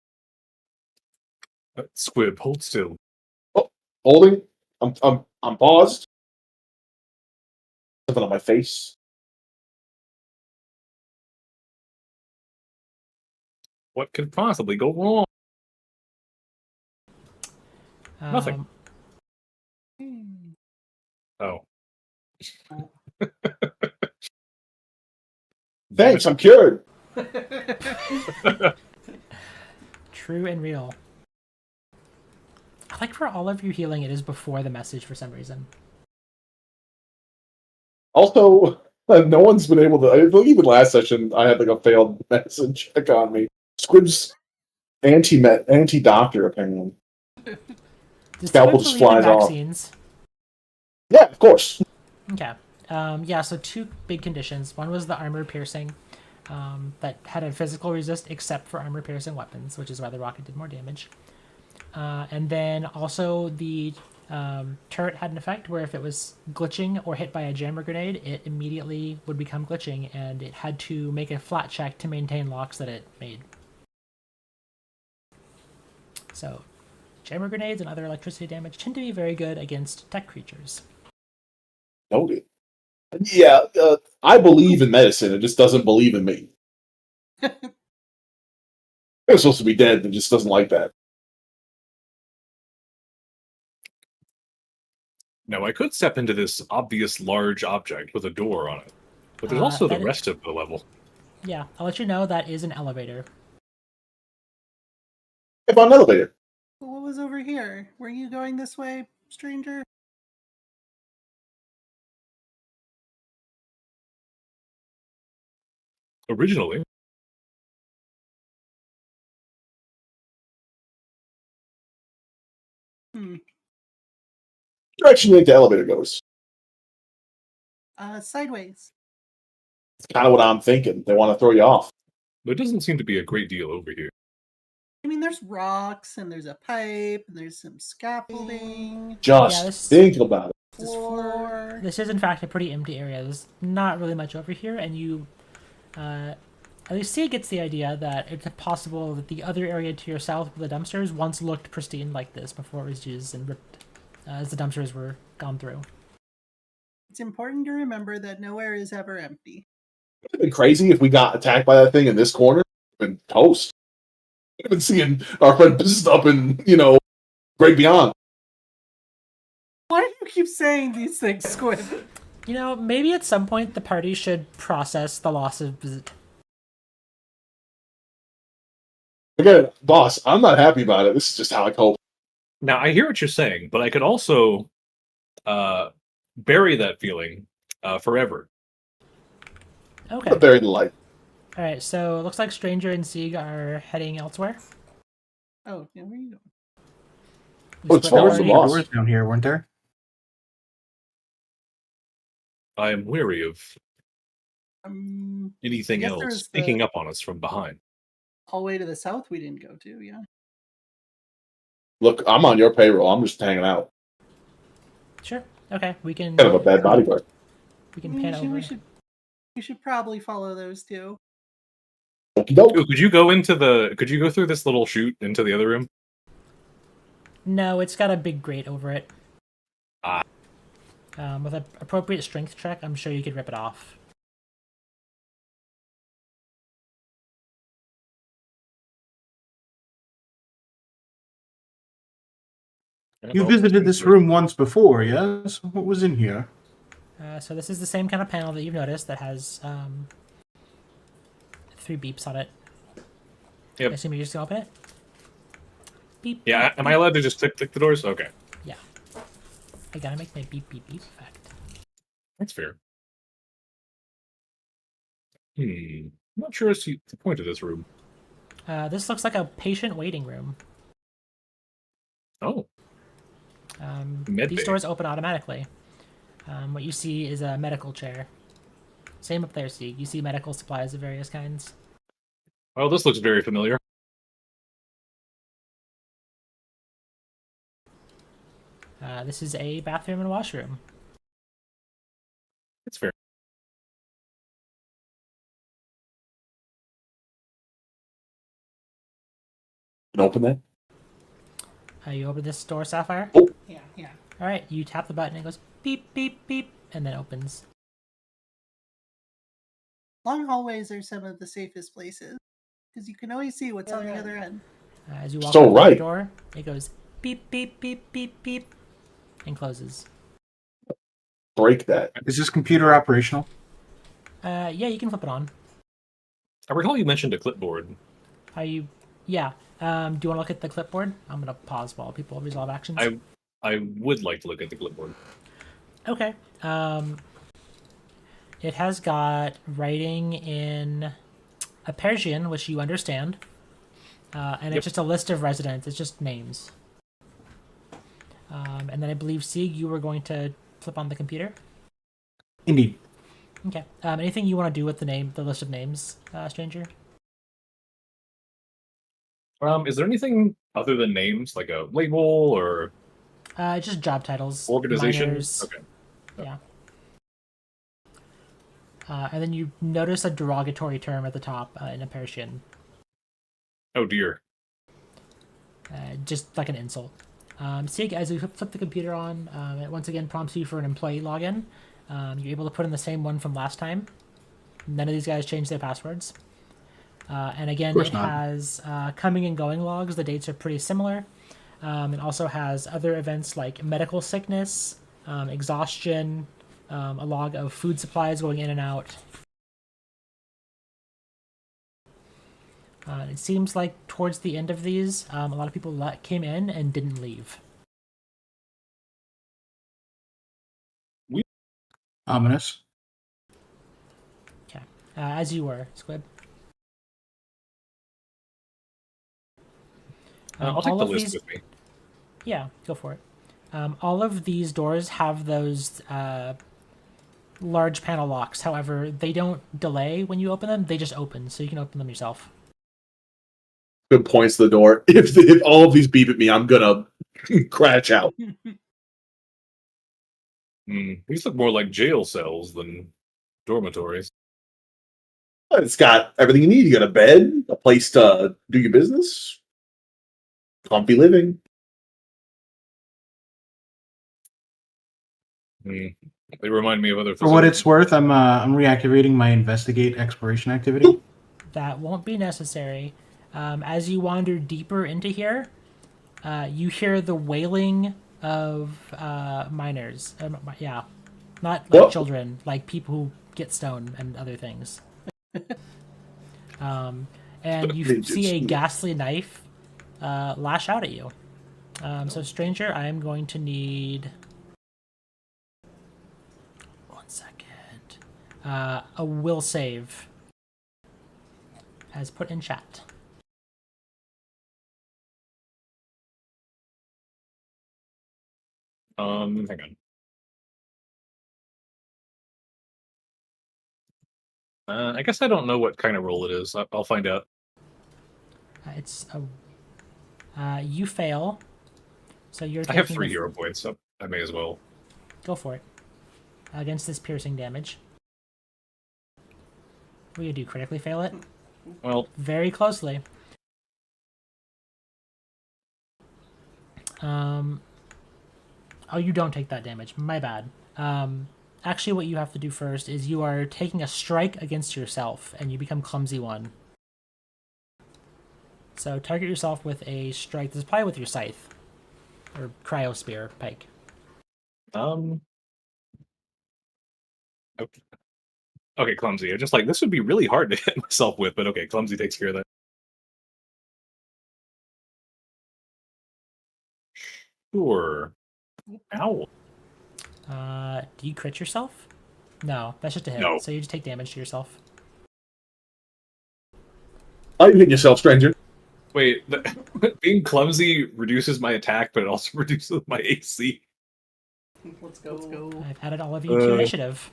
Squib, hold still. Oh, holding. I'm paused. Something on my face. What could possibly go wrong? Nothing. Oh. Thanks, I'm cured. True and real. I like for all of you healing, it is before the message for some reason. Also, no one's been able to. I think even last session, I had like a failed medicine check on me. Squib's anti-doctor, apparently. Does Scalpel Squib just believe in flies off. vaccines? Yeah, of course. Okay. Yeah, so 2 big conditions. One was the armor piercing that had a physical resist except for armor piercing weapons, which is why the rocket did more damage. And then also the turret had an effect where if it was glitching or hit by a jammer grenade, it immediately would become glitching, and it had to make a flat check to maintain locks that it made. So, jammer grenades and other electricity damage tend to be very good against tech creatures. Noted. Yeah, I believe in medicine. It just doesn't believe in me. It's supposed to be dead, but it just doesn't like that. Now, I could step into this obvious large object with a door on it. But there's also the that is- rest of the level. Yeah, I'll let you know that is an elevator. I found an elevator. But what was over here? Were you going this way, stranger? Originally, Direction you think the elevator goes? Sideways. It's kind of what I'm thinking. They want to throw you off. there doesn't seem to be a great deal over here. I mean, there's rocks and there's a pipe and there's some scaffolding. Just this- think about it. There's floor. This is in fact a pretty empty area. There's not really much over here, and you, at least Sia gets the idea that it's possible that the other area to your south with the dumpsters once looked pristine like this before it was used and ripped as the dumpsters were gone through. It's important to remember that nowhere is ever empty. It would have been crazy if we got attacked by that thing in this corner. Been toast. We've been seeing our friend pissed up in, Great Beyond. Why do you keep saying these things, Squid? You know, maybe at some point the party should process the loss of. Again, boss, I'm not happy about it. This is just how I cope. Now, I hear what you're saying, but I could also bury that feeling forever. Okay. But buried in light. All right. So it looks like Stranger and Sieg are heading elsewhere. Oh, yeah, where are you going? You it's split far up as the already? boss. Doors down here, weren't there? I am weary of anything Yes, else there's sneaking the- up on us from behind. All the way to the south we didn't go to, yeah. Look, I'm on your payroll. I'm just hanging out. Sure. Okay. We can. Kind of a bad bodyguard. We can pan over. We should probably follow those two. Okie doke. Ooh, could you go through this little chute into the other room? No, it's got a big grate over it. Ah. With an appropriate strength check, I'm sure you could rip it off. You visited this room once before, yes? What was in here? So this is the same kind of panel that you've noticed that has 3 beeps on it. Yep. I assume you're just gonna open it? Beep. Yeah, beep, am I allowed to just click the doors? Okay, Yeah. I gotta make my beep beep beep effect. that's fair. I'm not sure as to the point of this room. This looks like a patient waiting room. Oh, Med These bay. doors open automatically. What you see is a medical chair. Same up there, Sieg. You see medical supplies of various kinds. well, this looks very familiar. This is a bathroom and washroom. It's fair. Can open that? You open this door, Sapphire. Yeah, yeah. All right, you tap the button and it goes beep beep beep, and then opens. Long hallways are some of the safest places because you can always see what's on the other end. As you walk So up to the right. door, it goes beep beep beep beep beep, and closes. Break that. Is this computer operational? Yeah, you can flip it on. I recall you mentioned a clipboard. How you? Yeah. Do you want to look at the clipboard? I'm gonna pause while people resolve actions. I would like to look at the clipboard. Okay. It has got writing in a Persian, which you understand, and Yep. it's just a list of residents. It's just names. And then I believe Sieg, you were going to flip on the computer. Indeed. Okay. Anything you want to do with the list of names, stranger? Is there anything other than names, like a label or Just job titles. organization? minors. Okay. Yeah. And then you notice a derogatory term at the top in a Persian, Oh dear. just like an insult. Sig, as you flip the computer on, it once again prompts you for an employee login. You're able to put in the same one from last time. None of these guys changed their passwords. And again, course it not. has coming and going logs. The dates are pretty similar. It also has other events like medical sickness, exhaustion, a log of food supplies going in and out. It seems like towards the end of these, a lot of people came in and didn't leave. Ominous. Okay, as you were, Squib. I'll take all the of list these, with me. Yeah, go for it. All of these doors have those large panel locks. However, they don't delay when you open them. They just open, so you can open them yourself. Good points to the door. If all of these beep at me, I'm gonna crash out. These look more like jail cells than dormitories. It's got everything you need. You got a bed, a place to do your business, comfy living. They remind me of other For what facilities. it's worth, I'm reactivating my investigate exploration activity. That won't be necessary. As you wander deeper into here, you hear the wailing of miners. Yeah, not like Whoa. children, like people who get stoned and other things. And you see a ghastly knife lash out at you. So, stranger, I am going to need 1 second. A will save, as put in chat. Hang on. I guess I don't know what kind of roll it is. I'll find out. It's a. You fail, so you're. I have taking 3 the- hero points, so I may as well. Go for it. Against this piercing damage. What do you do? Critically fail it? Well, Very closely. Oh, you don't take that damage. My bad. Actually, what you have to do first is you are taking a strike against yourself, and you become clumsy 1. So target yourself with a strike. This is probably with your scythe. Or cryo spear, pike. Okay, clumsy. I'm just like, this would be really hard to hit myself with, but okay, clumsy takes care of that. Sure. Ow. Do you crit yourself? No, that's just a hit. No. So you just take damage to yourself. How you hitting yourself, stranger? Wait, being clumsy reduces my attack, but it also reduces my AC. Let's go. I've added all of you to initiative.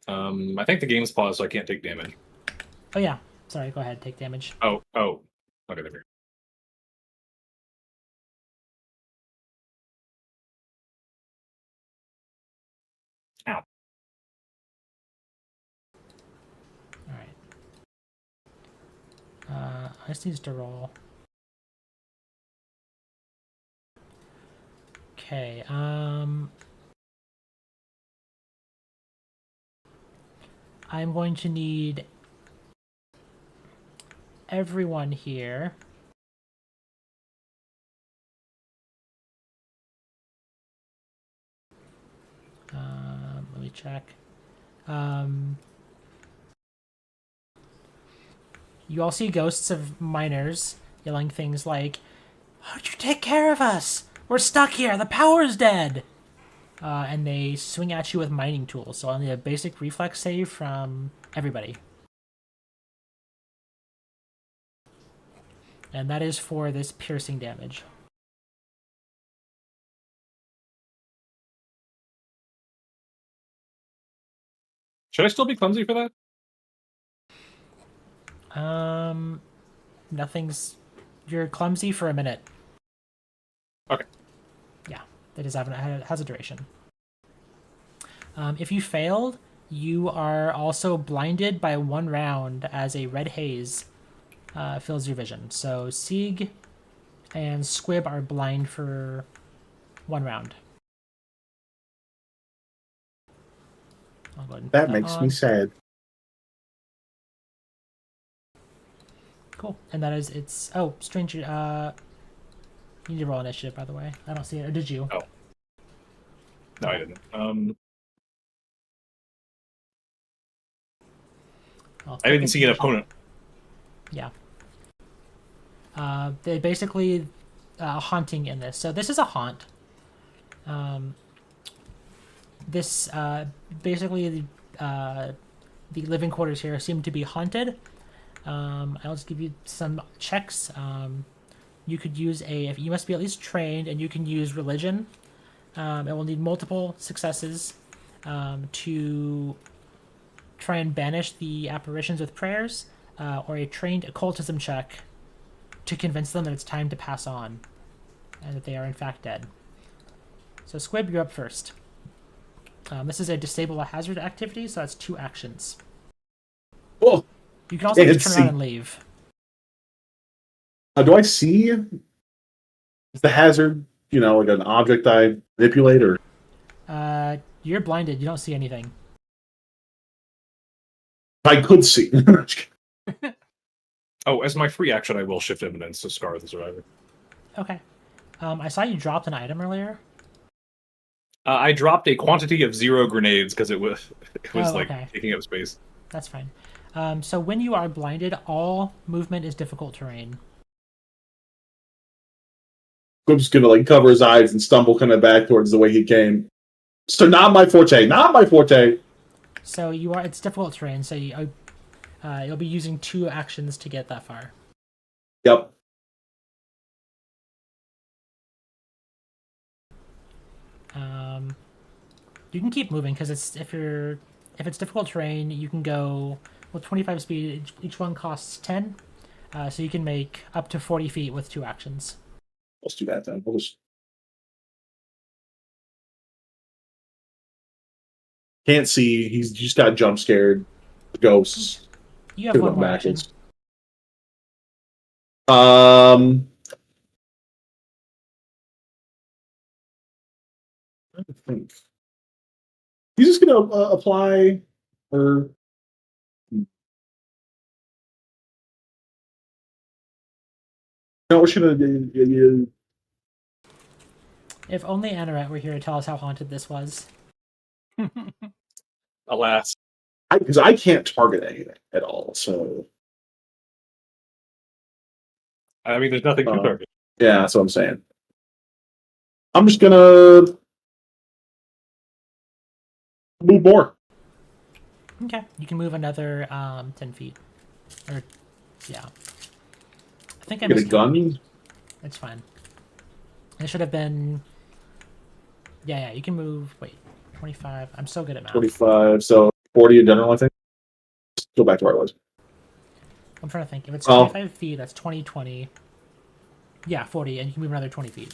I think the game's paused, so I can't take damage. Oh yeah. Sorry, go ahead, take damage. Oh. Okay, there we go. Ow. Alright. I just need to roll. Okay, I'm going to need everyone here. Let me check. You all see ghosts of miners yelling things like, "How'd you take care of us? We're stuck here. The power's dead." And they swing at you with mining tools. So only a basic reflex save from everybody. And that is for this piercing damage. Should I still be clumsy for that? Nothing's. You're clumsy for a minute. Okay. Yeah, it has a duration. If you failed, you are also blinded by 1 round as a red haze fills your vision. So Sieg and Squib are blind for 1 round. I'll go ahead and put That makes on. me sad. Cool. And that is it's. Oh, stranger. You need to roll initiative, by the way. I don't see it. Or did you? Oh. No, I didn't. Well, I didn't see an opponent. Yeah. They basically haunting in this. So this is a haunt. This basically the living quarters here seem to be haunted. I'll just give you some checks. You could use you must be at least trained, and you can use religion. It will need multiple successes to try and banish the apparitions with prayers, or a trained occultism check to convince them that it's time to pass on, and that they are in fact dead. So Squib, you're up first. This is a disable a hazard activity, so that's 2 actions. Oh, You can also can't just turn see. around and leave. do I see? Is the hazard, like an object I manipulate, or You're blinded. You don't see anything. I could see? Oh, as my free action, I will shift evidence to Scar the Survivor. Okay. I saw you dropped an item earlier. I dropped a quantity of 0 grenades because it was okay. taking up space. That's fine. So when you are blinded, all movement is difficult terrain. Squib's gonna cover his eyes and stumble kind of back towards the way he came. So not my forte. Not my forte. So it's difficult terrain. So you'll be using 2 actions to get that far. Yep. You can keep moving because if it's difficult terrain, you can go with 25 speed. Each one costs 10, so you can make up to 40 feet with 2 actions. Let's do that then. Can't see. He's just got jump scared. Ghosts. You have 1 more action. I think he's just gonna apply, or no, we're gonna do. If only Anoret were here to tell us how haunted this was. Alas. Because I can't target anything at all. So I mean, there's nothing to target. yeah, that's what I'm saying. I'm just gonna move more. Okay, you can move another 10 feet. Or, yeah. I think I Get a missed gun. It's fine. It should have been... Yeah, you can move... Wait, 25. I'm so good at math. 25, so 40 in general, I think. Let's go back to where I was. I'm trying to think. If it's 25 feet, that's 20, 20. Yeah, 40, and you can move another 20 feet.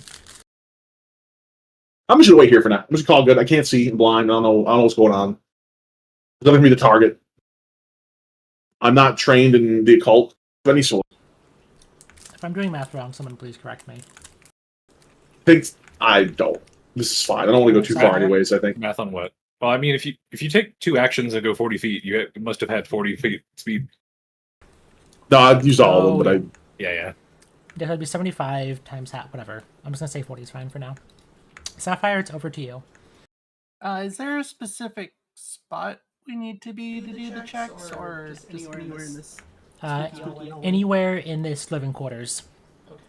I'm just gonna wait here for now. I'm just gonna call it good. I can't see. I'm blind. I don't know what's going on. There's nothing for me to target. I'm not trained in the occult of any sort. If I'm doing math wrong, someone please correct me. I don't. This is fine. I don't want to go too far anyways, I think. Math on what? Well, I mean, if you take 2 actions and go 40 feet, you must have had 40 feet speed. No, I've used all of them, but Yeah. Yeah, that'd be 75 times half, whatever. I'm just gonna say 40 is fine for now. Sapphire, it's over to you. Is there a specific spot we need to be to do the checks, or just anywhere in this? Anywhere in this living quarters. Okay.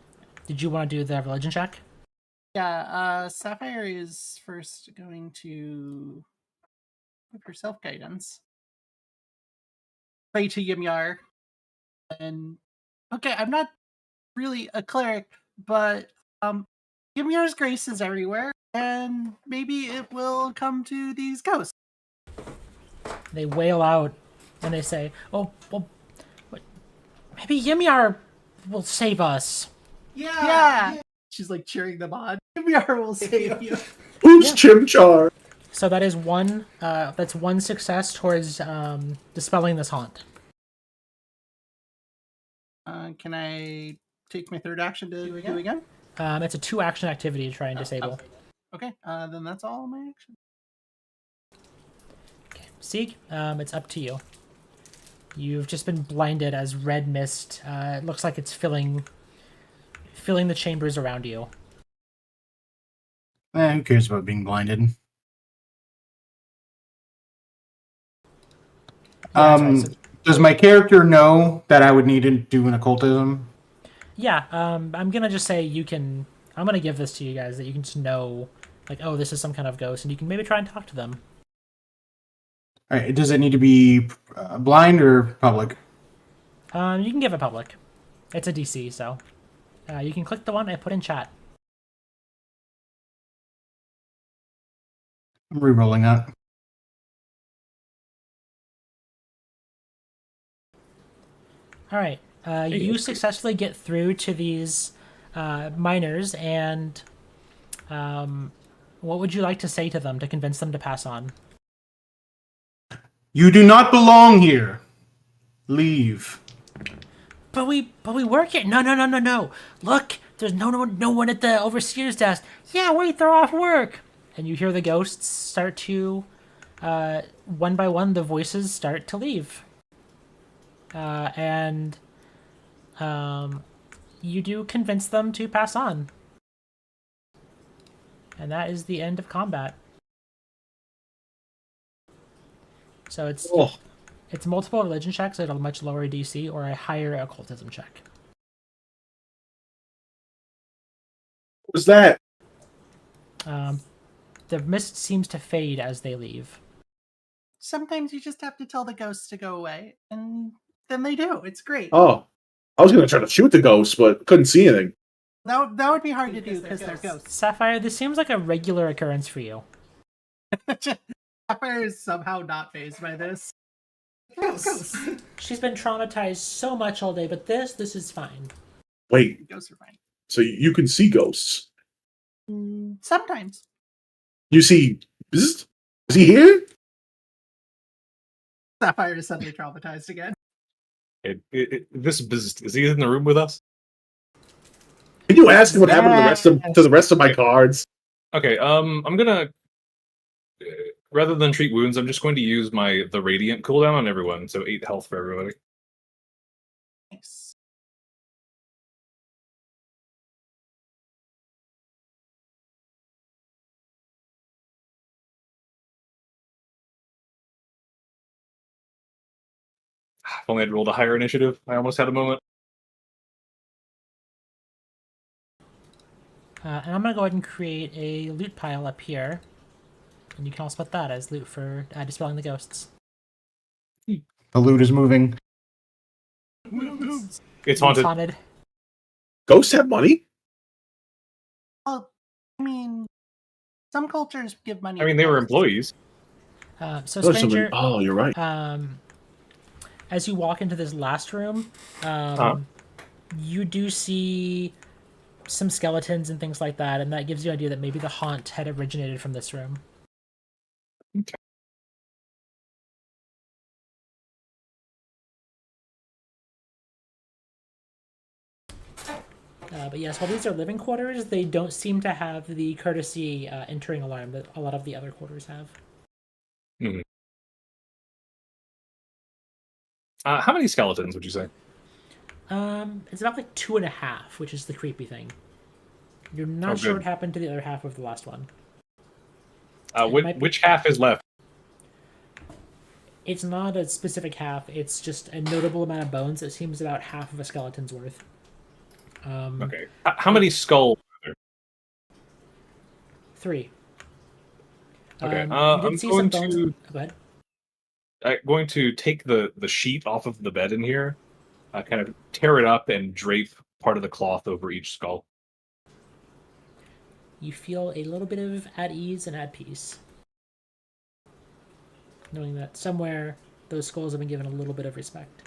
Did you want to do the religion check? Yeah, Sapphire is first going to look for self-guidance. Pray to Ymir. And okay, I'm not really a cleric, but Ymir's grace is everywhere, and maybe it will come to these ghosts. They wail out and they say, "Oh, well, maybe Ymir will save us." Yeah. She's cheering them on. Ymir will save you. Oops, Chimchar. So that is one. That's one success towards dispelling this haunt. Can I take my third action to do again? It's a 2-action activity to try and disable. Okay, then that's all my action. Okay, Sieg, it's up to you. You've just been blinded as red mist. It looks like it's filling filling the chambers around you. Who cares about being blinded? Yeah, sorry. So, Does my character know that I would need to do an occultism? yeah, I'm gonna just say you can. I'm gonna give this to you guys that you can just know, like, oh, this is some kind of ghost, and you can maybe try and talk to them. All right, does it need to be blind or public? You can give it public. It's a DC, so you can click the one I put in chat. I'm re-rolling that. All right. You successfully get through to these miners, and what would you like to say to them to convince them to pass on? You do not belong here. Leave. But we work here. No. Look, there's no one at the overseer's desk. Yeah, wait, they're off work. And you hear the ghosts start to, one by one, the voices start to leave. And you do convince them to pass on. And that is the end of combat. So it's multiple religion checks at a much lower DC or a higher occultism check. What was that? The mist seems to fade as they leave. Sometimes you just have to tell the ghosts to go away, and then they do. It's great. Oh, I was gonna try to shoot the ghost, but couldn't see anything. That would be hard to do because they're ghosts. Sapphire, this seems like a regular occurrence for you. Sapphire is somehow not fazed by this. Ghosts. She's been traumatized so much all day, but this is fine. Wait, Ghosts are fine. so you can see ghosts? Sometimes. You see? Is he here? Sapphire is suddenly traumatized again. Is he in the room with us? Can you ask him what happened to the rest of my cards? Okay, I'm gonna rather than treat wounds, I'm just going to use the radiant cooldown on everyone, so 8 health for everybody. Nice. If only I'd rolled a higher initiative. I almost had a moment. And I'm going to go ahead and create a loot pile up here. And you can also put that as loot for dispelling the ghosts. The loot is moving. It's haunted. Haunted. Ghosts have money? Well, I mean, some cultures give money. I mean, to they were ghosts. employees. So, Those are Stranger, oh, you're right. as you walk into this last room, you do see some skeletons and things like that, and that gives you an idea that maybe the haunt had originated from this room. Okay. But yes, while these are living quarters, they don't seem to have the courtesy entering alarm that a lot of the other quarters have. Mm-hmm. How many skeletons would you say? It's about like 2.5, which is the creepy thing. You're not sure what happened to the other half of the last one. Which half is left? It's not a specific half. It's just a notable amount of bones. It seems about half of a skeleton's worth. Okay. How many skulls are there? 3. Okay. You did see some bones. Go ahead. I'm going to take the sheet off of the bed in here, kind of tear it up and drape part of the cloth over each skull. You feel a little bit of at ease and at peace, knowing that somewhere those skulls have been given a little bit of respect.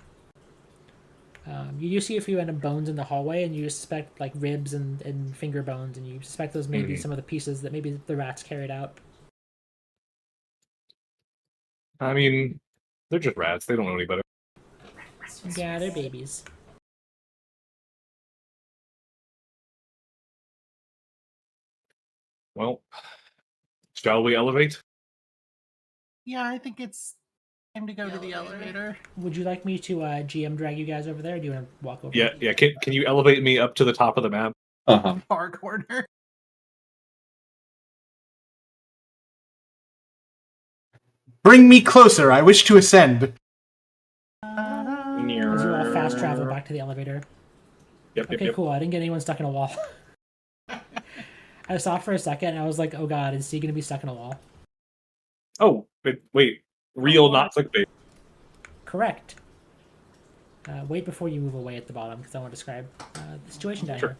You do see a few random bones in the hallway, and you suspect like ribs and finger bones, and you suspect those may be some of the pieces that maybe the rats carried out. I mean, they're just rats. They don't know any better. Yeah, they're babies. Well, shall we elevate? Yeah, I think it's Time to go to the elevator. Would you like me to GM drag you guys over there, or do you want to walk over? Yeah. Can you elevate me up to the top of the map? Uh-huh. Far corner. Bring me closer. I wish to ascend. As you all fast travel back to the elevator. Yep. Okay, cool. I didn't get anyone stuck in a wall. I saw for a second, and I was like, "Oh God, is he going to be stuck in a wall?" Oh, wait. Real, not clickbait. Correct. Wait before you move away at the bottom, because I want to describe the situation down here.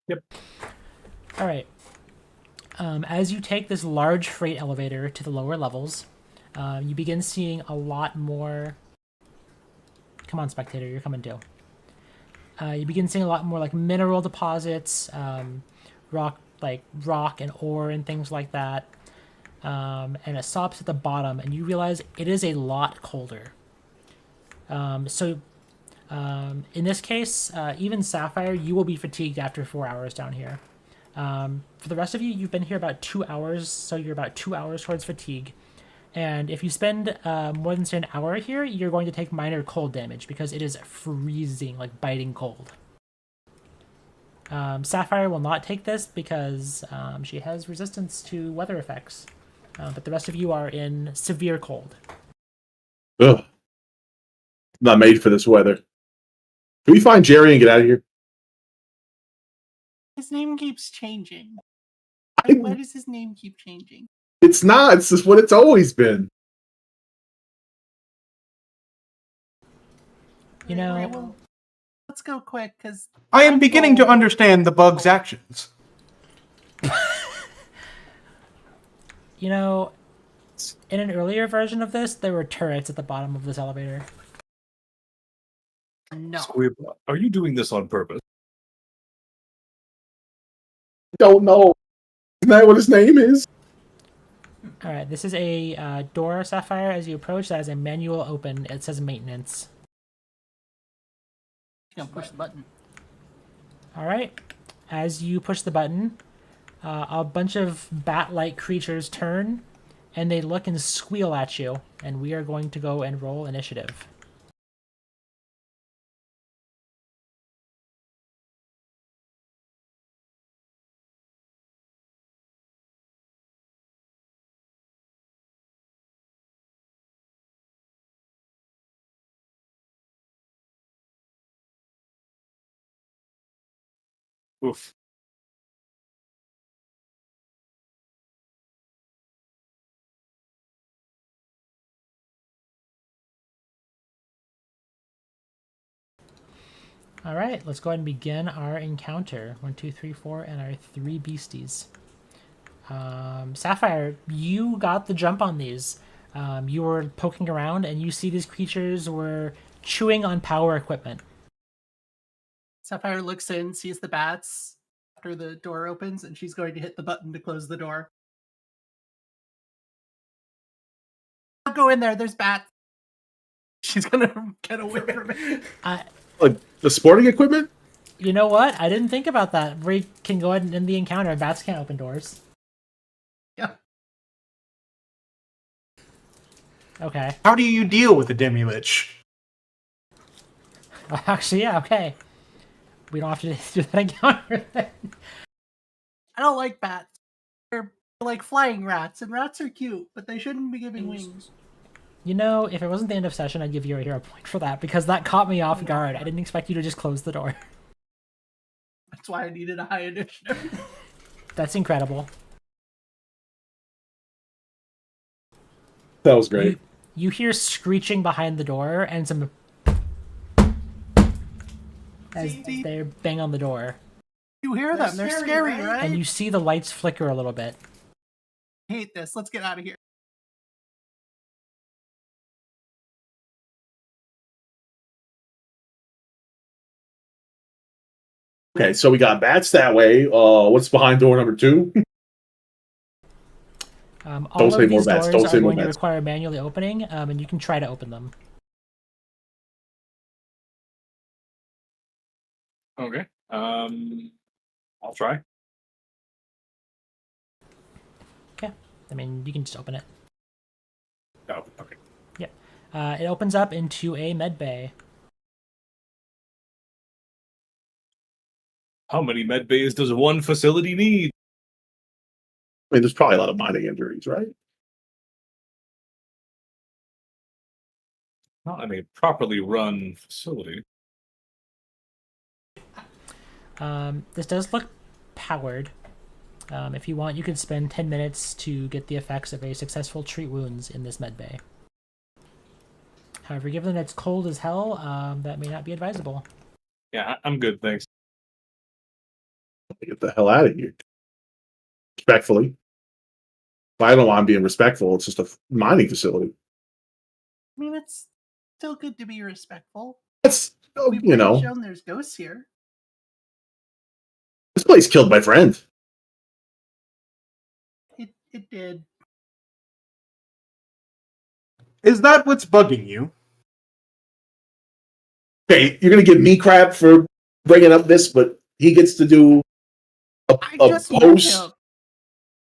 Yep. All right. As you take this large freight elevator to the lower levels, you begin seeing a lot more. Come on, spectator, you're coming too. You begin seeing a lot more like mineral deposits, rock and ore and things like that. And it stops at the bottom, and you realize it is a lot colder. So in this case, even Sapphire, you will be fatigued after 4 hours down here. For the rest of you, you've been here about 2 hours, so you're about 2 hours towards fatigue. And if you spend more than say an hour here, you're going to take minor cold damage because it is freezing, like biting cold. Sapphire will not take this because she has resistance to weather effects. But the rest of you are in severe cold. Ugh. Not made for this weather. Can we find Jerry and get out of here? His name keeps changing. I- Why does his name keep changing? It's not. It's just what it's always been. You know, Alright, well, let's go quick, because I am beginning to understand the bug's actions. you know, in an earlier version of this, there were turrets at the bottom of this elevator. no. Squib, are you doing this on purpose? Don't know. Isn't that what his name is? All right, this is a door, Sapphire. As you approach, that is a manual open. It says maintenance. Gonna push the button. All right, as you push the button, a bunch of bat-like creatures turn, and they look and squeal at you. And we are going to go and roll initiative. Oof. All right, let's go ahead and begin our encounter. 1, 2, 3, 4, and our 3 beasties. Sapphire, you got the jump on these. You were poking around, and you see these creatures were chewing on power equipment. Sapphire looks in, sees the bats after the door opens, and she's going to hit the button to close the door. Don't go in there, there's bats. She's gonna get away from it. Like the sporting equipment? You know what? I didn't think about that. We can go ahead and end the encounter. Bats can't open doors. Yeah. Okay. How do you deal with a demi-lich? Actually, yeah, okay. We don't have to do that encounter then. I don't like bats. They're like flying rats, and rats are cute, but they shouldn't be giving wings. You know, if it wasn't the end of session, I'd give you a hero point for that, because that caught me off guard. I didn't expect you to just close the door. That's why I needed a high initiative. That's incredible. That was great. You hear screeching behind the door and some as they bang on the door. You hear them, they're scary, right? And you see the lights flicker a little bit. I hate this. Let's get out of here. Okay, so we got bats that way. What's behind door number 2? All Don't of say more these bats, doors don't say are more going to bats. require manually opening, and you can try to open them. Okay. I'll try. Okay. I mean, you can just open it. Oh, okay. It opens up into a med bay. How many med bays does one facility need? I mean, there's probably a lot of mining injuries, right? Not in a properly run facility. This does look powered. If you want, you could spend 10 minutes to get the effects of a successful treat wounds in this med bay. However, given that it's cold as hell, that may not be advisable. Yeah, I'm good, thanks. Get the hell out of here. Respectfully. But I don't want to be respectful. It's just a mining facility. I mean, it's still good to be respectful. That's, We've you know, shown there's ghosts here. this place killed my friend. It did. Is that what's bugging you? Okay, you're going to give me crap for bringing up this, but he gets to do a Met post. him.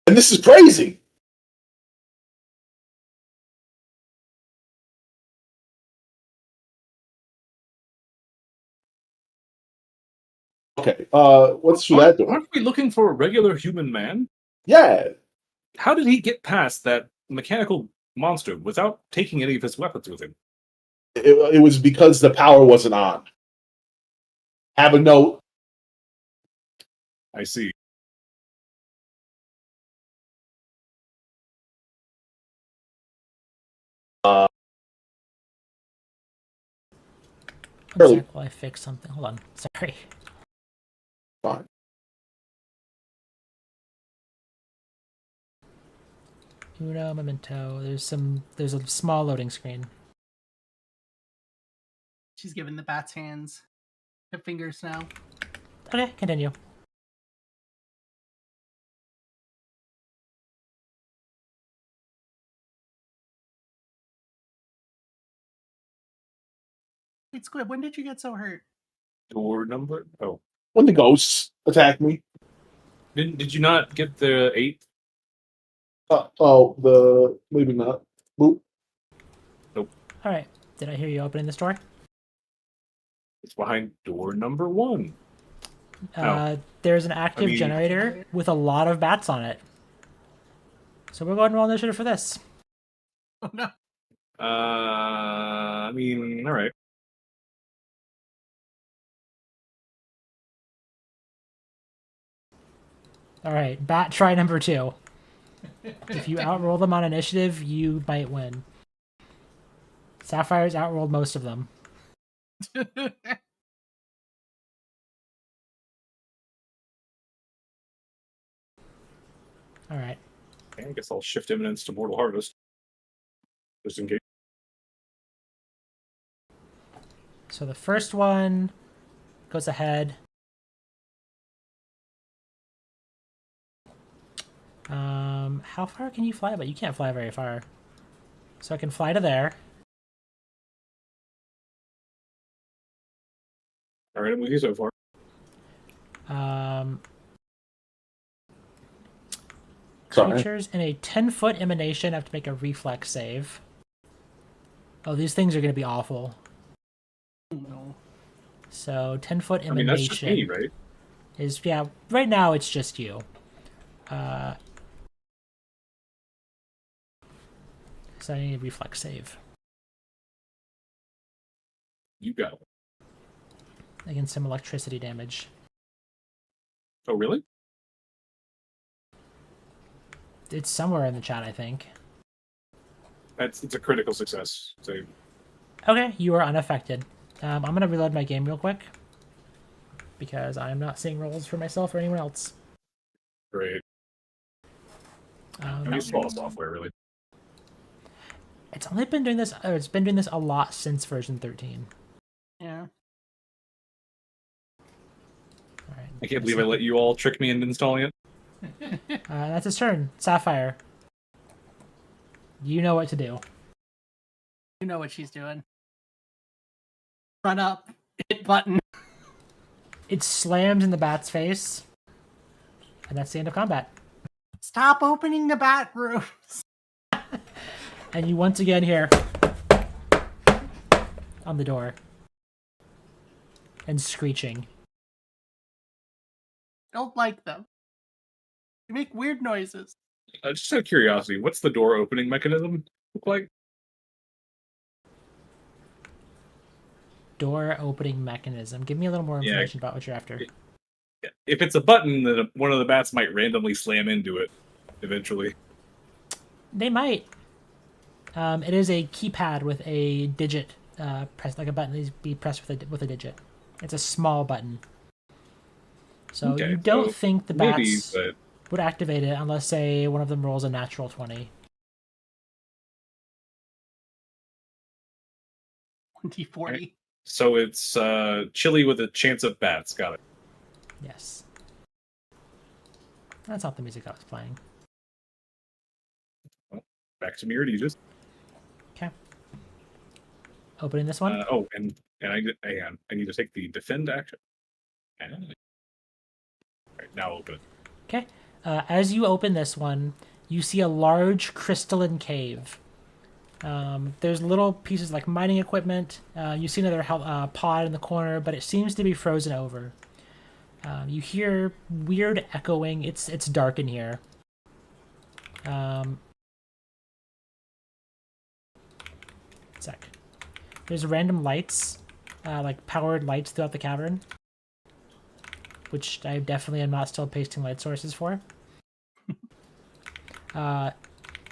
And this is crazy. Okay, what's through that door? Aren't we looking for a regular human man? Yeah, How did he get past that mechanical monster without taking any of his weapons with him? it was because the power wasn't on. Have a note. I see. One Really? sec while I fix something. Hold on. Sorry. Fine. Uno memento. There's a small loading screen. She's giving the bat's hands. Her fingers now. Okay, continue. Wait, Squib, when did you get so hurt? Door number? Oh. When the ghosts attack me. Did you not get the 8? Maybe not. Boop. Alright. Did I hear you opening this door? It's behind door number 1. No. There's an active mean- generator with a lot of bats on it. So we'll go ahead and roll initiative for this. Oh no. I mean, alright. Alright, bat try number 2. If you outroll them on initiative, you might win. Sapphire's outrolled most of them. Alright. I guess I'll shift Eminence to Mortal Harvest. Just in case. So the first one goes ahead. How far can you fly? But you can't fly very far. So I can fly to there. Alright, I'm with you so far. Sorry. Creatures in a 10-foot emanation have to make a reflex save. Oh, these things are going to be awful. No. So 10-foot emanation I mean, that's just me, right? is, yeah, right now it's just you. So I need a reflex save You got it. against some electricity damage. Oh, really? It's somewhere in the chat, I think. It's a critical success. So Okay, you are unaffected. I'm going to reload my game real quick because I'm not seeing rolls for myself or anyone else. great. I mean, it's small software, really. It's only been doing this. It's been doing this a lot since version 13. Yeah. All right. I can't believe I let you all trick me into installing it. That's his turn. Sapphire. You know what to do. You know what she's doing. Run up. Hit button. It slams in the bat's face, and that's the end of combat. Stop opening the bat rooms. And you once again hear on the door. And screeching. Don't like them. They make weird noises. Just out of curiosity, what's the door opening mechanism look like? Door opening mechanism. Give me a little more Yeah. information about what you're after. If it's a button, then one of the bats might randomly slam into it eventually. They might. It is a keypad with a digit pressed, like a button needs to be pressed with a digit. It's a small button. So Okay, you don't so think the maybe, bats but would activate it unless, say, one of them rolls a natural 20. 2040. so it's chili with a chance of bats. Got it. Yes. That's not the music I was playing. Back to Mirror just. Okay. Opening this one. And hang on. I need to take the defend action. Alright, now open it. Okay. As you open this one, you see a large crystalline cave. There's little pieces like mining equipment. You see another pod in the corner, but it seems to be frozen over. You hear weird echoing. It's dark in here. Sec. There's random lights, like powered lights throughout the cavern, which I definitely am not still pasting light sources for. And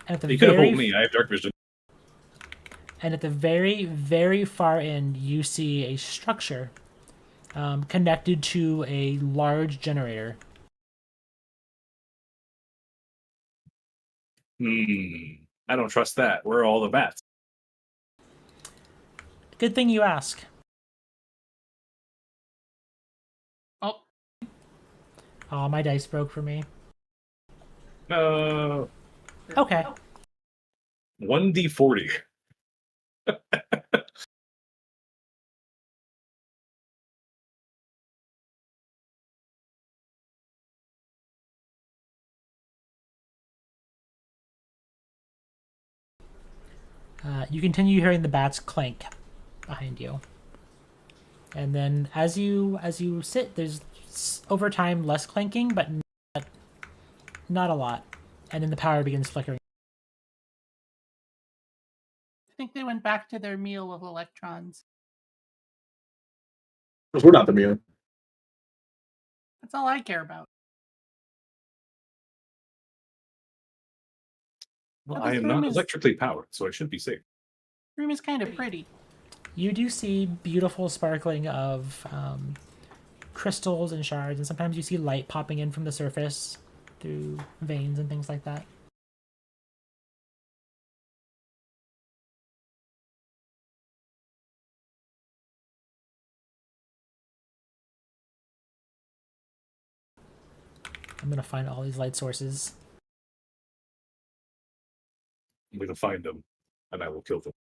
at the You could have told me. I have dark vision. And at the very, very far end, you see a structure connected to a large generator. I don't trust that. Where are all the bats? Good thing you ask. Oh, my dice broke for me. No. Okay. 1d40. You continue hearing the bats clank behind you, and then as you sit, there's over time less clanking, but not a lot, and then the power begins flickering. I think they went back to their meal of electrons. Because we're not the mirror. That's all I care about. Well, But I this am room not is- electrically powered, so I should be safe. The room is kind of pretty. You do see beautiful sparkling of crystals and shards, and sometimes you see light popping in from the surface through veins and things like that. I'm gonna find all these light sources. I'm going to find them, and I will kill them.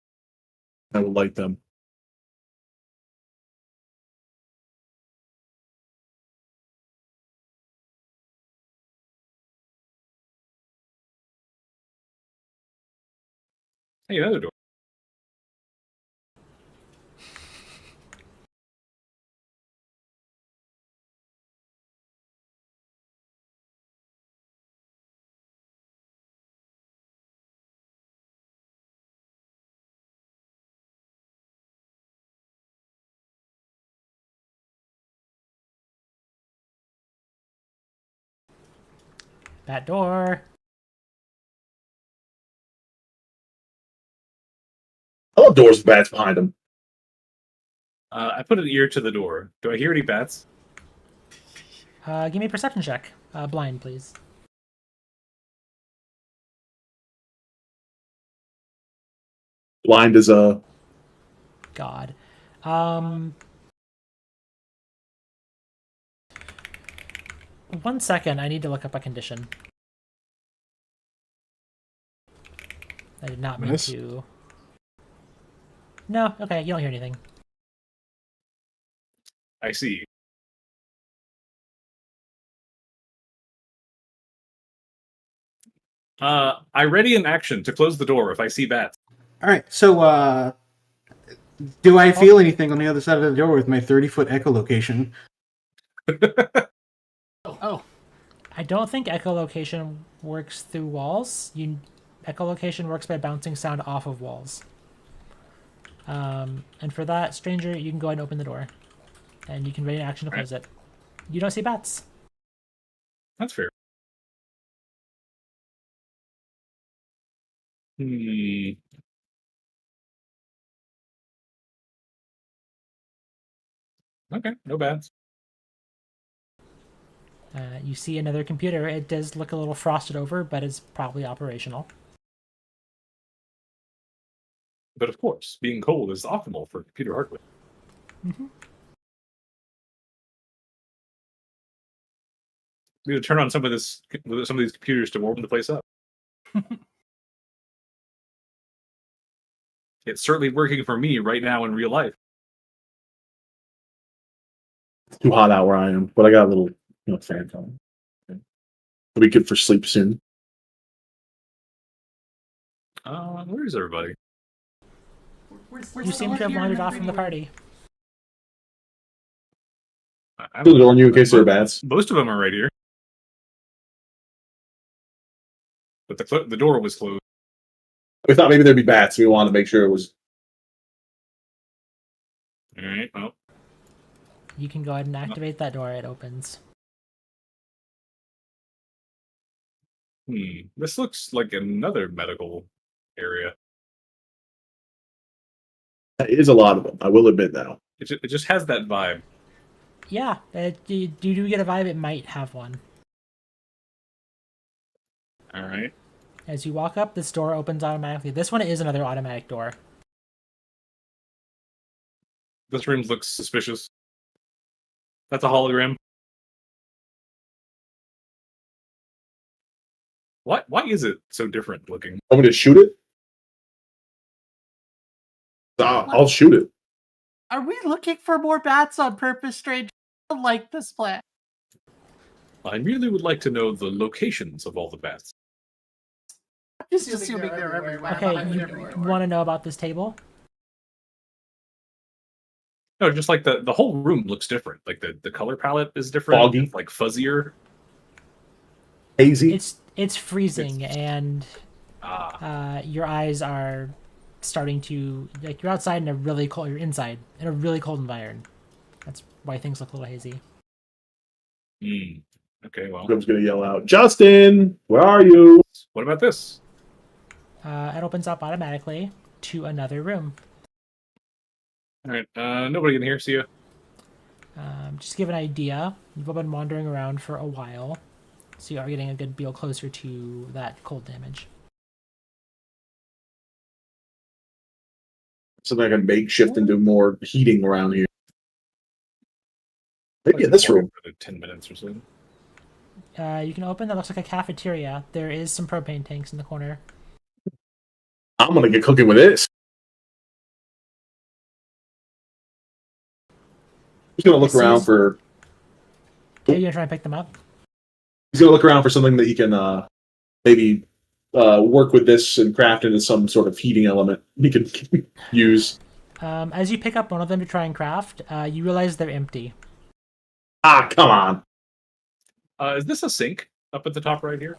I would like them. Hey, another door. That door. I love doors with bats behind them. I put an ear to the door. Do I hear any bats? Give me a perception check. Blind, please. Blind as a. God. 1 second, I need to look up a condition. I did not mean Miss? to. No, okay, you don't hear anything. I see. I ready in action to close the door if I see bats. All right, so Do I feel anything on the other side of the door with my 30-foot echolocation? Oh, I don't think echolocation works through walls. Echolocation works by bouncing sound off of walls. And for that, stranger, you can go ahead and open the door, and you can ready an action to close it. You don't see bats. That's fair. Hmm. Okay, no bats. You see another computer. It does look a little frosted over, but it's probably operational. But of course, being cold is optimal for computer hardware. Mm-hmm. We need to turn on some of these computers to warm the place up. It's certainly working for me right now in real life. It's too hot out where I am, but I got a little fan going. Okay. It'll be good for sleep soon. Where is everybody? You seem to have wandered off from the party. I Close the door on you in case there are bats. Most of them are right here. But the door was closed. We thought maybe there'd be bats. We wanted to make sure it was. All right. Well, You can go ahead and activate that door. It opens. This looks like another medical area. It is a lot of them. I will admit now. It just has that vibe. Yeah, you do get a vibe. It might have one. All right. As you walk up, this door opens automatically. This one is another automatic door. This room looks suspicious. That's a hologram. Why is it so different looking? Want me to shoot it? I'll shoot it. are we looking for more bats on purpose, stranger? I don't like this plan. I really would like to know the locations of all the bats. I'm just assuming they're everywhere. Okay, I'm you everywhere. want to know about this table? No, just like the whole room looks different. Like the color palette is different. Foggy. It's like fuzzier. Hazy. It's freezing, and Ah, your eyes are starting to you're outside in a really cold. You're inside in a really cold environment. That's why things look a little hazy. okay. Well, I was going to yell out, Justin, where are you? what about this? It opens up automatically to another room. All right. Nobody in here. See ya. Just to give an idea, you've all been wandering around for a while, so you are getting a good feel closer to that cold damage. Something I can makeshift and do more heating around here. Maybe in this room. For 10 minutes or so. You can open that looks like a cafeteria. There is some propane tanks in the corner. I'm going to get cooking with this. He's going to look This around is- for. Okay, you gonna try and pick them up? He's going to look around for something that he can maybe work with this and craft into some sort of heating element he can use. As you pick up one of them to try and craft, you realize they're empty. Ah, come on. Is this a sink up at the top right here?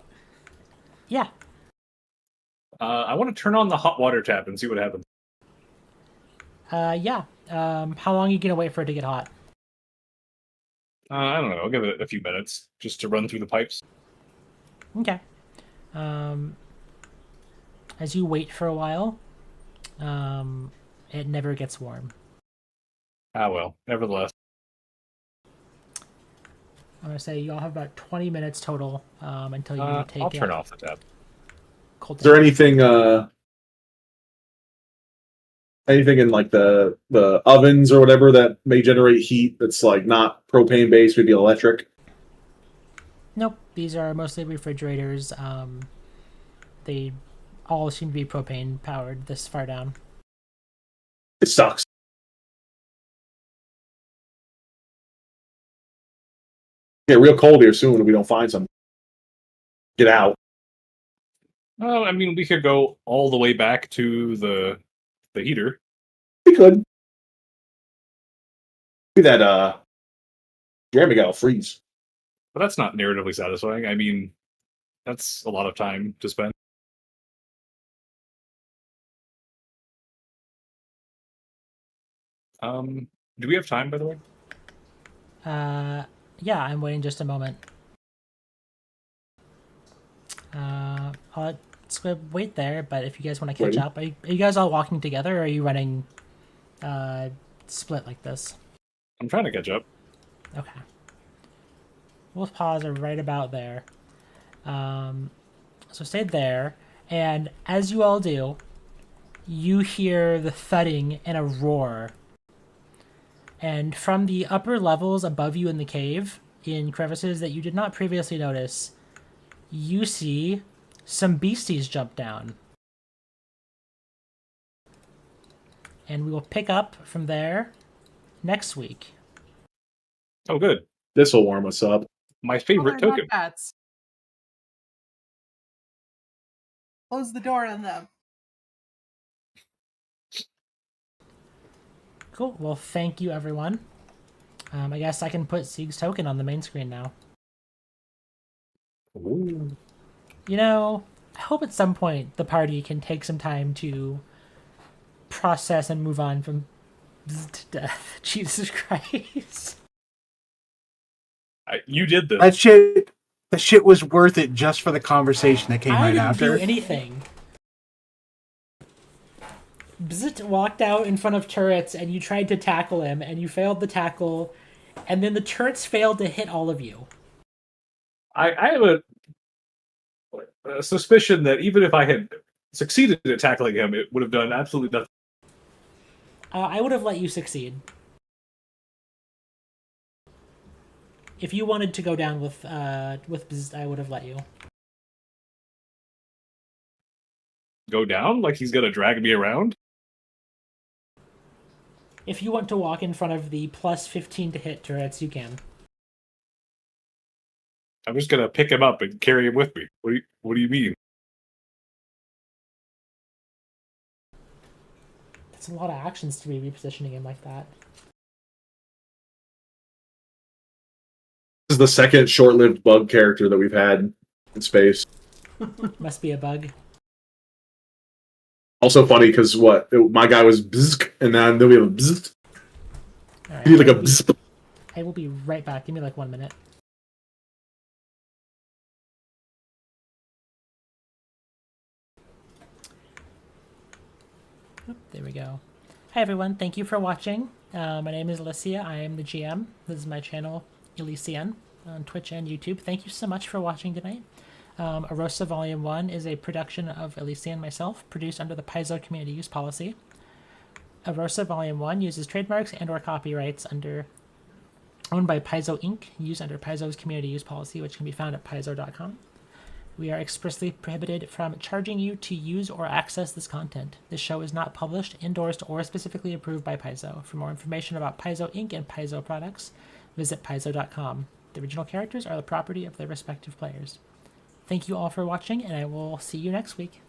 Yeah. I want to turn on the hot water tap and see what happens. Yeah. How long are you gonna wait for it to get hot? I don't know. I'll give it a few minutes just to run through the pipes. Okay. As you wait for a while, it never gets warm. Ah, well. Nevertheless. I'm gonna say you all have about 20 minutes total until you take. I'll turn off the tap. Cold Is there damage. anything in like the ovens or whatever that may generate heat that's like not propane based, maybe electric? Nope. These are mostly refrigerators. They all seem to be propane powered this far down. It sucks. Get real cold here soon if we don't find some. Get out. Well, I mean, we could go all the way back to the heater. We could. Be that Jeremy got a freeze. But that's not narratively satisfying. I mean, that's a lot of time to spend. Do we have time, by the way? Yeah, I'm waiting just a moment. Let's wait there, but if you guys want to catch Ready? up, are you guys all walking together, or are you running split like this? I'm trying to catch up. Okay. We'll pause right about there. So stay there, and as you all do, you hear the thudding and a roar. And from the upper levels above you in the cave, in crevices that you did not previously notice, you see some beasties jump down. And we will pick up from there next week. Oh, good. This will warm us up. My Oh, favorite they're token. not bats. Close the door on them. Cool. Well, thank you, everyone. I guess I can put Sieg's token on the main screen now. Ooh. You know, I hope at some point the party can take some time to process and move on from to death. Jesus Christ. You did this. That shit was worth it just for the conversation that came I right didn't after. do anything. Bzzt walked out in front of turrets and you tried to tackle him and you failed the tackle, and then the turrets failed to hit all of you. I have a suspicion that even if I had succeeded at tackling him, it would have done absolutely nothing. I would have let you succeed. If you wanted to go down with Bzzt, I would have let you. Go down? Like he's gonna drag me around? If you want to walk in front of the plus 15 to hit turrets, you can. I'm just gonna pick him up and carry him with me. What do you mean? That's a lot of actions to be repositioning him like that. This is the second short-lived bug character that we've had in space. Must be a bug. Also funny because my guy was bzz, and then we have a bzz. Alright, You need like a bzz. I will be right back. Give me like 1 minute. Oop, there we go. Hi everyone, thank you for watching. My name is Alicia, I am the GM. This is my channel, Elysian, on Twitch and YouTube. Thank you so much for watching tonight. Aurousa Volume 1 is a production of Elysian and myself, produced under the Paizo Community Use Policy. Aurousa Volume 1 uses trademarks and or copyrights owned by Paizo Inc., used under Paizo's Community Use Policy, which can be found at paizo.com. We are expressly prohibited from charging you to use or access this content. This show is not published, endorsed, or specifically approved by Paizo. For more information about Paizo Inc. and Paizo products, visit paizo.com. The original characters are the property of their respective players. Thank you all for watching, and I will see you next week.